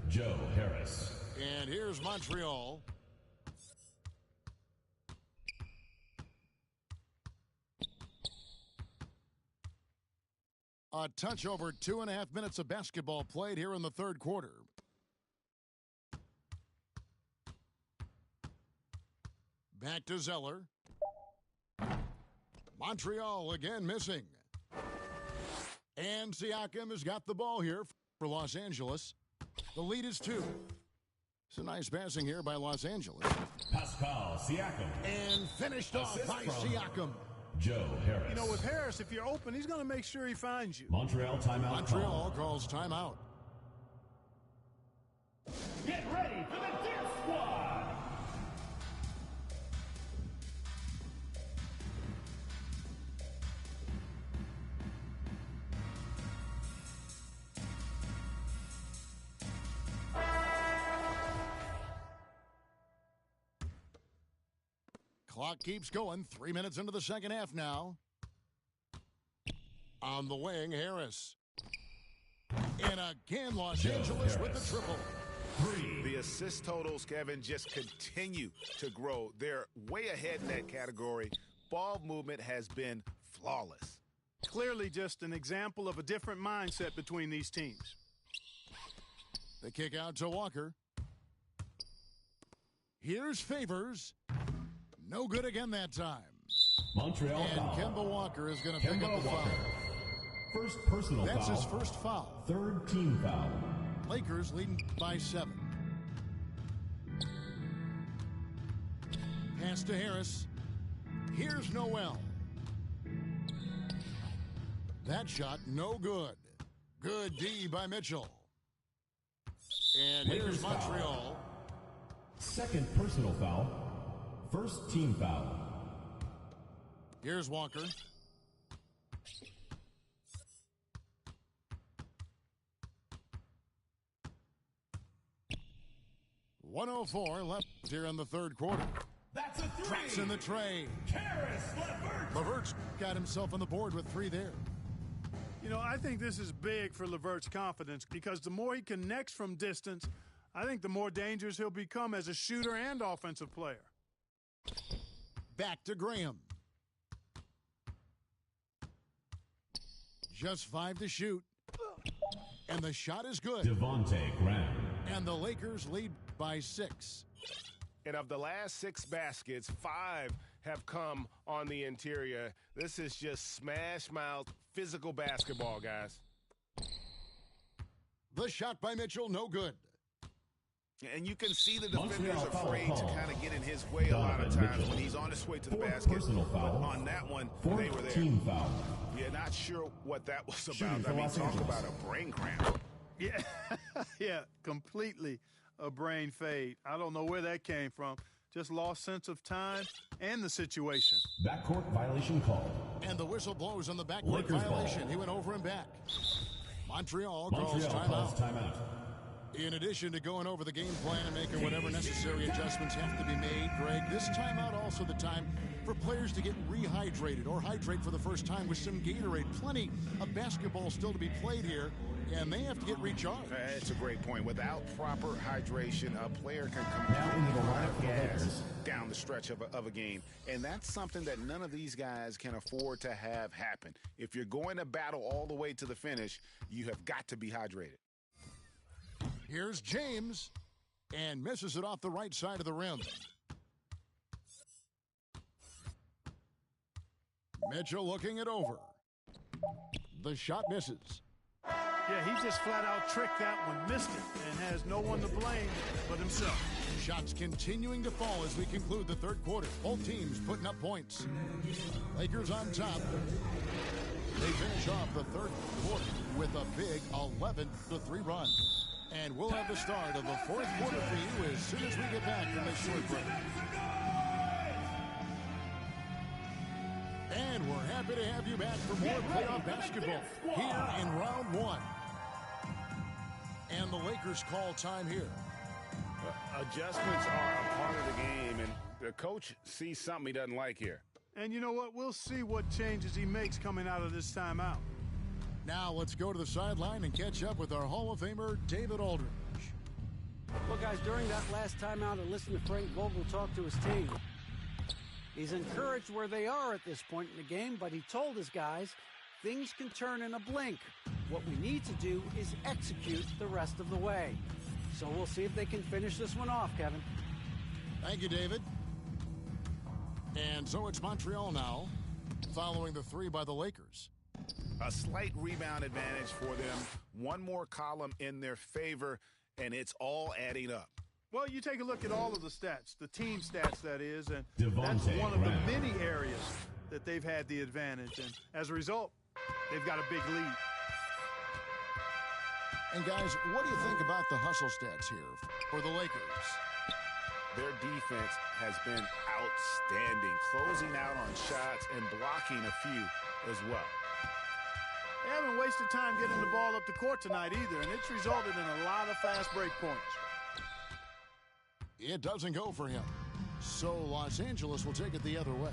Joe Harris. And here's Montreal. A touch over 2.5 minutes of basketball played here in the third quarter. Back to Zeller. Montreal again missing. And Siakam has got the ball here for Los Angeles. The lead is 2. It's a nice passing here by Los Angeles. Pascal Siakam. And finished off by Siakam. Joe Harris. You know, with Harris, if you're open, he's going to make sure he finds you. Montreal timeout. Montreal calls timeout. Get ready for the Death Squad. Clock keeps going. 3 minutes into the second half now. On the wing, Harris. And again, Los Angeles with the triple. The assist totals, Kevin, just continue to grow. They're way ahead in that category. Ball movement has been flawless. Clearly just an example of a different mindset between these teams. The kick out to Walker. Here's Favors. No good again that time. Montreal and foul. Kemba Walker is going to pick up the foul. First personal That's foul. his first foul. Third team foul. Lakers leading by 7. Pass to Harris. Here's Noel. That shot no good. Good D by Mitchell. And Lakers here's Montreal. Foul. Second personal foul. First team foul. Here's Walker. .104 left here in the third quarter. That's a 3. Drops in the tray. Caris LeVert. LeVert's got himself on the board with 3 there. You know, I think this is big for LeVert's confidence because the more he connects from distance, I think the more dangerous he'll become as a shooter and offensive player. Back to Graham. Just 5 to shoot. And the shot is good. Devontae Graham. And the Lakers lead by 6. And of the last 6 baskets, 5 have come on the interior. This is just smash-mouth physical basketball, guys. The shot by Mitchell, no good. And you can see the defender's afraid to kind of get in his way a lot of times when he's on his way to the basket. But on that one, they were there. Team foul. Yeah, not sure what that was about. I mean, talk about a brain cramp. Yeah, yeah, completely a brain fade. I don't know where that came from. Just lost sense of time and the situation. Backcourt violation called. And the whistle blows on the backcourt violation. He went over and back. Montreal calls timeout. In addition to going over the game plan and making whatever necessary adjustments have to be made, Greg, this timeout also the time for players to get rehydrated or hydrate for the first time with some Gatorade. Plenty of basketball still to be played here, and they have to get recharged. It's a great point. Without proper hydration, a player can come gas down the stretch of a game, and that's something that none of these guys can afford to have happen. If you're going to battle all the way to the finish, you have got to be hydrated. Here's James, and misses it off the right side of the rim. Mitchell looking it over. The shot misses. Yeah, he just flat out tricked that one, missed it, and has no one to blame but himself. Shots continuing to fall as we conclude the third quarter. Both teams putting up points. Lakers on top. They finish off the third quarter with a big 11-3 run. And we'll have the start of the fourth quarter for you as soon as we get back from this short break. And we're happy to have you back for more playoff basketball here in round one. And the Lakers call time here. Adjustments are a part of the game, and the coach sees something he doesn't like here. And you know what? We'll see what changes he makes coming out of this timeout. Now let's go to the sideline and catch up with our Hall of Famer, David Aldridge. Well, guys, during that last timeout, I listened to Frank Vogel talk to his team. He's encouraged where they are at this point in the game, but he told his guys things can turn in a blink. What we need to do is execute the rest of the way. So we'll see if they can finish this one off, Kevin. Thank you, David. And so it's Montreal now, following the three by the Lakers. A slight rebound advantage for them. One more column in their favor, and it's all adding up. Well, you take a look at all of the stats, the team stats, that is, and that's one of the many areas that they've had the advantage. And as a result, they've got a big lead. And, guys, what do you think about the hustle stats here for the Lakers? Their defense has been outstanding, closing out on shots and blocking a few as well. They haven't wasted time getting the ball up the court tonight either, and it's resulted in a lot of fast break points. It doesn't go for him. So Los Angeles will take it the other way.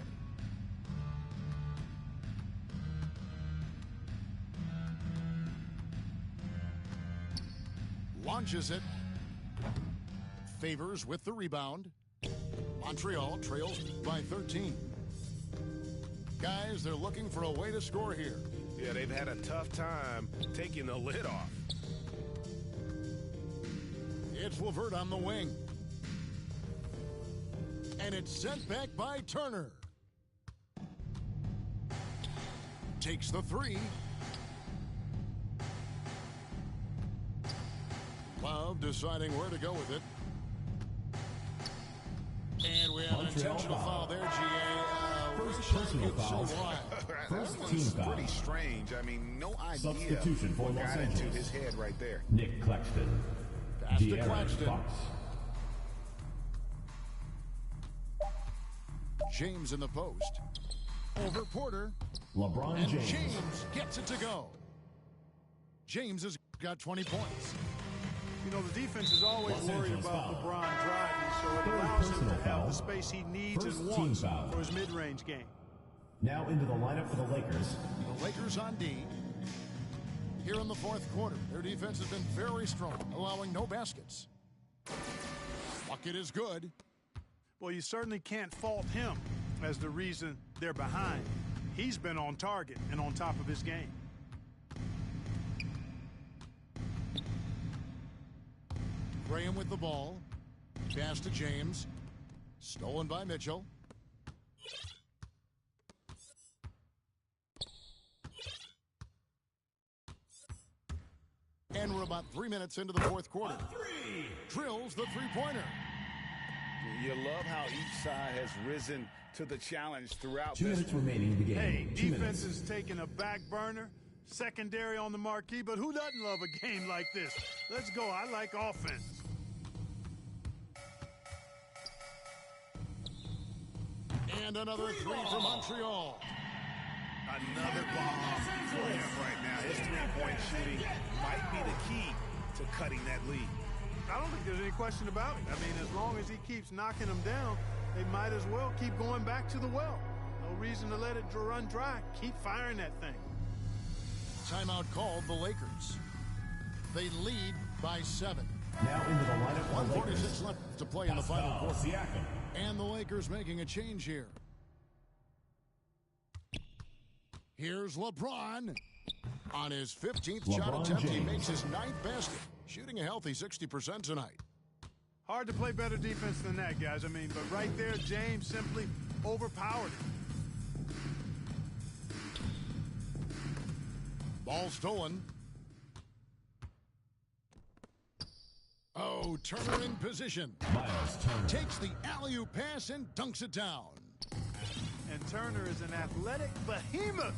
Launches it. Favors with the rebound. Montreal trails by 13. Guys, they're looking for a way to score here. Yeah, they've had a tough time taking the lid off. It's LeVert on the wing. And it's sent back by Turner. Takes the three. Love deciding where to go with it. And we have an intentional foul there, GA. First personal foul. First team foul. Pretty strange. I mean, no idea Substitution for what Los got into Angeles. his head right there. Nick Claxton. Pass to Claxton. Fox. James in the post. Over Porter. LeBron And James. James gets it to go. James has got 20 points. You know, the defense is always Los worried Angeles about foul. LeBron driving, so it Third allows him personal to have foul. the space he needs First and team wants foul. for his mid-range game. Now into the lineup for the Lakers. The Lakers on D. Here in the fourth quarter, their defense has been very strong, allowing no baskets. Bucket is good. Well, you certainly can't fault him as the reason they're behind. He's been on target and on top of his game. Graham with the ball. Pass to James. Stolen by Mitchell. And we're about 3 minutes into the fourth quarter. Drills the three-pointer. You love how each side has risen to the challenge throughout 2 this. minutes remaining in the game. Hey, 2 defense minutes. is taking a back burner, secondary on the marquee, but who doesn't love a game like this? Let's go. I like offense. And another three for Montreal. Another bomb for him right now. His three-point shooting might be the key to cutting that lead. I don't think there's any question about it. I mean, as long as he keeps knocking them down, they might as well keep going back to the well. No reason to let it run dry. Keep firing that thing. Timeout called the Lakers. They lead by 7. Now into the lineup. 146 left to play in the final quarter. Siakam. And the Lakers making a change here. Here's LeBron. On his 15th shot attempt, he makes his 9th basket, shooting a healthy 60% tonight. Hard to play better defense than that, guys. I mean, but right there, James simply overpowered him. Ball stolen. Oh, Turner in position. Miles Turner takes the alley-oop pass and dunks it down. And Turner is an athletic behemoth.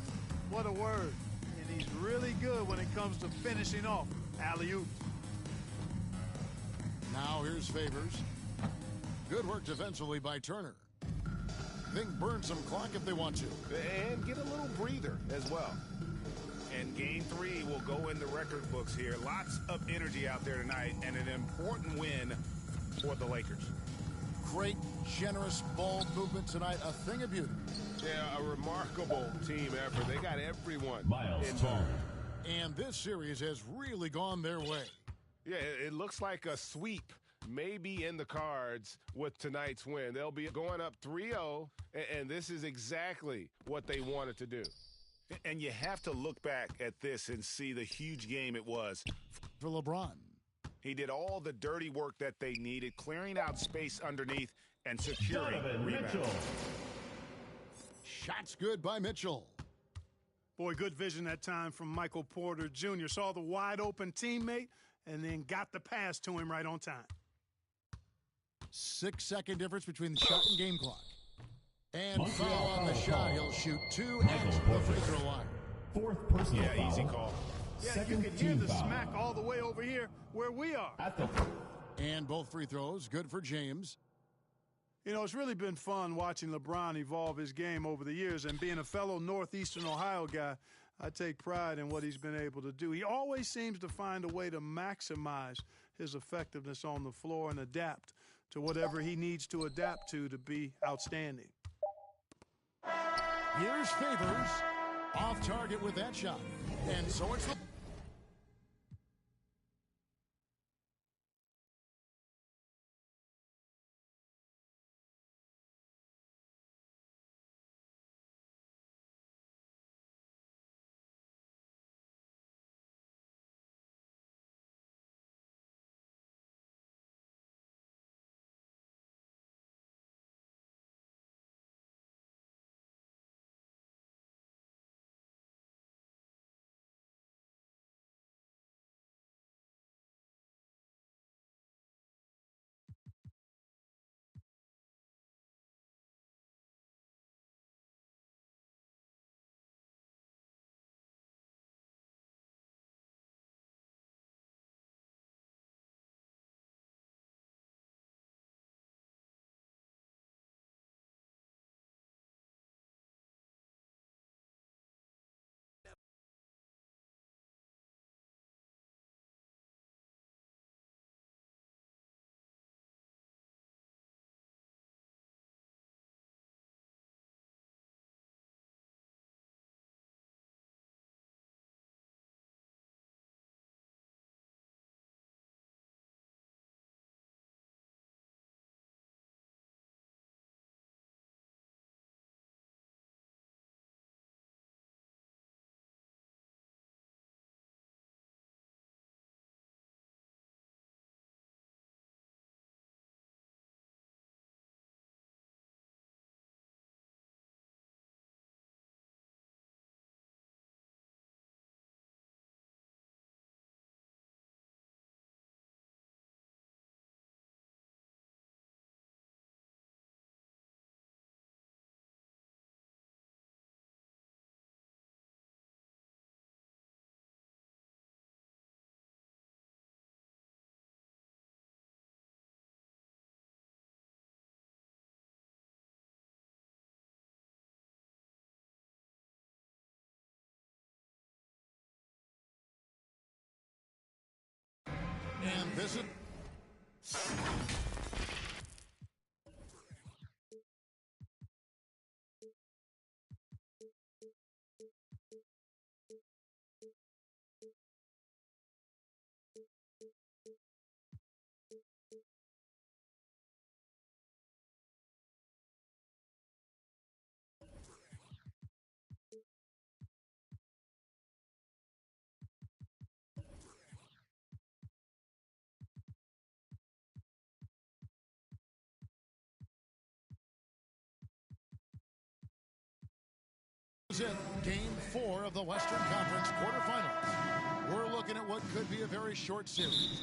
What a word. And he's really good when it comes to finishing off alley-oops. Now here's Favors. Good work defensively by Turner. They can burn some clock if they want to. And get a little breather as well. And game 3 will go in the record books here. Lots of energy out there tonight and an important win for the Lakers. Great, generous ball movement tonight. A thing of beauty. Yeah, a remarkable team effort. They got everyone Miles involved. And this series has really gone their way. Yeah, it looks like a sweep may be in the cards with tonight's win. They'll be going up 3-0, and this is exactly what they wanted to do. And you have to look back at this and see the huge game it was for LeBron. He did all the dirty work that they needed, clearing out space underneath and securing rebounds. Shots good by Mitchell. Boy, good vision that time from Michael Porter Jr. Saw the wide open teammate and then got the pass to him right on time. 6-second difference between the shot and game clock. And foul on the shot. He'll shoot 2 at the free throw line. Fourth personal foul. Yeah, easy call. Yeah, Second you can hear the foul. smack all the way over here where we are. And both free throws good for James. You know, it's really been fun watching LeBron evolve his game over the years, and being a fellow Northeastern Ohio guy, I take pride in what he's been able to do. He always seems to find a way to maximize his effectiveness on the floor and adapt to whatever he needs to adapt to be outstanding. Here's Favors, off target with that shot. And so it's the... And this is... This is it, Game 4 of the Western Conference quarterfinals. We're looking at what could be a very short series.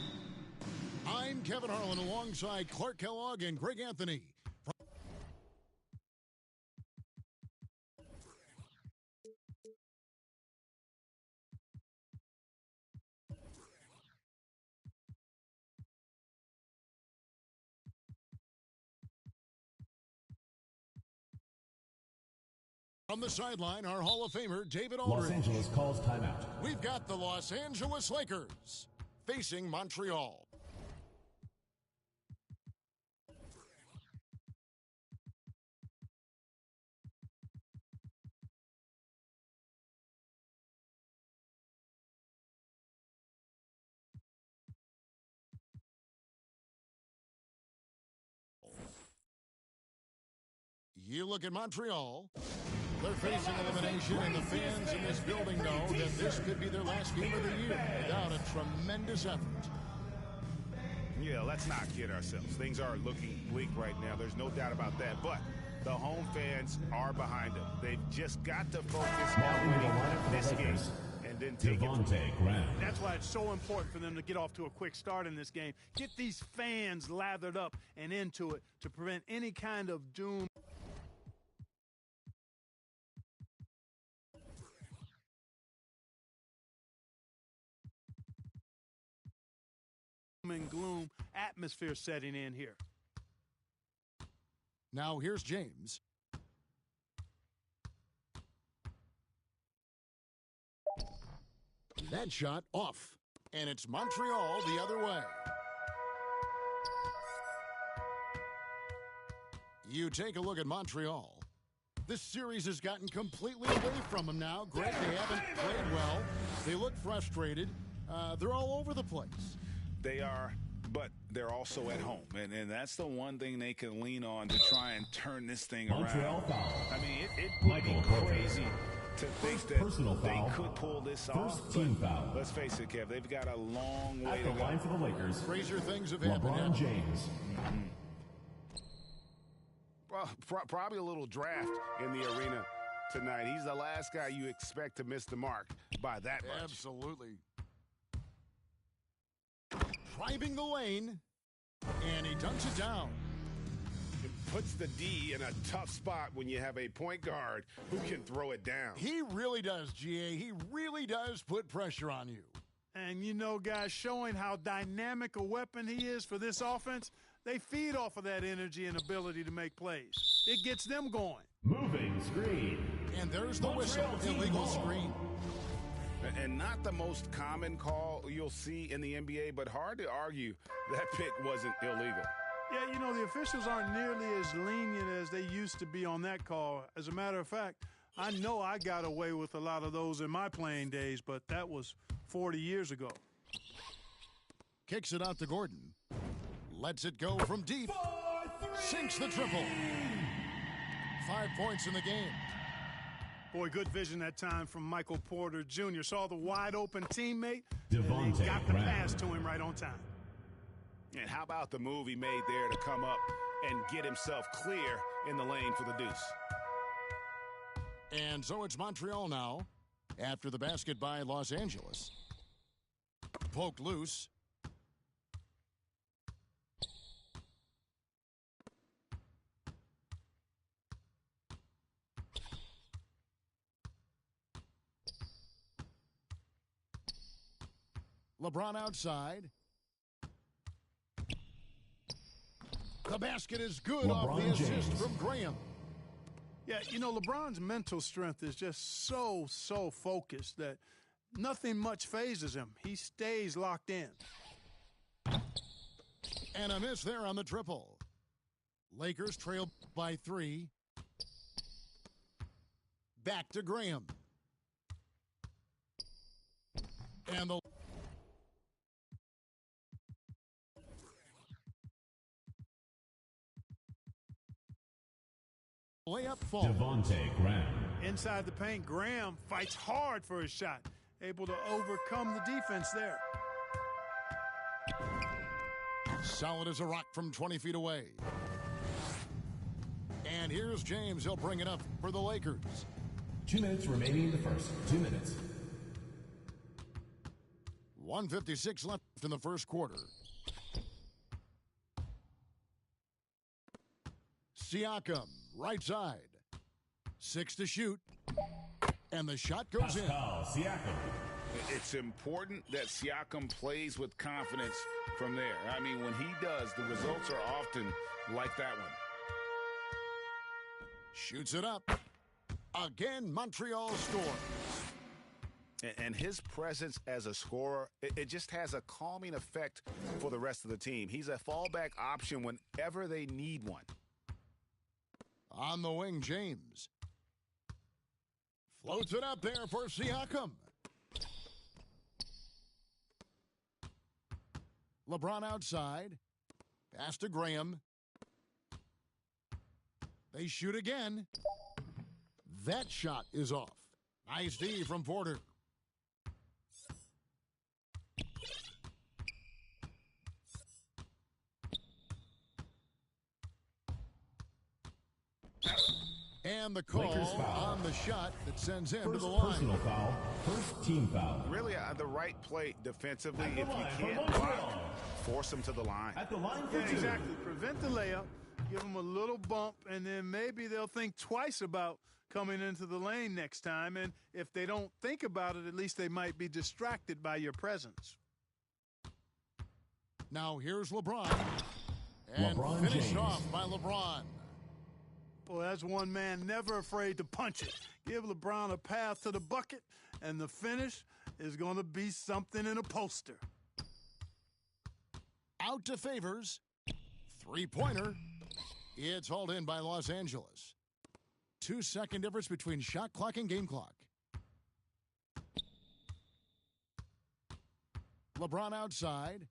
I'm Kevin Harlan alongside Clark Kellogg and Greg Anthony. From the sideline, our Hall of Famer, David Aldridge. Los Angeles calls timeout. We've got the Los Angeles Lakers facing Montreal. You look at Montreal. They're facing elimination, and the fans in this building know that this could be their last game of the year without a tremendous effort. Yeah, let's not kid ourselves. Things are looking bleak right now. There's no doubt about that. But the home fans are behind them. They've just got to focus on winning this game and then take it. That's why it's so important for them to get off to a quick start in this game. Get these fans lathered up and into it to prevent any kind of doom and gloom atmosphere setting in here. Now here's James. That shot off, and it's Montreal the other way. You take a look at Montreal. This series has gotten completely away from them now. Greg, they haven't played well. They look frustrated. They're all over the place. They are, but they're also at home. And that's the one thing they can lean on to try and turn this thing Montreal around. foul. I mean, it would be crazy to think that they could pull this off. First team foul. Let's face it, Kev, they've got a long way At to the go. line for the Lakers. Crazier things have happened. LeBron James. Probably a little draft in the arena tonight. He's the last guy you expect to miss the mark by that much. Absolutely. Driving the lane, and he dunks it down. It puts the D in a tough spot when you have a point guard who can throw it down. He really does, GA. He really does put pressure on you. And you know, guys, showing how dynamic a weapon he is for this offense, they feed off of that energy and ability to make plays. It gets them going. Moving screen. And there's the whistle. Illegal screen. And not the most common call you'll see in the NBA, but hard to argue that pick wasn't illegal. Yeah, you know, the officials aren't nearly as lenient as they used to be on that call. As a matter of fact, I know I got away with a lot of those in my playing days, but that was 40 years ago. Kicks it out to Gordon. Lets it go from deep. Sinks the triple. 5 points in the game. Boy, good vision that time from Michael Porter Jr. Saw the wide-open teammate, Devontae and got the Graham. pass to him right on time. And how about the move he made there to come up and get himself clear in the lane for the deuce? And so it's Montreal now, after the basket by Los Angeles. Poked loose. LeBron outside. The basket is good LeBron off the assist James. from Graham. Yeah, you know, LeBron's mental strength is just so focused that nothing much phases him. He stays locked in. And a miss there on the triple. Lakers trail by 3. Back to Graham. And the layup fall. Devontae Graham. Inside the paint, Graham fights hard for his shot. Able to overcome the defense there. Solid as a rock from 20 feet away. And here's James. He'll bring it up for the Lakers. 2 minutes remaining in the first. 2 minutes. 1:56 left in the first quarter. Siakam, right side. 6 to shoot. And the shot goes in. Siakam. It's important that Siakam plays with confidence from there. I mean, when he does, the results are often like that one. Shoots it up. Again, Montreal scores. And his presence as a scorer, it just has a calming effect for the rest of the team. He's a fallback option whenever they need one. On the wing, James. Floats it up there for Siakam. LeBron outside. Pass to Graham. They shoot again. That shot is off. Nice D from Porter. And the call on the shot that sends him to the line. Personal foul. First team foul. Really, the right play defensively. If you can't block, force him to the line. At the line for 2. Exactly. Prevent the layup. Give them a little bump, and then maybe they'll think twice about coming into the lane next time. And if they don't think about it, at least they might be distracted by your presence. Now here's LeBron. And finished off by LeBron. Well, that's one man never afraid to punch it. Give LeBron a path to the bucket, and the finish is going to be something in a poster. Out to Favors. 3-pointer. It's hauled in by Los Angeles. 2-second difference between shot clock and game clock. LeBron outside.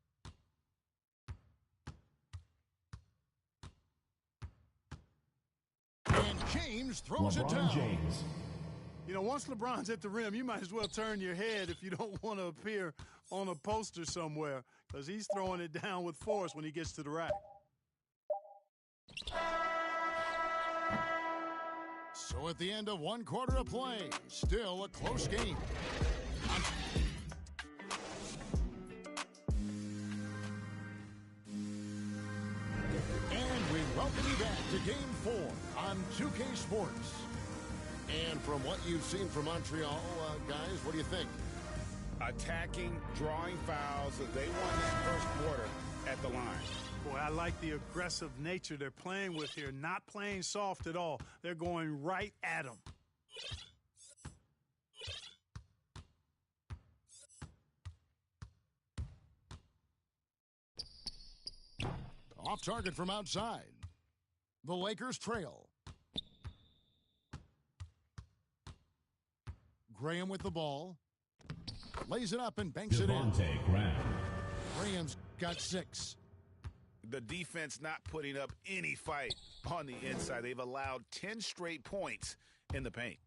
And James throws it down. James. You know, once LeBron's at the rim, you might as well turn your head if you don't want to appear on a poster somewhere, because he's throwing it down with force when he gets to the rack. So at the end of 1 quarter of play, still a close game. And we welcome you back to Game 4 on 2K Sports. And from what you've seen from Montreal, guys, what do you think? Attacking, drawing fouls. They won that first quarter at the line. Boy, I like the aggressive nature they're playing with here. Not playing soft at all. They're going right at them. Off target from outside. The Lakers trail. Graham with the ball. Lays it up and banks it in. Devontae Graham. Graham's got 6. The defense not putting up any fight on the inside. They've allowed 10 straight points in the paint.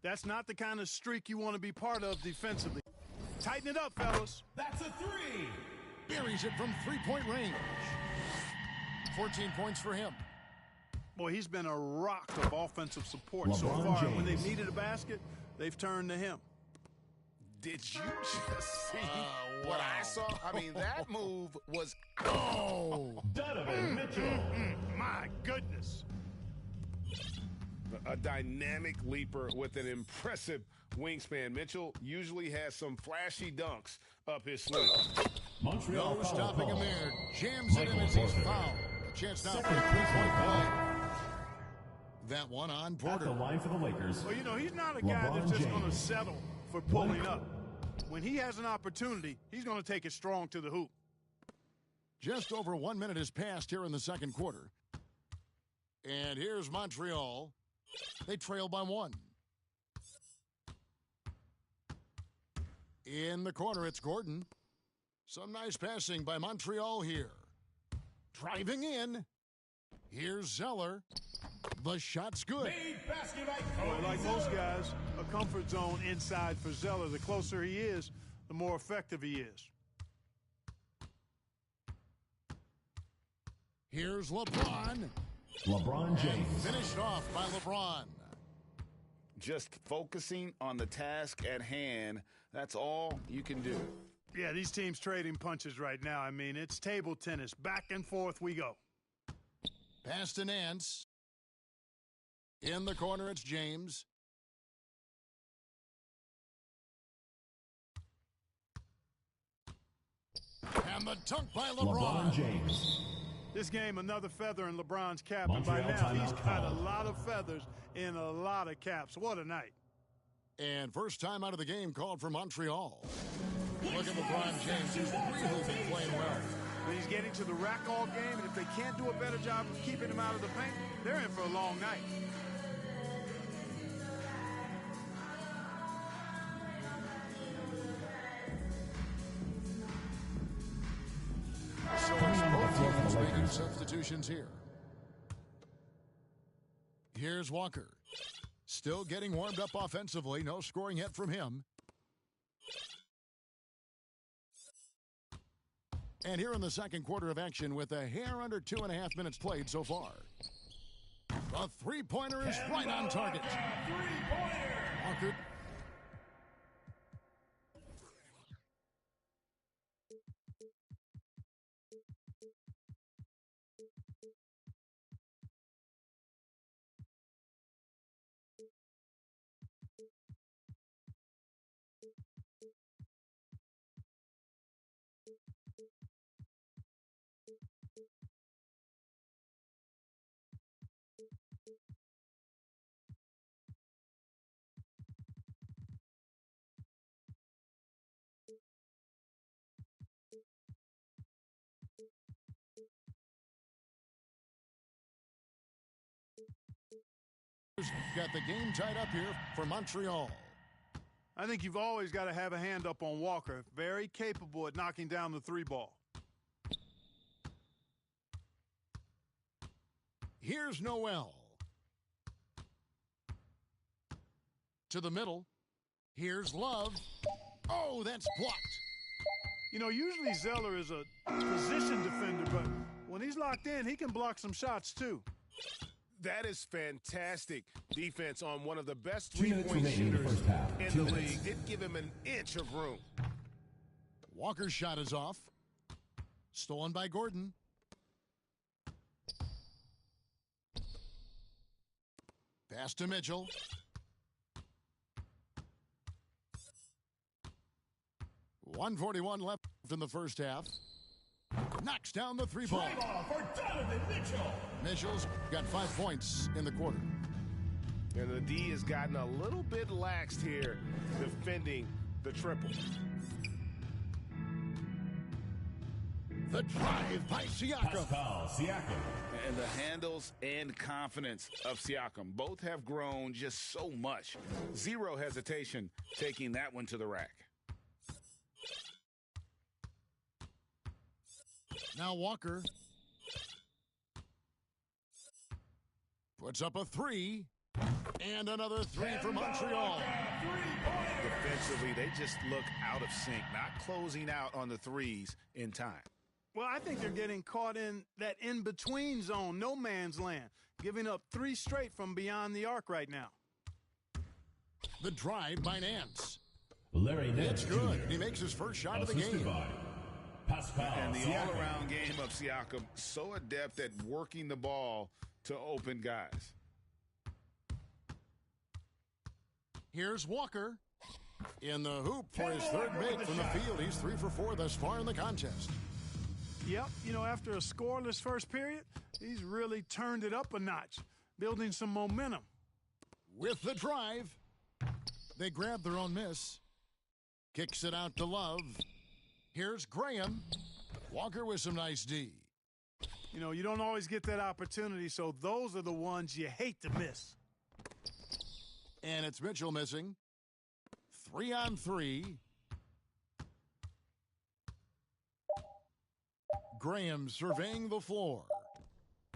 That's not the kind of streak you want to be part of defensively. Tighten it up, fellas. That's a 3. Buries it from 3-point range. 14 points for him. Boy, he's been a rock of offensive support so LeBron far. James. When they've needed a basket, they've turned to him. Did you just see what I saw? I mean, that move was... Donovan Mitchell. My goodness. A dynamic leaper with an impressive wingspan. Mitchell usually has some flashy dunks up his sleeve. Montreal No stopping him there. Jams it in as he's fouled. A chance now for a 3-point play. That one on At Porter. the line for the Lakers. Well, you know, he's not a guy LeBron that's just going to James. settle for pulling up. When he has an opportunity, he's going to take it strong to the hoop. Just over 1 minute has passed here in the second quarter. And here's Montreal. They trail by 1. In the corner, it's Gordon. Some nice passing by Montreal here. Driving in. Here's Zeller. The shot's good. Well, like most guys, a comfort zone inside for Zeller. The closer he is, the more effective he is. Here's LeBron. LeBron James. Finished off by LeBron. Just focusing on the task at hand, that's all you can do. Yeah, these teams trading punches right now. I mean, it's table tennis. Back and forth we go. Pass to Nance. In the corner, it's James. And the dunk by LeBron. James. This game, another feather in LeBron's cap, and by now he's got a lot of feathers in a lot of caps. What a night. And first time out of the game called for Montreal. Look at LeBron James. He's really been playing well. But he's getting to the rack all game, and if they can't do a better job of keeping him out of the paint, they're in for a long night. So it's both teams making substitutions here. Here's Walker. Still getting warmed up offensively. No scoring yet from him. And here in the second quarter of action with a hair under 2.5 minutes played so far. The three-pointer is right on target. Walker. Got the game tied up here for Montreal. I think you've always got to have a hand up on Walker. Very capable at knocking down the three ball. Here's Noel. To the middle. Here's Love. Oh, that's blocked. You know, usually Zeller is a position defender, but when he's locked in, he can block some shots too. That is fantastic defense on one of the best three-point shooters in the league. Didn't give him an inch of room. Walker's shot is off. Stolen by Gordon. Pass to Mitchell. .141 left in the first half. Knocks down the three ball. For Donovan Mitchell. Mitchell's got 5 points in the quarter. And the D has gotten a little bit laxed here defending the triple. The drive by Siakam. Pascal Siakam. And the handles and confidence of Siakam both have grown just so much. Zero hesitation taking that one to the rack. Now Walker puts up a three, and another three for Montreal. Defensively, they just look out of sync, not closing out on the threes in time. Well, I think they're getting caught in that in-between zone, no man's land, giving up three straight from beyond the arc right now. The drive by Nance. Larry Nance. It's good. He makes his first shot of the game. Pascal And the Siakam. all-around game of Siakam, so adept at working the ball to open guys. Here's Walker in the hoop for his third make from the field. He's 3 for 4 thus far in the contest. Yep, you know, after a scoreless first period, he's really turned it up a notch, building some momentum. With the drive, they grab their own miss. Kicks it out to Love. Here's Graham. Walker with some nice D. You know, you don't always get that opportunity, so those are the ones you hate to miss. And it's Mitchell missing. 3-on-3. Graham surveying the floor.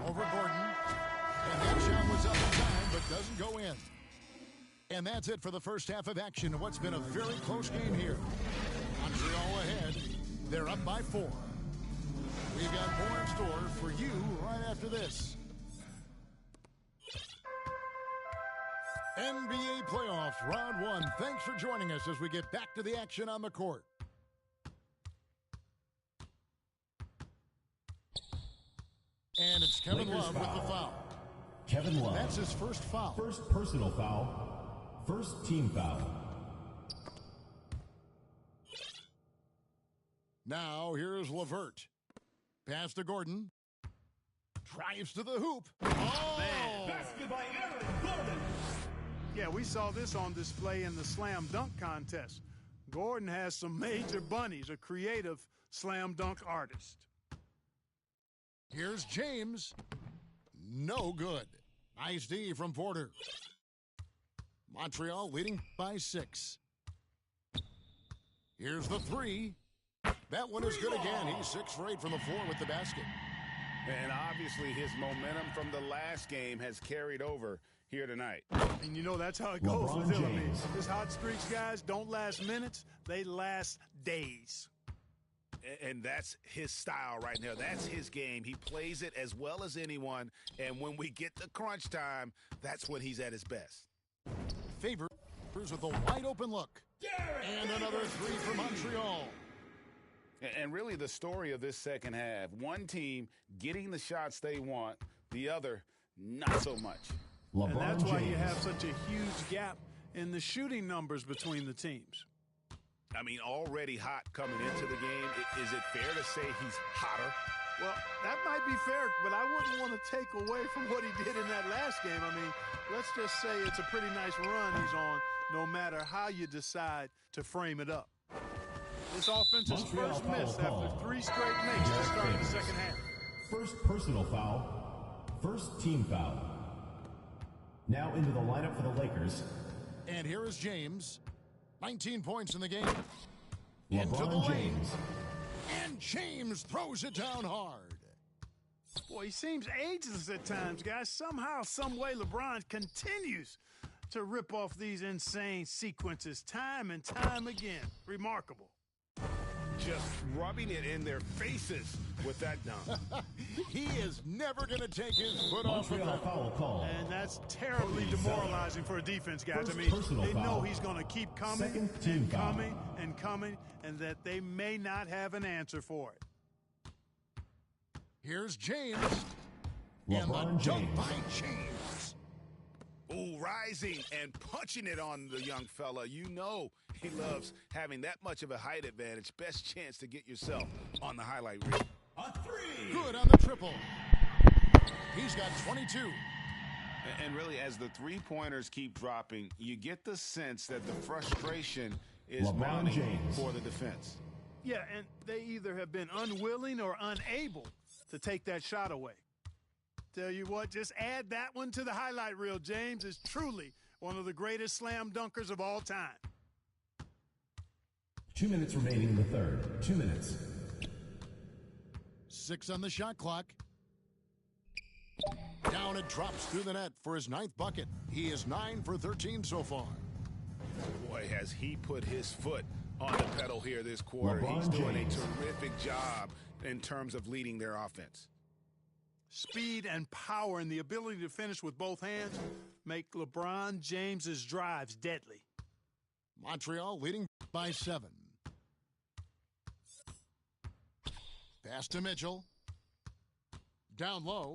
Over Gordon. And that shot was up in time, but doesn't go in. And that's it for the first half of action. What's been a very close game here. Montreal ahead. They're up by 4. We've got more in store for you right after this. NBA Playoffs, Round 1. Thanks for joining us as we get back to the action on the court. And it's Kevin Lakers Love with foul. the foul. Kevin Love. That's his first foul. First personal foul. First team foul. Now here's LeVert. Pass to Gordon. Drives to the hoop. Oh! Man. Basket by Aaron Gordon. Yeah, we saw this on display in the slam dunk contest. Gordon has some major bunnies, a creative slam dunk artist. Here's James. No good. Nice D from Porter. Montreal leading by 6. Here's the 3. That one is good again. He's 6 for 8 from the floor with the basket. And obviously his momentum from the last game has carried over here tonight. And you know that's how it goes LeBron with him. James. His hot streaks, guys, don't last minutes. They last days. And that's his style right now. That's his game. He plays it as well as anyone. And when we get to crunch time, that's when he's at his best. Favors with a wide open look. And another 3 for Montreal. And really the story of this second half, one team getting the shots they want, the other not so much. LeBron And that's why you James. have such a huge gap in the shooting numbers between the teams. I mean, already hot coming into the game. Is it fair to say he's hotter? Well, that might be fair, but I wouldn't want to take away from what he did in that last game. I mean, let's just say it's a pretty nice run he's on, no matter how you decide to frame it up. This offense is Montreal first foul miss call. after 3 straight makes to start the second half. First personal foul. First team foul. Now into the lineup for the Lakers. And here is James. 19 points in the game. Into the LeBron lane. James. And James throws it down hard. Boy, he seems ageless at times, guys. Somehow, some way, LeBron continues to rip off these insane sequences time and time again. Remarkable. Just rubbing it in their faces with that dunk. He is never going to take his foot off the Montreal pedal. foul call. And that's terribly demoralizing for a defense, guys. I First mean, personal they know foul. he's going to keep coming Second team and foul. coming and coming, and that they may not have an answer for it. Here's James. LeBron and the dunk James. by James. Ooh, rising and punching it on the young fella. You know he loves having that much of a height advantage. Best chance to get yourself on the highlight reel. A 3. Good on the triple. He's got 22. And really, as the three-pointers keep dropping, you get the sense that the frustration is LeBron mounting James. for the defense. Yeah, and they either have been unwilling or unable to take that shot away. Tell you what, just add that one to the highlight reel. James is truly one of the greatest slam dunkers of all time. 2 minutes remaining in the third. 2 minutes. 6 on the shot clock. Down it drops through the net for his 9th bucket. He is 9 for 13 so far. Boy, has he put his foot on the pedal here this quarter. LeBron He's doing James. a terrific job in terms of leading their offense. Speed and power and the ability to finish with both hands make LeBron James's drives deadly. Montreal leading by 7. Pass to Mitchell. Down low.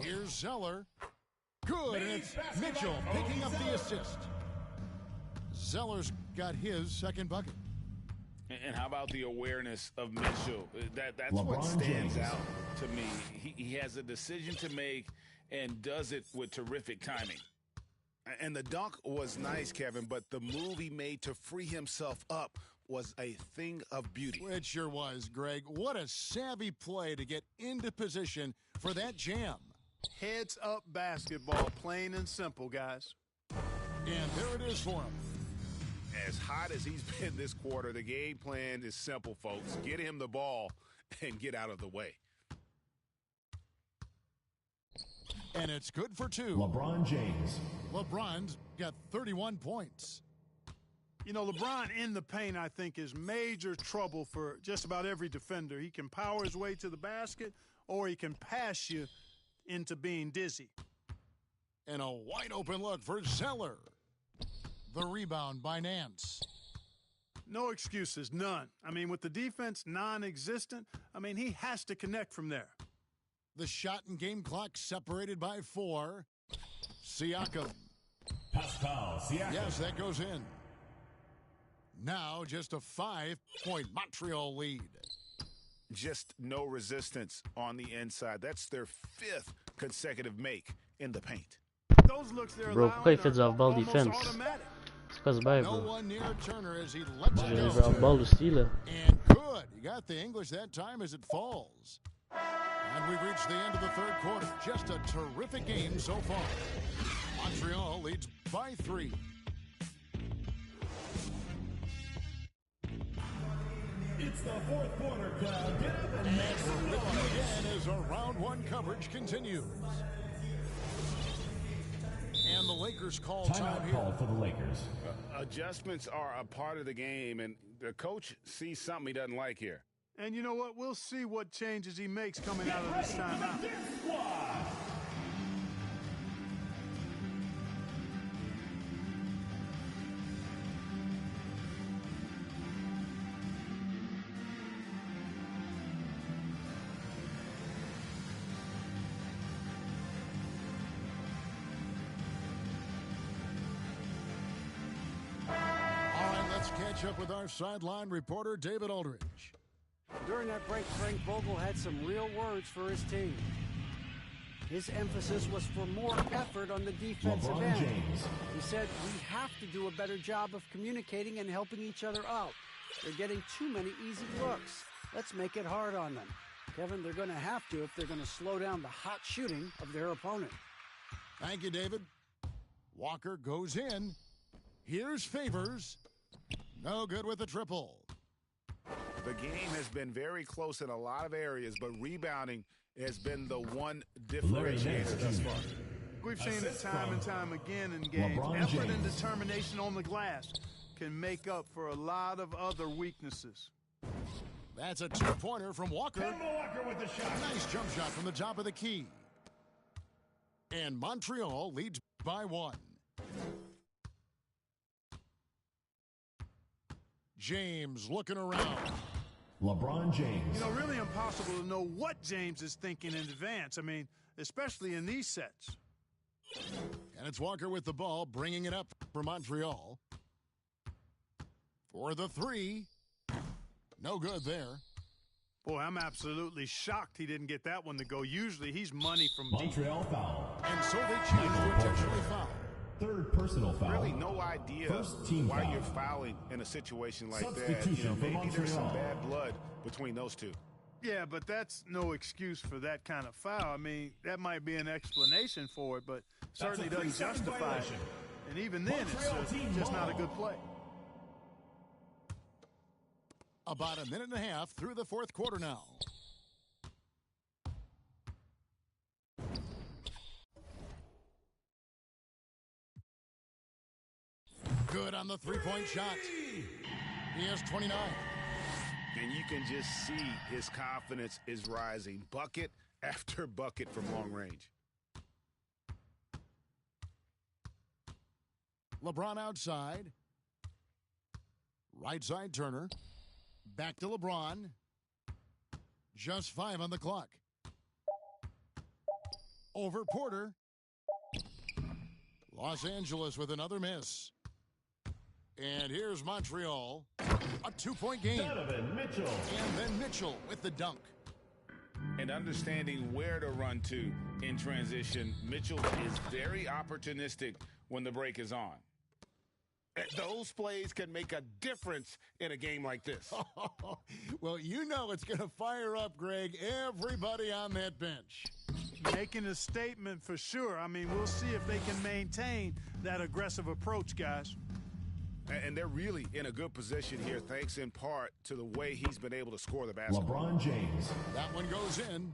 Here's Zeller. Good, and it's Mitchell picking up the assist. Zeller's got his 2nd bucket. And how about the awareness of Mitchell? That's LeBron what stands James. out to me. He has a decision to make and does it with terrific timing. And the dunk was nice, Kevin, but the move he made to free himself up was a thing of beauty. It sure was, Greg. What a savvy play to get into position for that jam. Heads up basketball, plain and simple, guys. And there it is for him. As hot as he's been this quarter, the game plan is simple, folks. Get him the ball and get out of the way. And it's good for two. LeBron James. LeBron's got 31 points. You know, LeBron in the paint, I think, is major trouble for just about every defender. He can power his way to the basket, or he can pass you into being dizzy. And a wide open look for Zeller. The rebound by Nance. No excuses, none. I mean, with the defense non-existent, I mean, he has to connect from there. The shot and game clock separated by 4. Siakam. Pascal Siakam. Yes, that goes in. Now just a 5-point Montreal lead. Just no resistance on the inside. That's their 5th consecutive make in the paint. Those looks they're Bro, pourquoi il fait du off-ball almost defense? automatic. C'est quoi ce bail, No bro? one near Turner as he lets it J'ai go. off-ball aussi, là. And good. He got the English that time as it falls. And we've reached the end of the third quarter. Just a terrific game so far. Montreal leads by 3. It's the fourth quarter, crowd. Get up and And make some we're with you noise. again as our round 1 coverage continues. And the Lakers call time Timeout here. called for the Lakers. Adjustments are a part of the game, and the coach sees something he doesn't like here. And you know what? We'll see what changes he makes coming out of this timeout. Catch up with our sideline reporter, David Aldridge. During that break, Frank Vogel had some real words for his team. His emphasis was for more effort on the defensive LeBron end. James. He said, we have to do a better job of communicating and helping each other out. They're getting too many easy looks. Let's make it hard on them. Kevin, they're going to have to if they're going to slow down the hot shooting of their opponent. Thank you, David. Walker goes in. Here's Favors. No good with the triple. The game has been very close in a lot of areas, but rebounding has been the one differentiator thus far. We've seen it time and time again in games. LeBron Effort James. and determination on the glass can make up for a lot of other weaknesses. That's a 2-pointer from Walker. Kemba Walker with the shot. Nice jump shot from the top of the key. And Montreal leads by 1. James looking around. LeBron James. You know, really impossible to know what James is thinking in advance. I mean, especially in these sets. And it's Walker with the ball, bringing it up for Montreal. For the 3. No good there. Boy, I'm absolutely shocked he didn't get that one to go. Usually he's money from deep. Montreal foul. And so they choose to intentionally foul. Third personal foul. Really no idea First team why foul. you're fouling in a situation like that. Substitution for Maybe there's some Montreal. bad blood between those two. Yeah, but that's no excuse for that kind of foul. I mean, that might be an explanation for it, but certainly That's a doesn't 3-second justify it. violation. And even then, Montreal it's team just not a ball. good play. About a minute and a half through the fourth quarter now. Good on the three-point shot. He has 29. And you can just see his confidence is rising. Bucket after bucket from long range. LeBron outside. Right side Turner. Back to LeBron. Just 5 on the clock. Over Porter. Los Angeles with another miss. And here's Montreal. A 2-point game. Donovan Mitchell. And then Mitchell with the dunk. And understanding where to run to in transition, Mitchell is very opportunistic when the break is on. Those plays can make a difference in a game like this. Well, you know it's going to fire up, Greg, everybody on that bench. Making a statement for sure. I mean, we'll see if they can maintain that aggressive approach, guys. And they're really in a good position here, thanks in part to the way he's been able to score the basketball. LeBron James. That one goes in.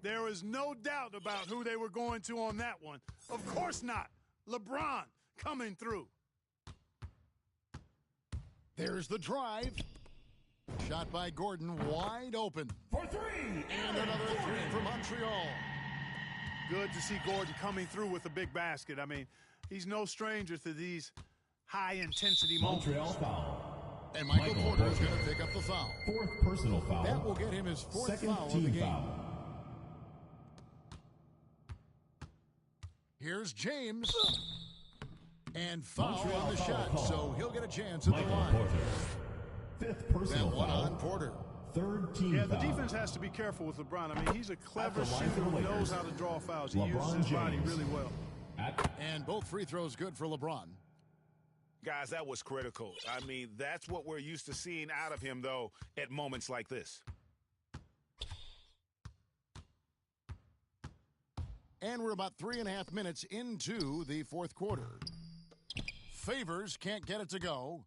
There is no doubt about who they were going to on that one. Of course not. LeBron coming through. There's the drive. Shot by Gordon, wide open. For three! And another three for Montreal. Good to see Gordon coming through with a big basket. I mean, he's no stranger to these high-intensity moments. Montreal foul. And Michael Porter is going to pick up the foul. Fourth personal foul. That will get him his fourth Second foul team of the game. foul. Here's James. And foul Montreal on the foul shot, call. so he'll get a chance at the Michael line. Porter. Fifth personal That one foul. on Porter. Third team Yeah, the foul. defense has to be careful with LeBron. I mean, he's a clever At the line shooter for the who Lakers, knows how to draw fouls. He uses LeBron his body James. really well. And both free throws good for LeBron. Guys, that was critical. I mean, that's what we're used to seeing out of him, though, at moments like this. And we're about 3.5 minutes into the fourth quarter. Favors can't get it to go.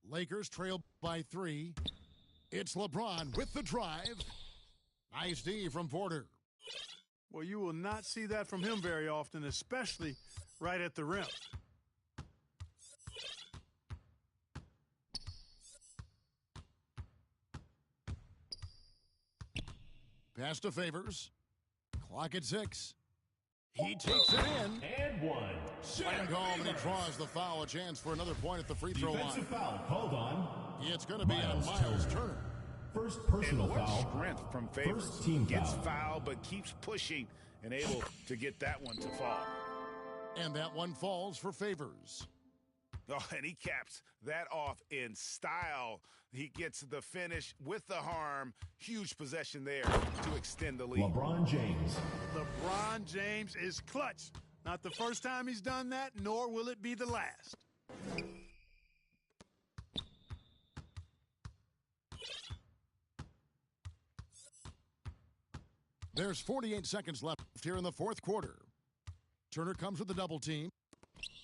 Lakers trail by 3. It's LeBron with the drive. Nice D from Porter. Well, you will not see that from him very often, especially right at the rim. Pass to Favors. Clock at 6. He takes it in. And one. Slam home, and he draws the foul. A chance for another point at the free throw line. Defensive foul called on. It's going to be on Miles Turner. First And personal what foul. strength from Favors. First team Gets foul. fouled, but keeps pushing and able to get that one to fall. And that one falls for Favors. Oh, and he caps that off in style. He gets the finish with the harm. Huge possession there to extend the lead. LeBron James. LeBron James is clutch. Not the first time he's done that, nor will it be the last. There's 48 seconds left here in the fourth quarter. Turner comes with the double team.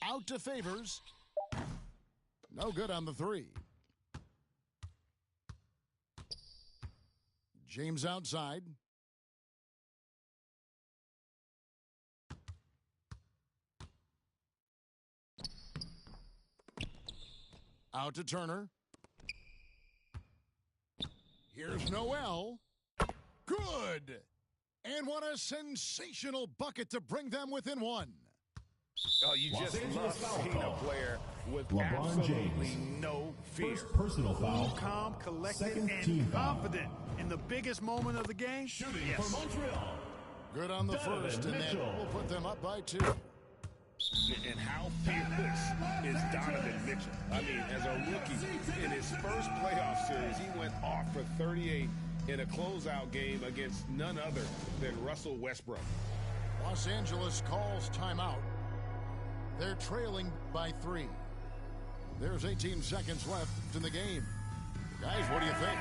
Out to Favors. No good on the 3. James outside. Out to Turner. Here's Noel. Good. And what a sensational bucket to bring them within 1. Oh, you Los just Angeles love foul seeing call. a player with LeBron absolutely James. no fear. First personal foul. Cool, calm, collected, Second and team foul. confident in the biggest moment of the game. Shooting Yes. for Montreal. Good on the Donovan first, and that Mitchell. will put them up by 2. And how fearless is Donovan Mitchell? I mean, as a rookie, in his first playoff series, he went off for 38 in a closeout game against none other than Russell Westbrook. Los Angeles calls timeout. They're trailing by 3. There's 18 seconds left in the game. Guys, what do you think?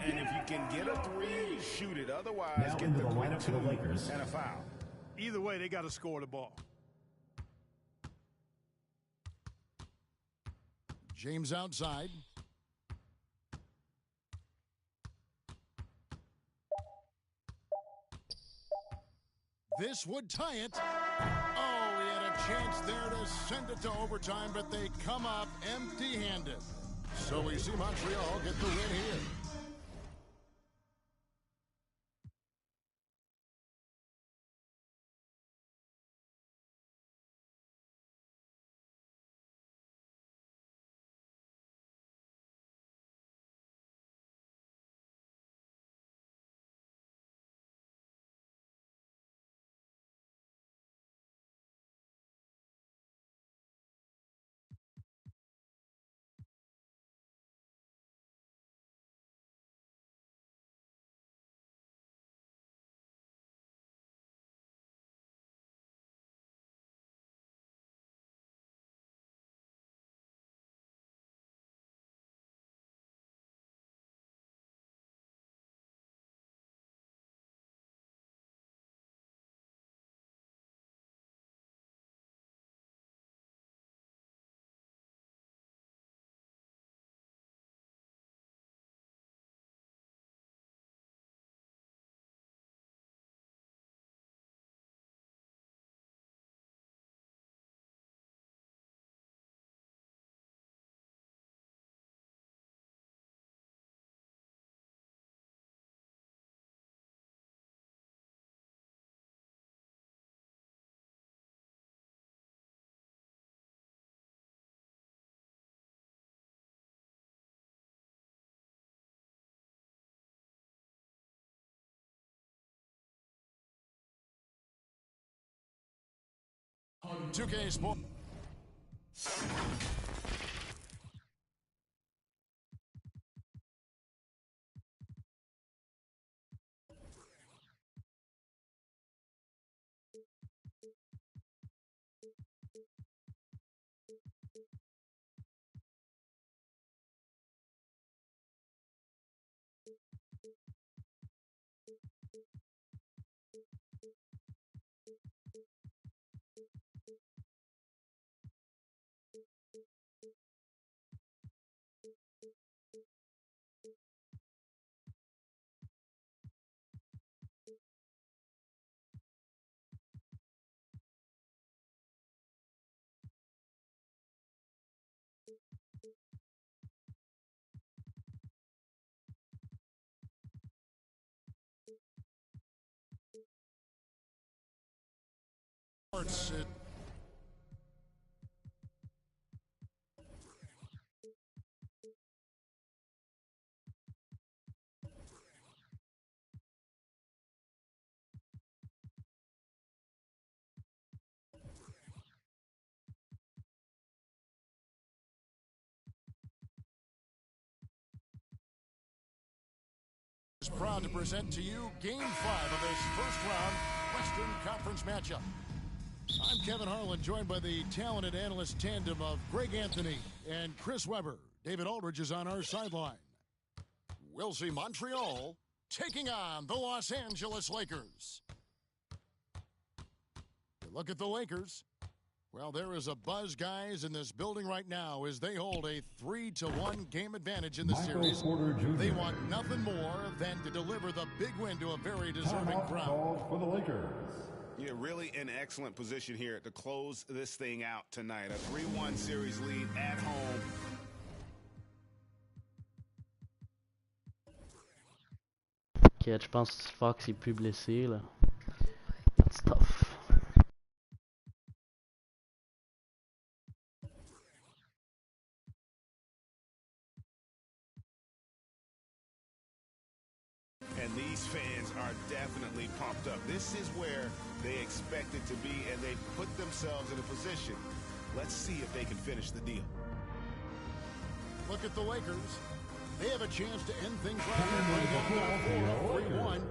And if you can get a 3, shoot it. Otherwise, Now get into the the quick lineup for 2 the Lakers. and a foul. Either way, they got to score the ball. James outside. This would tie it. Oh, he had a chance there to send it to overtime, but they come up empty-handed. So we see Montreal get the win here. 2K Sports. Is proud to present to you Game 5 of this first-round Western Conference matchup. I'm Kevin Harlan, joined by the talented analyst tandem of Greg Anthony and Chris Webber. David Aldridge is on our sideline. We'll see Montreal taking on the Los Angeles Lakers. Look at the Lakers. Well, there is a buzz, guys, in this building right now as they hold a 3-1 game advantage in the series. They want nothing more than to deliver the big win to a very deserving crowd. For the Lakers. Yeah, really in excellent position here to close this thing out tonight. A 3-1 series lead at home. Ok, je pense que Fox est plus blessé là. That's tough. And these fans are definitely pumped up. This is where they expect it to be, and they put themselves in a position. Let's see if they can finish the deal. Look at the Lakers. They have a chance to end things right now. 3-1.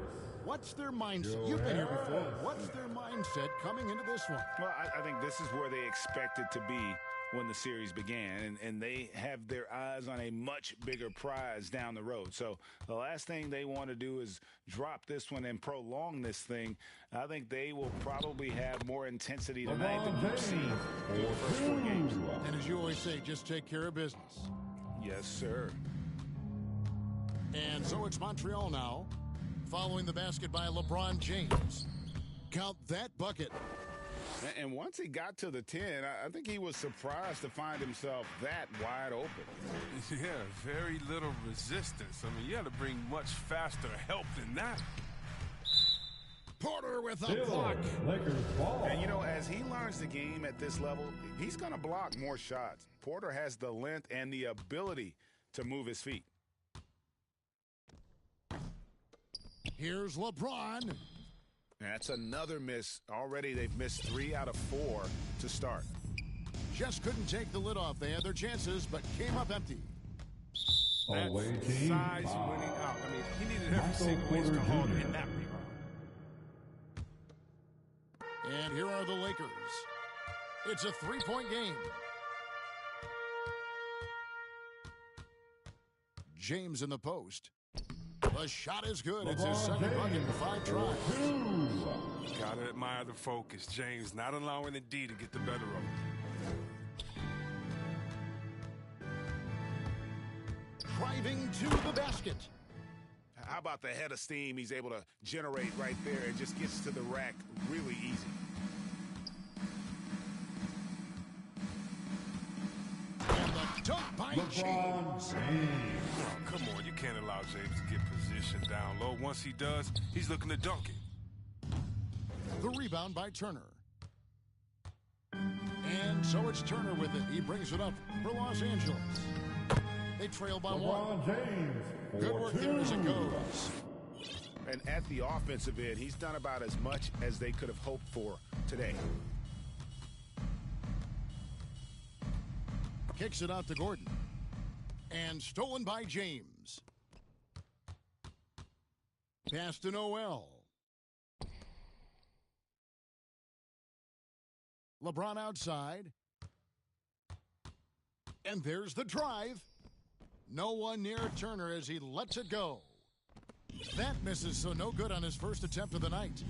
What's their mindset? You've been here before. What's their mindset coming into this one? Well, I think this is where they expected to be when the series began, and they have their eyes on a much bigger prize down the road. So the last thing they want to do is drop this one and prolong this thing. I think they will probably have more intensity tonight than we've seen through the first 4 games. And as you always say, just take care of business. Yes, sir. And so it's Montreal now, following the basket by LeBron James. Count that bucket. And once he got to the 10, I think he was surprised to find himself that wide open. Yeah, very little resistance. I mean, you had to bring much faster help than that. Porter with a block. Lakers ball. And, you know, as he learns the game at this level, he's going to block more shots. Porter has the length and the ability to move his feet. Here's LeBron. That's another miss. Already they've missed 3 out of 4 to start. Just couldn't take the lid off. They had their chances, but came up empty. That's size winning out. I mean, he needed every single inch to hold in that rebound. And here are the Lakers. It's a 3-point game. James in the post. The shot is good. It's his second bucket in 5 tries. Gotta admire the focus. James not allowing the D to get the better of him. Driving to the basket. How about the head of steam he's able to generate right there? It just gets to the rack really easy. And the dunk by James. Oh, come on, you can't allow James to get positioned down low. Once he does, he's looking to dunk it. The rebound by Turner. And so it's Turner with it. He brings it up for Los Angeles. They trail by 1. Good work there as it goes. And at the offensive end, he's done about as much as they could have hoped for today. Kicks it out to Gordon. And stolen by James. Pass to Noel. LeBron outside. And there's the drive. No one near Turner as he lets it go. That misses, so no good on his first attempt of the night.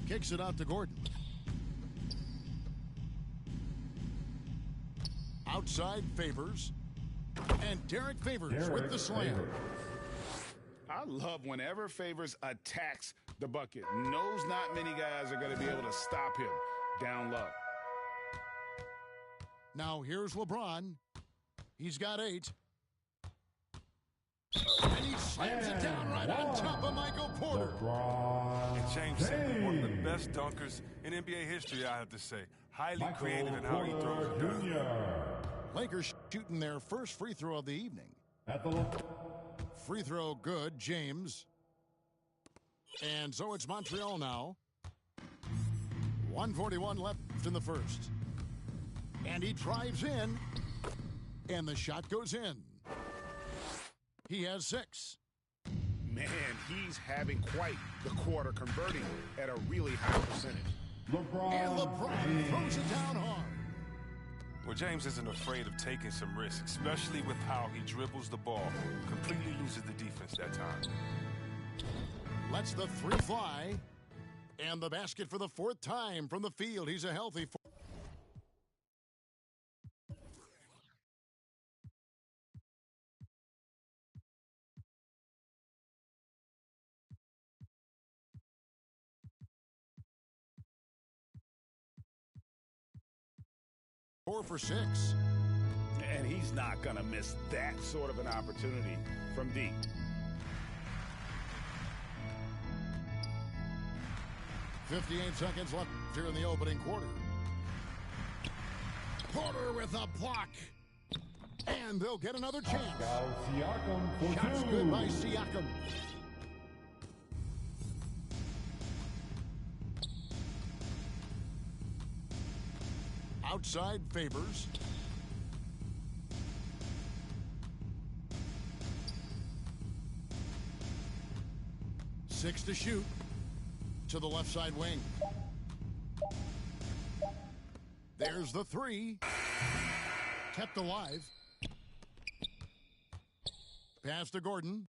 Kicks it out to Gordon. Outside Favors. And Derek Favors with the slam. I love whenever Favors attacks the bucket. Knows not many guys are going to be able to stop him down low. Now here's LeBron. He's got 8. And he slams it down right on top of Michael Porter. And James Harden, one of the best dunkers in NBA history, I have to say. Highly creative in how he throws it down. Lakers shooting their first free throw of the evening. Free throw good, James. And so it's Montreal now. 1:41 left in the first. And he drives in. And the shot goes in. He has 6. Man, he's having quite the quarter, converting at a really high percentage. And LeBron throws it down hard. Well, James isn't afraid of taking some risks, especially with how he dribbles the ball. Completely loses the defense that time. Lets the 3 fly. And the basket for the 4th time from the field. He's a healthy 4. For 6. And he's not going to miss that sort of an opportunity from deep. .58 seconds left here in the opening quarter. Porter with a block. And they'll get another chance. Shots good by Siakam. Outside Favors. Six to shoot. To the left side wing. There's the 3. Kept alive. Pass to Gordon.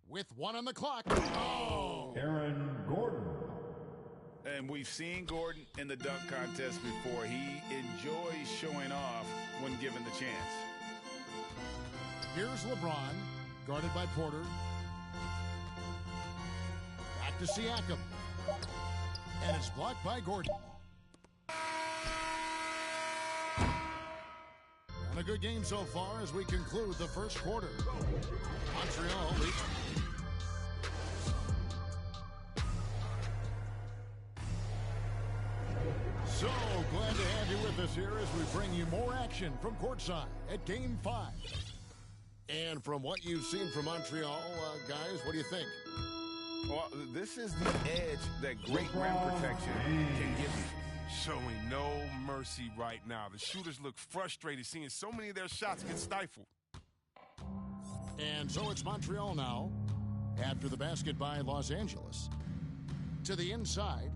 With 1 on the clock. Oh! Aaron Gordon. And we've seen Gordon in the dunk contest before. He enjoys showing off when given the chance. Here's LeBron, guarded by Porter. Back to Siakam. And it's blocked by Gordon. And a good game so far as we conclude the first quarter. Montreal leads. So glad to have you with us here as we bring you more action from courtside at Game 5. And from what you've seen from Montreal, guys, what do you think? Well, this is the edge that great rim protection can give you. Showing no mercy right now. The shooters look frustrated seeing so many of their shots get stifled. And so it's Montreal now, after the basket by Los Angeles. To the inside,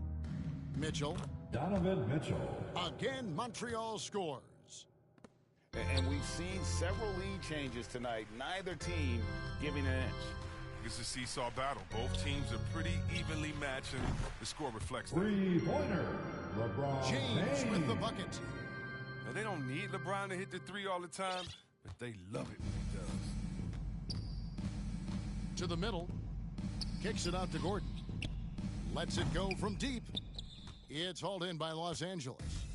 Mitchell. Donovan Mitchell. Again, Montreal scores. And we've seen several lead changes tonight. Neither team giving an inch. It's a seesaw battle. Both teams are pretty evenly matched, and the score reflects that. Three-pointer, LeBron James with the bucket. Now, they don't need LeBron to hit the 3 all the time, but they love it when he does. To the middle. Kicks it out to Gordon. Lets it go from deep. It's hauled in by Los Angeles.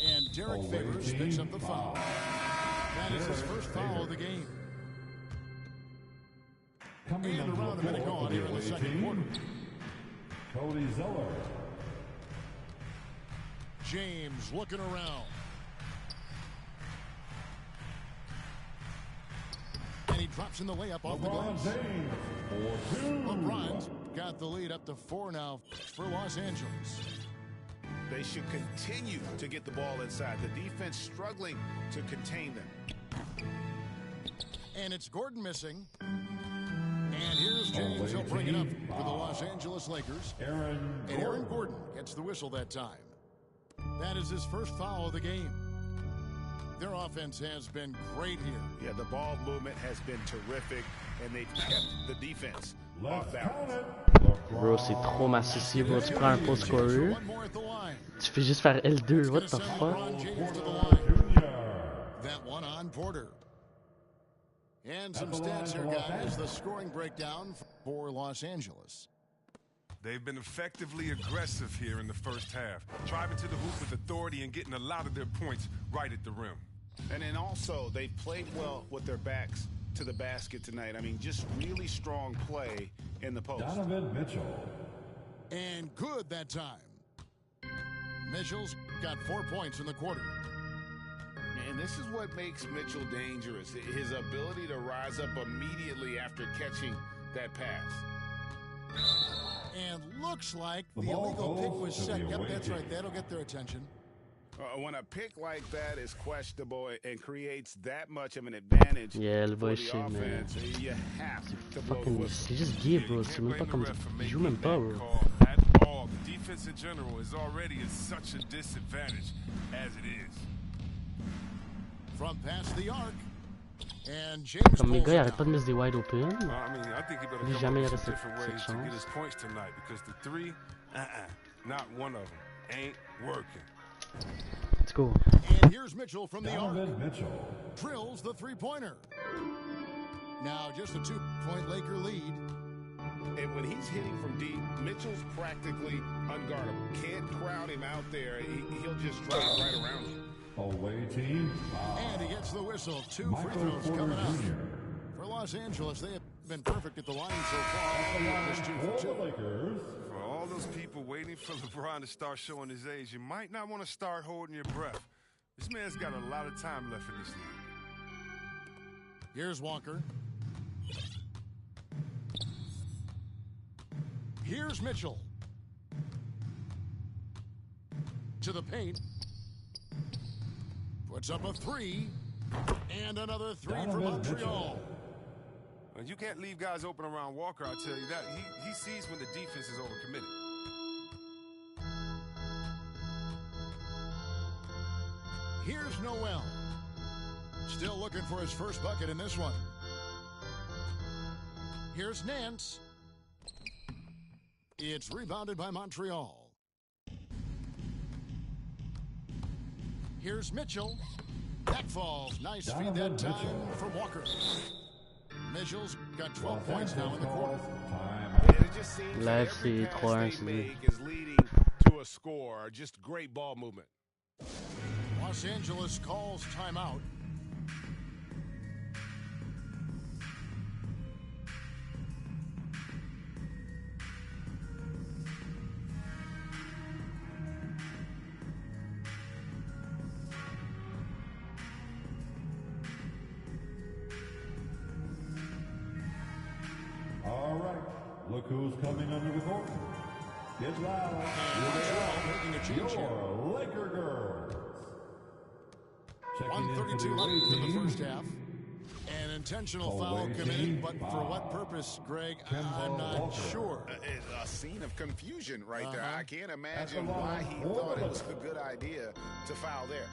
And Derek Favors picks up the foul. That is his first foul of the game. Coming and around a minute gone here in the second quarter. Cody Zeller. James looking around. And he drops in the layup off the glass. LeBron James for 2. LeBron's got the lead up to 4 now for Los Angeles. They should continue to get the ball inside. The defense struggling to contain them. And it's Gordon missing. And here's James. He'll bring it up for the Los Angeles Lakers. And Aaron Gordon gets the whistle that time. That is his first foul of the game. Their offense has been great here. Yeah, the ball movement has been terrific, and they've kept the defense off balance. Bro, c'est trop massif ici, bro. Tu prends un post scorer, tu fais juste faire L2. What the fuck? That one on Porter. And some stats here, guys. The scoring breakdown for Los Angeles. They've been effectively aggressive here in the first half, driving to the hoop with authority and getting a lot of their points right at the rim. And then also, they've played well with their backs to the basket tonight. I mean, just really strong play in the post. Donovan Mitchell. And good that time. Mitchell's got 4 points in the quarter. And this is what makes Mitchell dangerous, his ability to rise up immediately after catching that pass. And looks like the illegal pick was set. Yep, that's right. That'll get their attention. When a pick like that is questionable and creates that much of an advantage for the offense, you have to blow the whistle. C'est juste gay, bro. C'est même pas comme il joue même pas, bro. At all, the defense in general is already at such a disadvantage as it is. From past the arc, and James. Comme les gars, ils arrêtent pas de mettre des wide open. I think he better come up with some different ways to get his points tonight because the three, not one of them ain't working. Let's go. And here's Mitchell from the arc. Mitchell drills the three-pointer. Now just a 2-point Laker lead. And when he's hitting from deep, Mitchell's practically unguardable. Can't crowd him out there. He'll just drive right around you. Away team. And he gets the whistle. 2 free throws coming out. For Los Angeles, they have been perfect at the line so far. For all those people waiting for LeBron to start showing his age, you might not want to start holding your breath. This man's got a lot of time left in this league. Here's Walker. Here's Mitchell. To the paint. Puts up a 3. And another 3 for Montreal. You can't leave guys open around Walker, I'll tell you that. He sees when the defense is overcommitted. Here's Noel. Still looking for his first bucket in this one. Here's Nance. It's rebounded by Montreal. Here's Mitchell. That falls. Nice feed that time for Walker. Mitchell's got 12 points now in the quarter. And it just seems Là, that every c'est pass 3-1, they c'est make is leading to a score. Just great ball movement. Los Angeles calls timeout. All right, look who's coming under the court. Get loud. Making a change here. Your Laker girls. 1:32 left in the first half. An intentional foul committed, but for what purpose, Greg? I'm not sure. A scene of confusion right there. I can't imagine why he thought it was a good idea to foul there.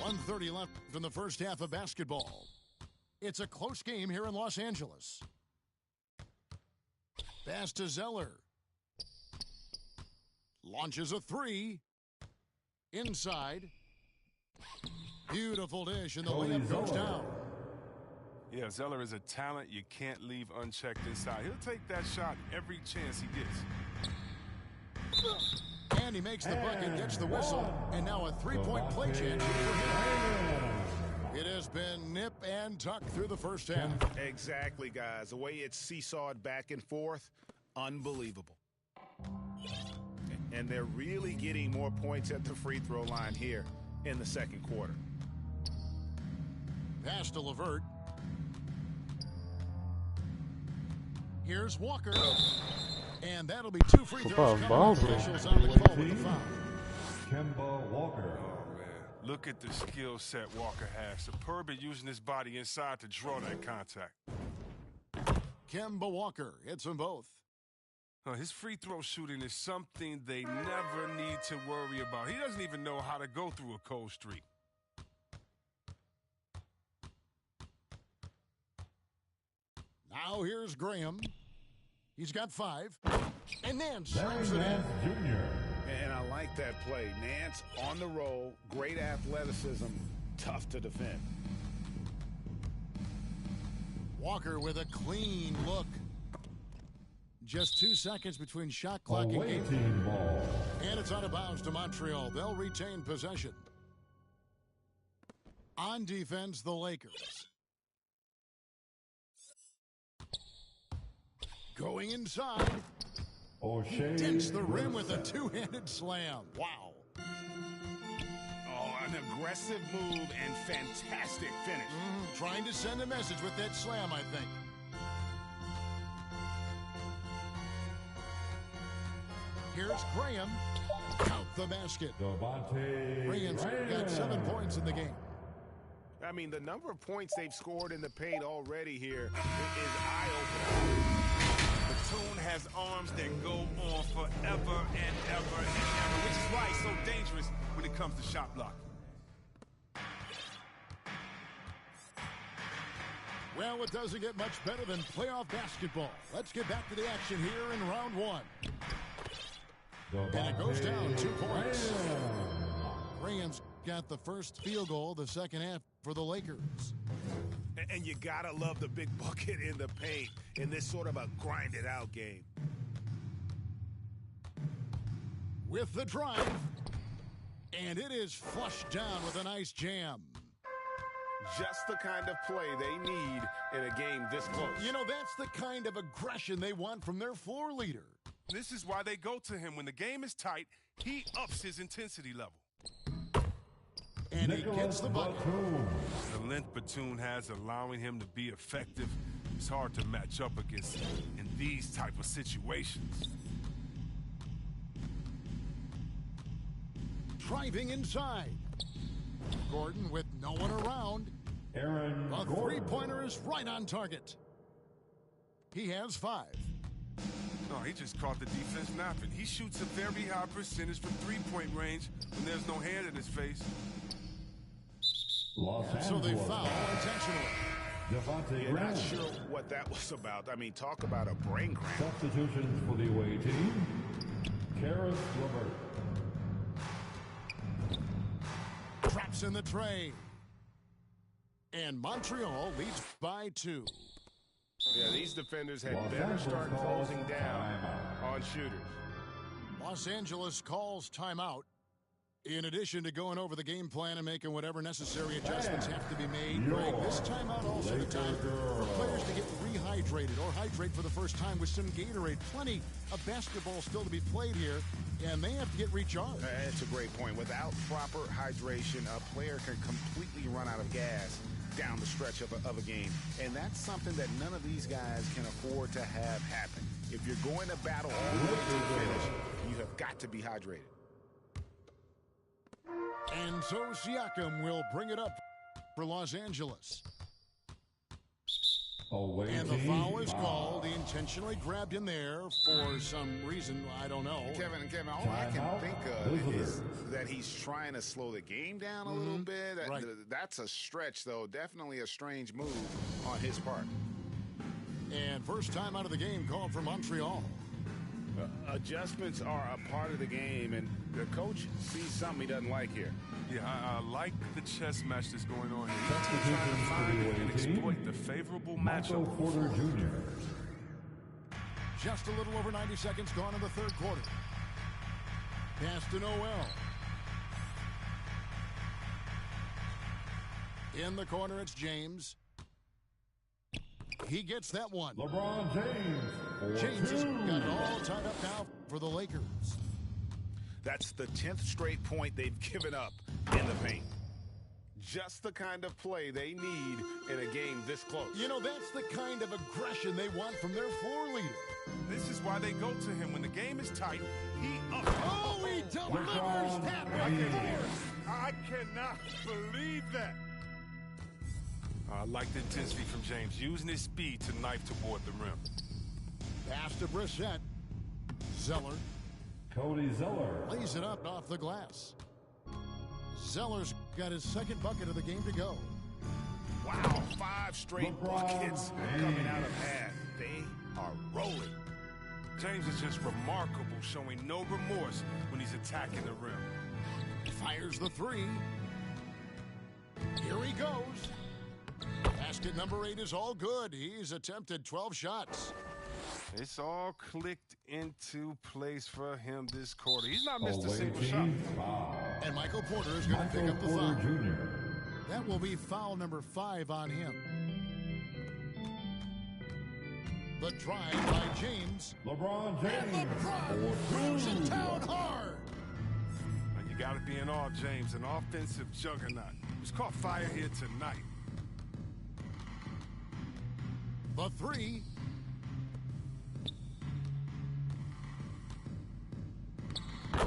1:30 left in the first half of basketball. It's a close game here in Los Angeles. Pass to Zeller. Launches a 3. Inside. Beautiful dish, and the layup goes down. Yeah, Zeller is a talent you can't leave unchecked inside. He'll take that shot every chance he gets. And he makes the bucket, gets the whistle, and now a 3-point play chance for him. It has been nip and tuck through the first half. Exactly, guys. The way it's seesawed back and forth, unbelievable. And they're really getting more points at the free throw line here in the second quarter. Pass to LeVert. Here's Walker. And that'll be 2 free throws coming ball, up. bro. Officials on the call with the foul. Kemba Walker. Oh, man. Look at the skill set Walker has. Superb at using his body inside to draw that contact. Kemba Walker hits them both. His free throw shooting is something they never need to worry about. He doesn't even know how to go through a cold streak. Now here's Graham. He's got 5. And Nance Larry slams it Nance in. Jr. And I like that play. Nance on the roll, great athleticism, tough to defend. Walker with a clean look. Just 2 seconds between shot clock and Away game. team ball. And it's out of bounds to Montreal. They'll retain possession. On defense, the Lakers. Going inside. O'Shea Dents the rim with a Brissett. 2-handed slam. Wow. Oh, an aggressive move and fantastic finish. Trying to send a message with that slam, I think. Here's Graham. Count the basket. Devontae Graham's got Graham. 7 points in the game. I mean, the number of points they've scored in the paint already here is eye-opening. Batum has arms that go on forever and ever and ever, which is why he's so dangerous when it comes to shot blocking. Well, it doesn't get much better than playoff basketball. Let's get back to the action here in round 1. And it goes down 2 points. Graham's got the first field goal the second half for the Lakers. And you gotta love the big bucket in the paint in this sort of a grinded-out game. With the drive. And it is flushed down with a nice jam. Just the kind of play they need in a game this close. You know, that's the kind of aggression they want from their floor leader. This is why they go to him. When the game is tight, he ups his intensity level. And he gets the bucket. The length Batum has allowing him to be effective is hard to match up against in these type of situations. Driving inside. Gordon with no one around. Aaron The Gordon. three-pointer is right on target. He has 5. No, he just caught the defense napping. He shoots a very high percentage from three-point range when there's no hand in his face. Los So they Angeles. foul intentionally. Devontae You're not Graham. sure what that was about. I mean, talk about a brain cramp. Substitutions for the away team. Karis LeVert. Traps in the tray. And Montreal leads by 2. Yeah, these defenders had Los better Angeles start calls closing down timeout. on shooters. Los Angeles calls timeout. In addition to going over the game plan and making whatever necessary adjustments have to be made, Greg, this timeout also the time for players to get rehydrated or hydrate for the first time with some Gatorade. Plenty of basketball still to be played here, and they have to get recharged. It's a great point. Without proper hydration, a player can completely run out of gas down the stretch of a game. And that's something that none of these guys can afford to have happen. If you're going to battle all the way to the finish, you have got to be hydrated. And so Siakam will bring it up for Los Angeles. Away And the team foul is foul. called. He intentionally grabbed him there for some reason, I don't know. Kevin, all I can Timeout. think of is Visitors. that he's trying to slow the game down a little bit. Right. That's a stretch, though. Definitely a strange move on his part. And first time out of the game called for Montreal. Adjustments are a part of the game, and the coach sees something he doesn't like here. Yeah, I like the chess match that's going on here. He's Substitutions trying to for find the and away team. exploit the favorable Michael matchup. Porter Jr. Just a little over 90 seconds gone in the third quarter. Pass to Noel. In the corner, it's James. He gets that one. LeBron James. James has 4-2. got it all tied up now for the Lakers. That's the 10th straight point they've given up in the paint. Just the kind of play they need in a game this close. You know, that's the kind of aggression they want from their floor leader. This is why they go to him when the game is tight. He up. Oh, he delivers that I right cannot believe that. I like the intensity from James, using his speed to knife toward the rim. Pass to Brissett. Zeller. Cody Zeller. Lays it up off the glass. Zeller's got his second bucket of the game to go. Wow, 5 straight buckets coming out of half. They are rolling. James is just remarkable, showing no remorse when he's attacking the rim. Fires the 3. Here he goes. Basket number 8 is all good. He's attempted 12 shots. It's all clicked into place for him this quarter. He's not missed a single shot. And Michael Porter is going to pick up the foul. That will be foul number 5 on him. The drive by James. LeBron James. And LeBron throws it down hard. And you got to be in awe, James, an offensive juggernaut. He's caught fire here tonight. The 3.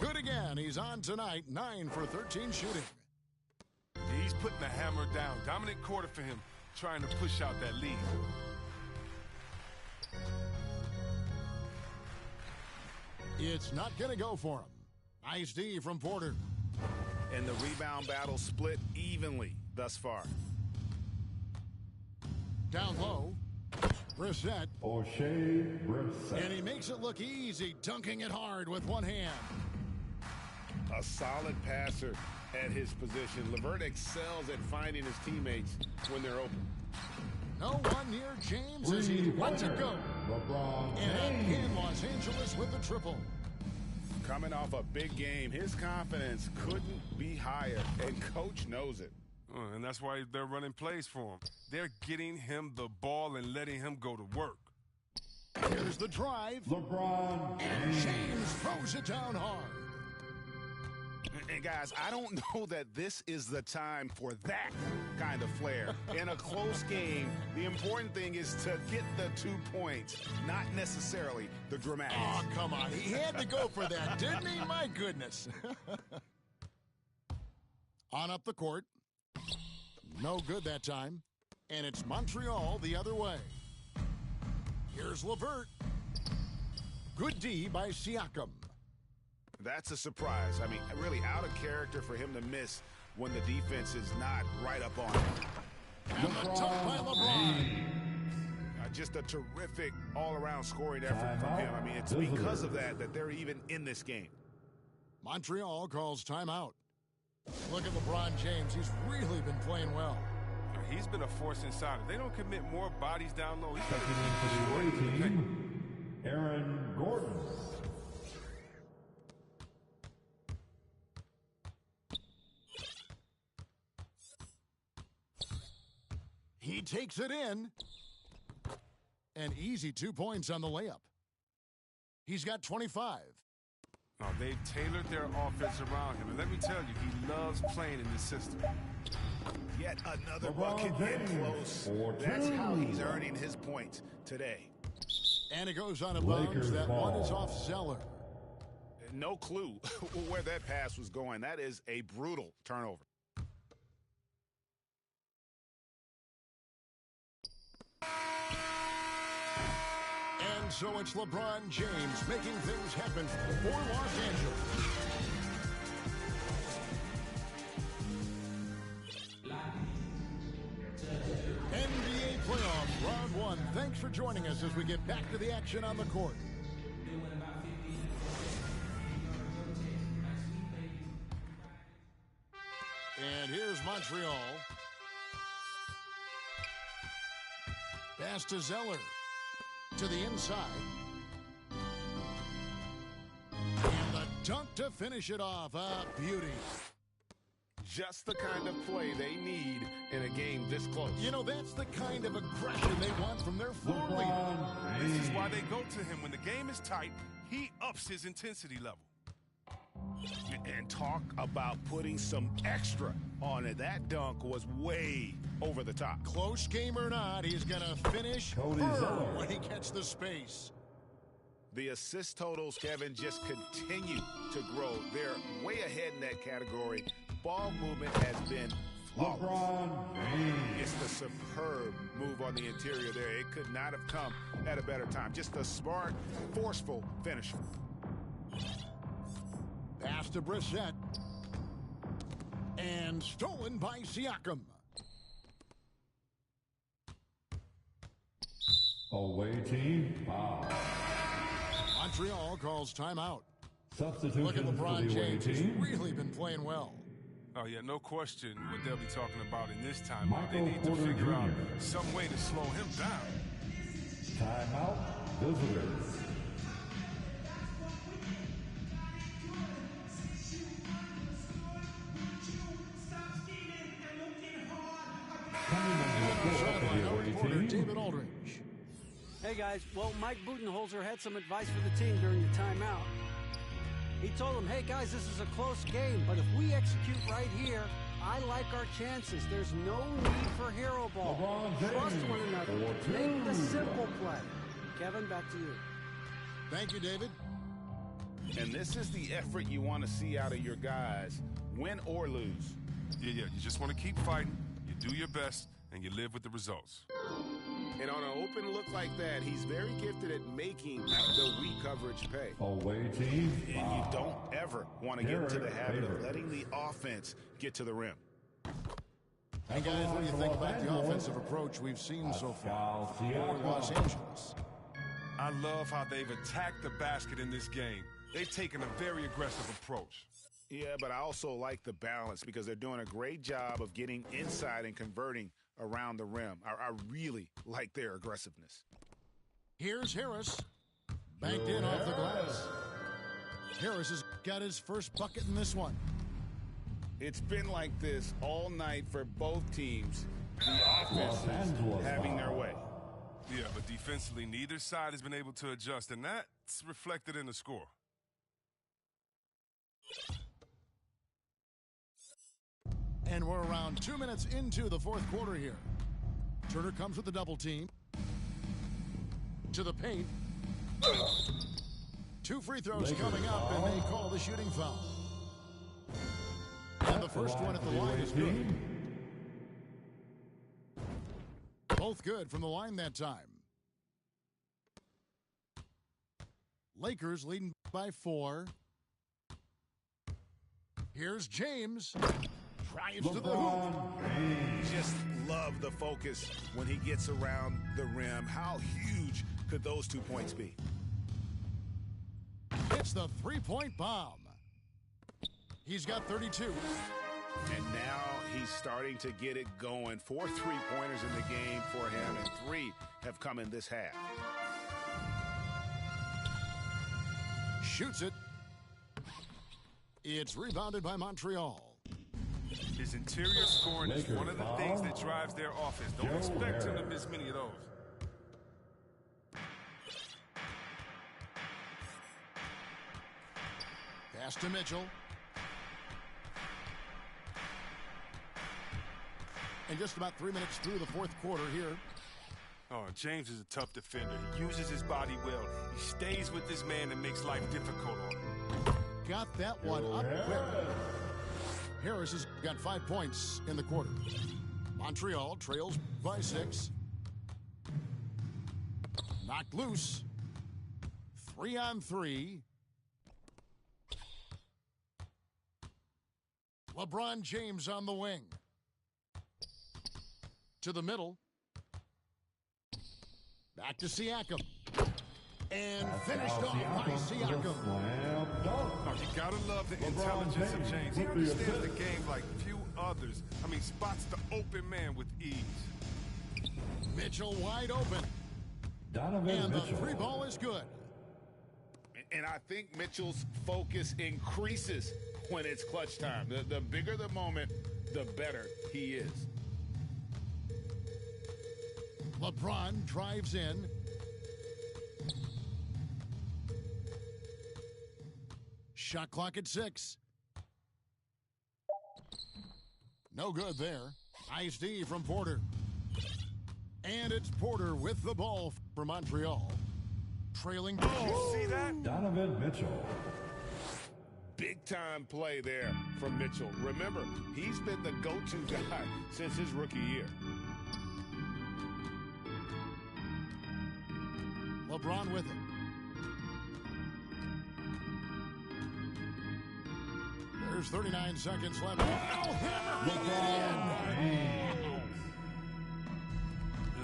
Good again. He's on tonight. 9 for 13 shooting. He's putting the hammer down. Dominant quarter for him, trying to push out that lead. It's not going to go for him. Nice D from Porter. And the rebound battle split evenly thus far. Down low. Brissett. O'Shea Brissett. And he makes it look easy, dunking it hard with one hand. A solid passer at his position. LeVert excels at finding his teammates when they're open. No one near James as he lets it go. And again, Los Angeles with the triple. Coming off a big game, his confidence couldn't be higher, and Coach knows it. And that's why they're running plays for him. They're getting him the ball and letting him go to work. Here's the drive. LeBron. And James throws it down hard. And guys, I don't know that this is the time for that kind of flair. In a close game, the important thing is to get the 2 points, not necessarily the dramatics. Oh, come on. He had to go for that, didn't he? My goodness. On up the court. No good that time. And it's Montreal the other way. Here's LeVert. Good D by Siakam. That's a surprise. I mean, really out of character for him to miss when the defense is not right up on him. And the dunk by LeBron. Just a terrific all-around scoring effort from him. I mean, it's because of that they're even in this game. Montreal calls timeout. Look at LeBron James. He's really been playing well. He's been a force inside. If they don't commit more bodies down low, he's Checking in for the away team, Aaron Gordon. He takes it in. An easy 2 points on the layup. He's got 25. Oh, they've tailored their offense around him. And let me tell you, he loves playing in this system. Yet another bucket in close. That's how he's earning his points today. And it goes on a bounce. That one is off Zeller. No clue where that pass was going. That is a brutal turnover. And so it's LeBron James making things happen for Los Angeles. NBA playoff round 1. Thanks for joining us as we get back to the action on the court. And here's Montreal. Pass to Zeller. To the inside. And the dunk to finish it off. A beauty. Just the kind of play they need in a game this close. You know, that's the kind of aggression they want from their floor leader. This is why they go to him. When the game is tight, he ups his intensity level. And talk about putting some extra on it. That dunk was way over the top. Close game or not, he's going to finish Cody Zeller. when he gets the space. The assist totals, Kevin, just continue to grow. They're way ahead in that category. Ball movement has been flawless. LeBron James. It's the superb move on the interior there. It could not have come at a better time. Just a smart, forceful finisher. Pass to Brissett. And stolen by Siakam. Away team, foul. Montreal calls timeout. Substitution Look at for LeBron the away James. He's team. really been playing well. Oh, yeah, no question what they'll be talking about in this timeout. They Michael need to Porter figure out Jr. some way to slow him down. Timeout, visitors. Coming on the floor for the away Porter, team. David Aldridge. Hey guys, well, Mike Budenholzer had some advice for the team during the timeout. He told them, hey guys, this is a close game, but if we execute right here, I like our chances. There's no need for hero ball. LeBron James, Trust one another. 4-2. Make the simple play. Kevin, back to you. Thank you, David. And this is the effort you want to see out of your guys, win or lose. Yeah, you just want to keep fighting. You do your best, and you live with the results. And on an open look like that, he's very gifted at making the weak coverage pay. Away team, And you foul. don't ever want to get into the Derek habit of Favors. letting the offense get to the rim. Hey guys, what do you think about the offensive approach we've seen so far for Los Angeles? I love how they've attacked the basket in this game. They've taken a very aggressive approach. Yeah, but I also like the balance because they're doing a great job of getting inside and converting around the rim. I really like their aggressiveness. Here's Harris. Banked in off the glass. Harris has got his first bucket in this one. It's been like this all night for both teams. The Los offenses Angeles having their foul. way. Yeah, but defensively, neither side has been able to adjust, and that's reflected in the score. And we're around 2 minutes into the fourth quarter here. Turner comes with the double team. To the paint. 2 free throws Lakers coming up, and foul. they call the shooting foul. And the first one at the line is good. Both good from the line that time. Lakers leading by 4. Here's James. Drives to the hoop. LeBron James. Just love the focus when he gets around the rim. How huge could those 2 points be? It's the three-point bomb. He's got 32. And now he's starting to get it going. 4 3-pointers in the game for him, and 3 have come in this half. Shoots it. It's rebounded by Montreal. His interior scoring is Lakers one of the foul. things that drives their offense. Don't Joe expect him to Harris. miss many of those. Pass to Mitchell. And just about 3 minutes through the fourth quarter here. Oh, James is a tough defender. He uses his body well. He stays with this man and makes life difficult on him. Got that one up quick. Harris has got 5 points in the quarter. Montreal trails by 6. Knocked loose. 3-on-3. LeBron James on the wing. To the middle. Back to Siakam. And finished off by Siakam. Slam dunk. Oh, you gotta love the intelligence of James. He understands the game like few others. I mean, spots the open man with ease. Mitchell wide open. Donovan And the Mitchell. 3 ball is good. And I think Mitchell's focus increases when it's clutch time. The bigger the moment, the better he is. LeBron drives in. Shot clock at 6. No good there. Nice D from Porter. And it's Porter with the ball for Montreal. Trailing. Oh, see that? Donovan Mitchell. Big-time play there from Mitchell. Remember, he's been the go-to guy since his rookie year. LeBron with it. There's 39 seconds left.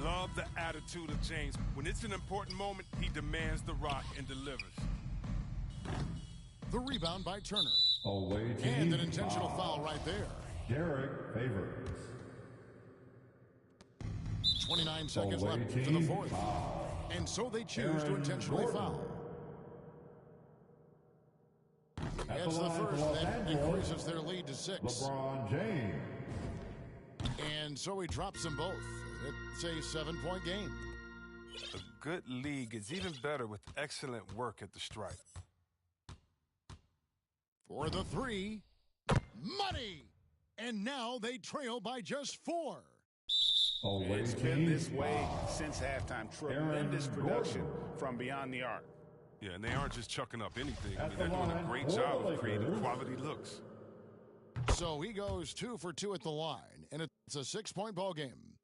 Love the attitude of James. When it's an important moment, he demands the rock and delivers. The rebound by Turner. Away team. And an intentional foul right there. Derek Favors. 29 seconds left to the fourth. And so they choose to intentionally foul. That's the first. That increases their lead to 6. LeBron James. And so he drops them both. It's a 7-point game. A good league is even better with excellent work at the stripe. For the 3, money! And now they trail by just 4. It's been this way since halftime. Tremendous production from beyond the arc. Yeah, and they aren't just chucking up anything. I mean, they're doing a great job of creating quality looks. So he goes 2 for 2 at the line, and it's a 6-point ball game.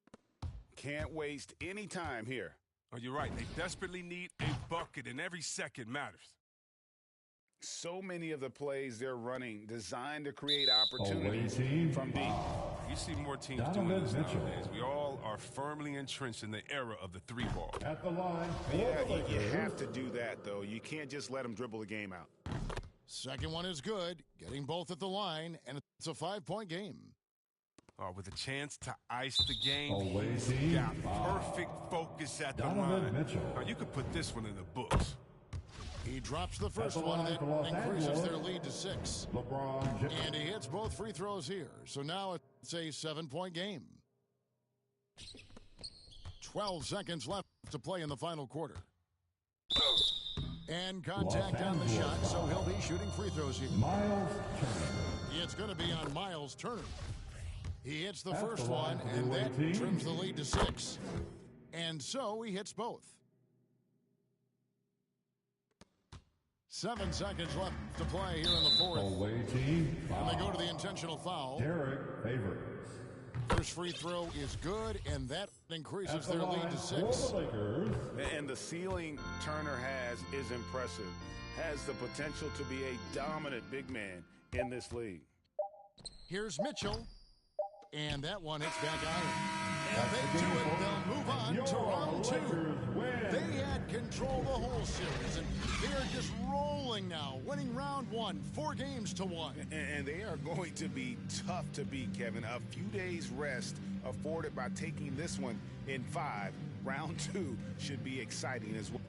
Can't waste any time here. Oh, you're right. They desperately need a bucket, and every second matters. So many of the plays they're running designed to create opportunities from deep. You see more teams doing this nowadays. We all are firmly entrenched in the era of the 3-ball. At the line. Yeah, you have to do that, though. You can't just let them dribble the game out. Second one is good, getting both at the line, and it's a 5-point game. With a chance to ice the game, he's got perfect focus at the line. Now, you could put this one in the books. He drops the first one, and that increases their lead to 6. And he hits both free throws here. So now it's a 7-point game. 12 seconds left to play in the final quarter. And contact on the shot, so he'll be shooting free throws here. Miles Turner. It's going to be on Miles Turner. He hits the first one, and that trims the lead to 6. And so he hits both. 7 seconds left to play here in the fourth. Away team. And they go to the intentional foul. Derek Favors. First free throw is good, and that increases their lead to 6. And the ceiling Turner has is impressive. Has the potential to be a dominant big man in this league. Here's Mitchell. And that one hits back iron. And they do it. They'll move on to round 2. They had control the whole series, and they are just rolling now, winning round 1, 4 games to 1. And they are going to be tough to beat, Kevin. A few days rest afforded by taking this one in 5. Round 2 should be exciting as well.